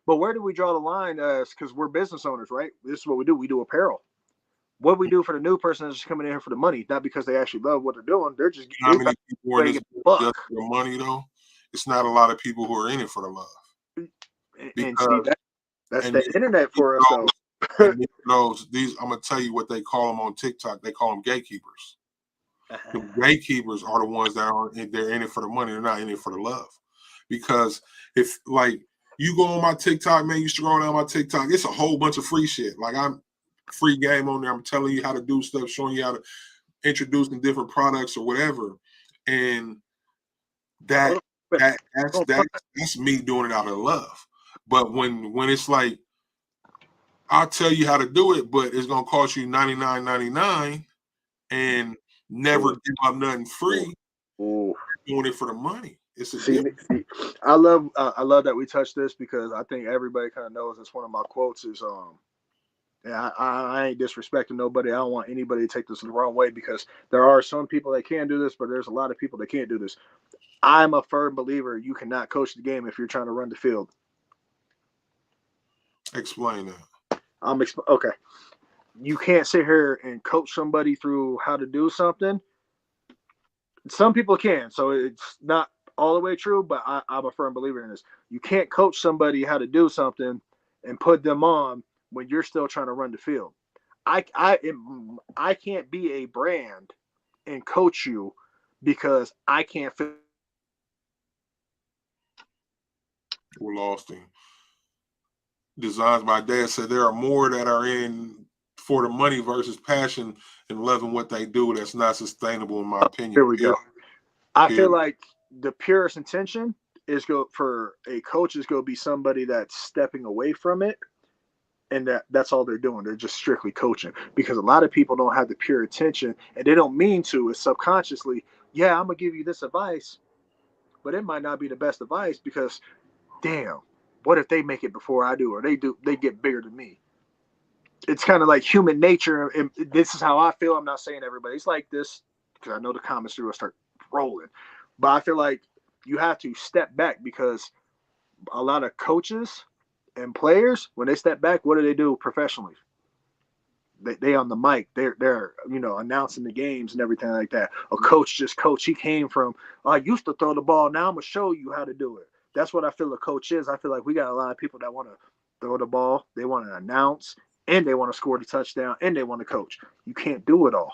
But where do we draw the line? Because we're business owners, right? This is what we do. We do apparel. What we do for the new person is just coming in here for the money, not because they actually love what they're doing. They're just how many people are in this just for the money, though? It's not a lot of people who are in it for the love. And see, that's the internet for us, though. I'm gonna tell you what they call them on TikTok. They call them gatekeepers. The gatekeepers are the ones that they're in it for the money. They're not in it for the love. Because if, like, you go on my TikTok, man, you scroll down my TikTok, it's a whole bunch of free shit. Like, I'm free game on there. I'm telling you how to do stuff, showing you how to introduce the different products or whatever. And that's me doing it out of love. But when it's like, I'll tell you how to do it, but it's gonna cost you $99.99 and never give up nothing free. Doing it for the money. It's I love that we touched this, because I think everybody kind of knows it's one of my quotes is I ain't disrespecting nobody. I don't want anybody to take this the wrong way, because there are some people that can do this, but there's a lot of people that can't do this. I'm a firm believer you cannot coach the game if you're trying to run the field. Explain that. Okay. You can't sit here and coach somebody through how to do something. Some people can, so it's not all the way true, but I'm a firm believer in this. You can't coach somebody how to do something and put them on when you're still trying to run the field. I can't be a brand and coach you because I can't fit. We're lost in designs. My dad said there are more that are in for the money versus passion and loving what they do. That's not sustainable, in my opinion. Here we go. I feel like the purest intention is for a coach is going to be somebody that's stepping away from it, and that's all they're doing. They're just strictly coaching, because a lot of people don't have the pure intention, and they don't mean to. It's subconsciously, yeah, I'm gonna give you this advice, but it might not be the best advice, because damn, what if they make it before I do, or they get bigger than me? It's kind of like human nature, and this is how I feel. I'm not saying everybody's like this, because I know the comments will start rolling, but I feel like you have to step back, because a lot of coaches and players, when they step back, what do they do professionally? They on the mic, they're announcing the games and everything like that. A coach just coach. He came from, I used to throw the ball, now I'm gonna show you how to do it. That's what I feel a coach is. I feel like we got a lot of people that want to throw the ball, they want to announce, and they want to score the touchdown, and they want to coach. You can't do it all.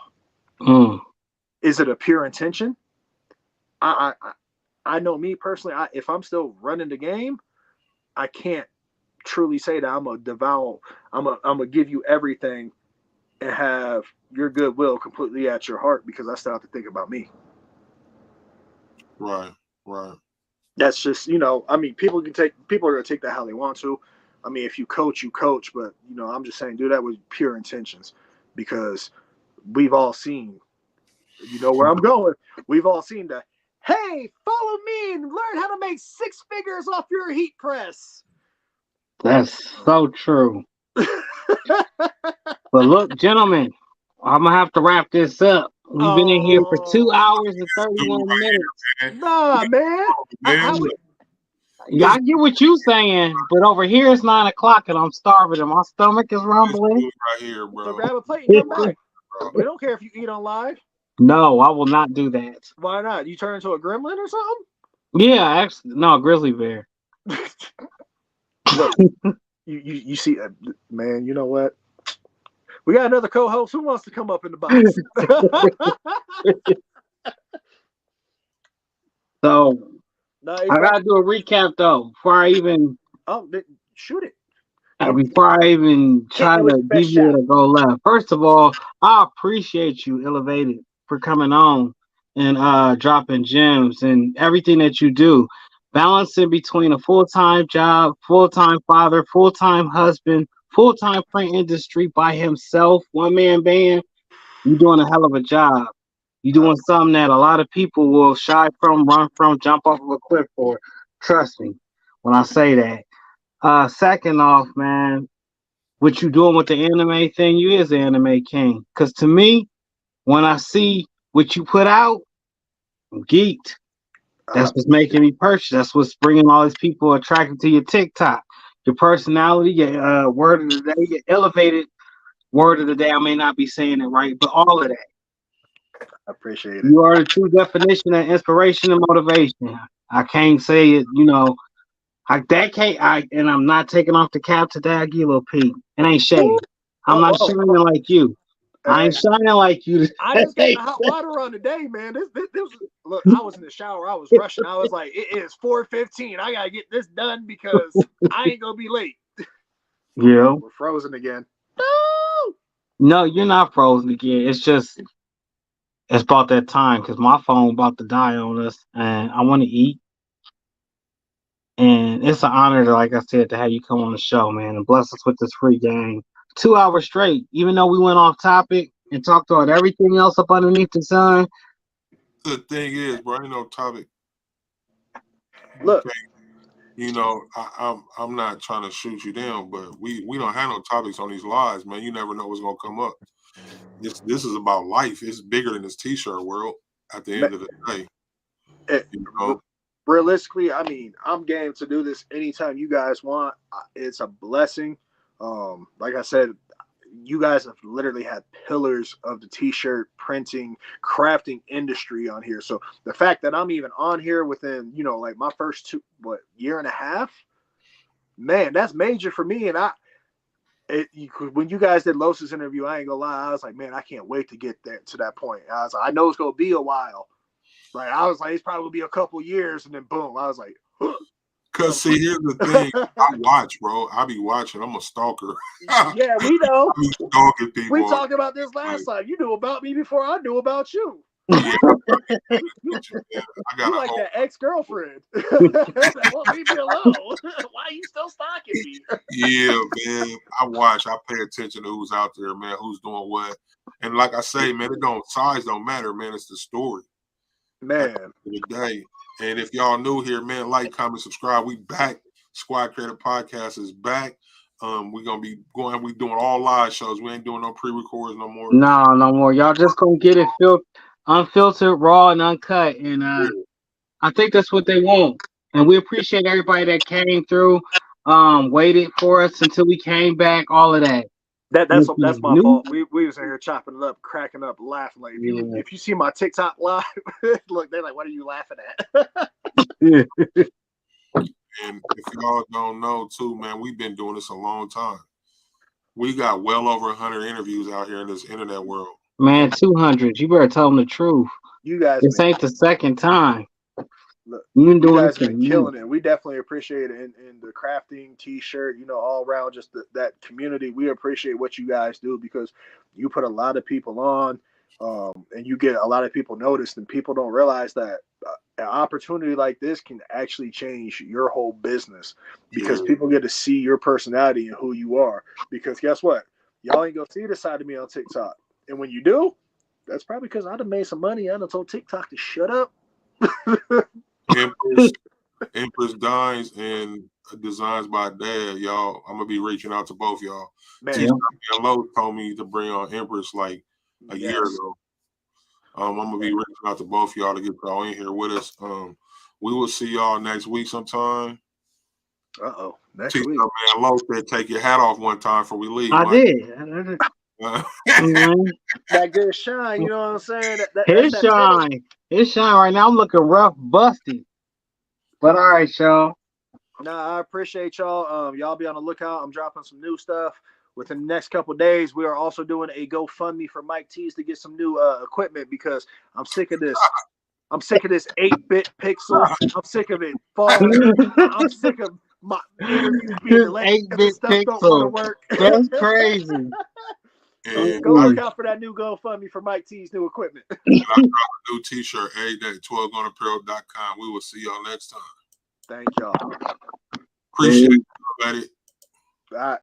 Is it a pure intention? I know me personally, if I'm still running the game, I can't truly say that I'm gonna give you everything and have your goodwill completely at your heart, because I still have to think about me. Right. That's just, people are gonna take that how they want to. I mean, if you coach, but I'm just saying, do that with pure intentions, because we've all seen, where I'm going. We've all seen that. Hey, follow me and learn how to make 6 figures off your heat press. That's so true. But look, gentlemen, I'm gonna have to wrap this up. We've been in here for 2 hours and 31 minutes. Nah, man. Yeah, I get what you're saying, but over here it's 9 o'clock and I'm starving and my stomach is rumbling. Right here, bro. So grab a plate and come back. We don't care if you eat on live. No, I will not do that. Why not? You turn into a gremlin or something? Yeah, actually, no, grizzly bear. Look, you see, man. You know what? We got another co-host. Who wants to come up in the box? So I gotta do a recap though before I even. Shoot it. Before I even try to deviate or go left. First of all, I appreciate you, Elevated, for coming on and dropping gems and everything that you do. Balancing between a full-time job, full-time father, full-time husband, full-time print industry by himself, one-man band. You're doing a hell of a job. You're doing something that a lot of people will shy from, run from, jump off of a cliff for. Trust me when I say that. Second off, man, what you doing with the anime thing, you is the anime king. Because to me, when I see what you put out, I'm geeked. That's what's making me purchase. That's what's bringing all these people attracted to your TikTok. Your personality, your word of the day, your elevated word of the day. I may not be saying it right, but all of that. I appreciate it. You are the true definition of inspiration and motivation. I can't say it, and I'm not taking off the cap today. I give you a little peek. It ain't shady. I'm not shining like you. I ain't shining like you. I just got the hot water on today, man. This look, I was in the shower. I was rushing. I was like, it is 4:15. I gotta get this done because I ain't gonna be late. Yeah. We're frozen again. No, you're not frozen again. It's about that time because my phone about to die on us and I want to eat. And it's an honor, like I said, to have you come on the show, man, and bless us with this free game. 2 hours straight, even though we went off topic and talked about everything else up underneath the sun. The thing is, bro, ain't no topic. Look, I'm not trying to shoot you down, but we don't have no topics on these lives, man. You never know what's gonna come up. This is about life. It's bigger than this t-shirt world. At the end of the day, realistically, I mean, I'm game to do this anytime you guys want. It's a blessing. Like I said, you guys have literally had pillars of the t-shirt printing, crafting industry on here. So the fact that I'm even on here within, like my first year and a half, man, that's major for me. And when you guys did Los's interview, I ain't gonna lie, I was like, man, I can't wait to get there to that point. I was like, I know it's gonna be a while. Like I was like, it's probably be a couple years, and then boom, I was like, huh. Cause see, here's the thing. I watch, bro. I be watching. I'm a stalker. Yeah, we know. I be stalking people. We talked about this last time. You knew about me before I knew about you. Yeah, you like that ex-girlfriend. Well, leave me alone. Why are you still stalking me? Yeah, man. I watch. I pay attention to who's out there, man. Who's doing what. And like I say, man, size don't matter, man. It's the story. Man. The day. And if y'all new here, man, like, comment, subscribe. We back. Squad Creative Podcast is back. We're gonna be we doing all live shows. We ain't doing no pre-records no more. No more. Y'all just gonna get it unfiltered, raw, and uncut. And I think that's what they want. And we appreciate everybody that came through, waited for us until we came back, all of that. That's If you my knew, fault. We was in here chopping it up, cracking up, laughing. Like yeah. if you see my TikTok live, look, they're like, "What are you laughing at?" And if y'all don't know, too, man, we've been doing this a long time. We got well over 100 interviews out here in this internet world. Man, 200. You better tell them the truth. You guys, This ain't the second time. look, You've been you doing guys this have been killing it. We definitely appreciate it in the crafting, t-shirt, all around just that community. We appreciate what you guys do because you put a lot of people on, and you get a lot of people noticed, and people don't realize that an opportunity like this can actually change your whole business because people get to see your personality and who you are. Because guess what? Y'all ain't gonna see the side of me on TikTok, and when you do, that's probably because I done made some money. I done told TikTok to shut up. Empress Dines and Designs by Dad, y'all. I'm gonna be reaching out to both y'all. Man, and Lowe told me to bring on Empress like a year ago. I'm gonna be reaching out to both y'all to get y'all in here with us. We will see y'all next week sometime. Next week. Man, Lowe said take your hat off one time before we leave. I Mike. did. That good shine, you know what I'm saying? His shine. His shine right now. I'm looking rough, busty. But all right, y'all. Nah, I appreciate y'all. Y'all be on the lookout. I'm dropping some new stuff within the next couple of days. We are also doing a GoFundMe for Mike Tees to get some new equipment because I'm sick of this. I'm sick of this 8-bit pixel. I'm sick of it falling. I'm sick of my interviews being delayed because stuff don't want to work. That's crazy. Go look out for that new GoFundMe for Mike T's new equipment. I got a new t-shirt every day, 12goneapparel.com. We will see y'all next time. Thank y'all. Appreciate it, everybody. All right.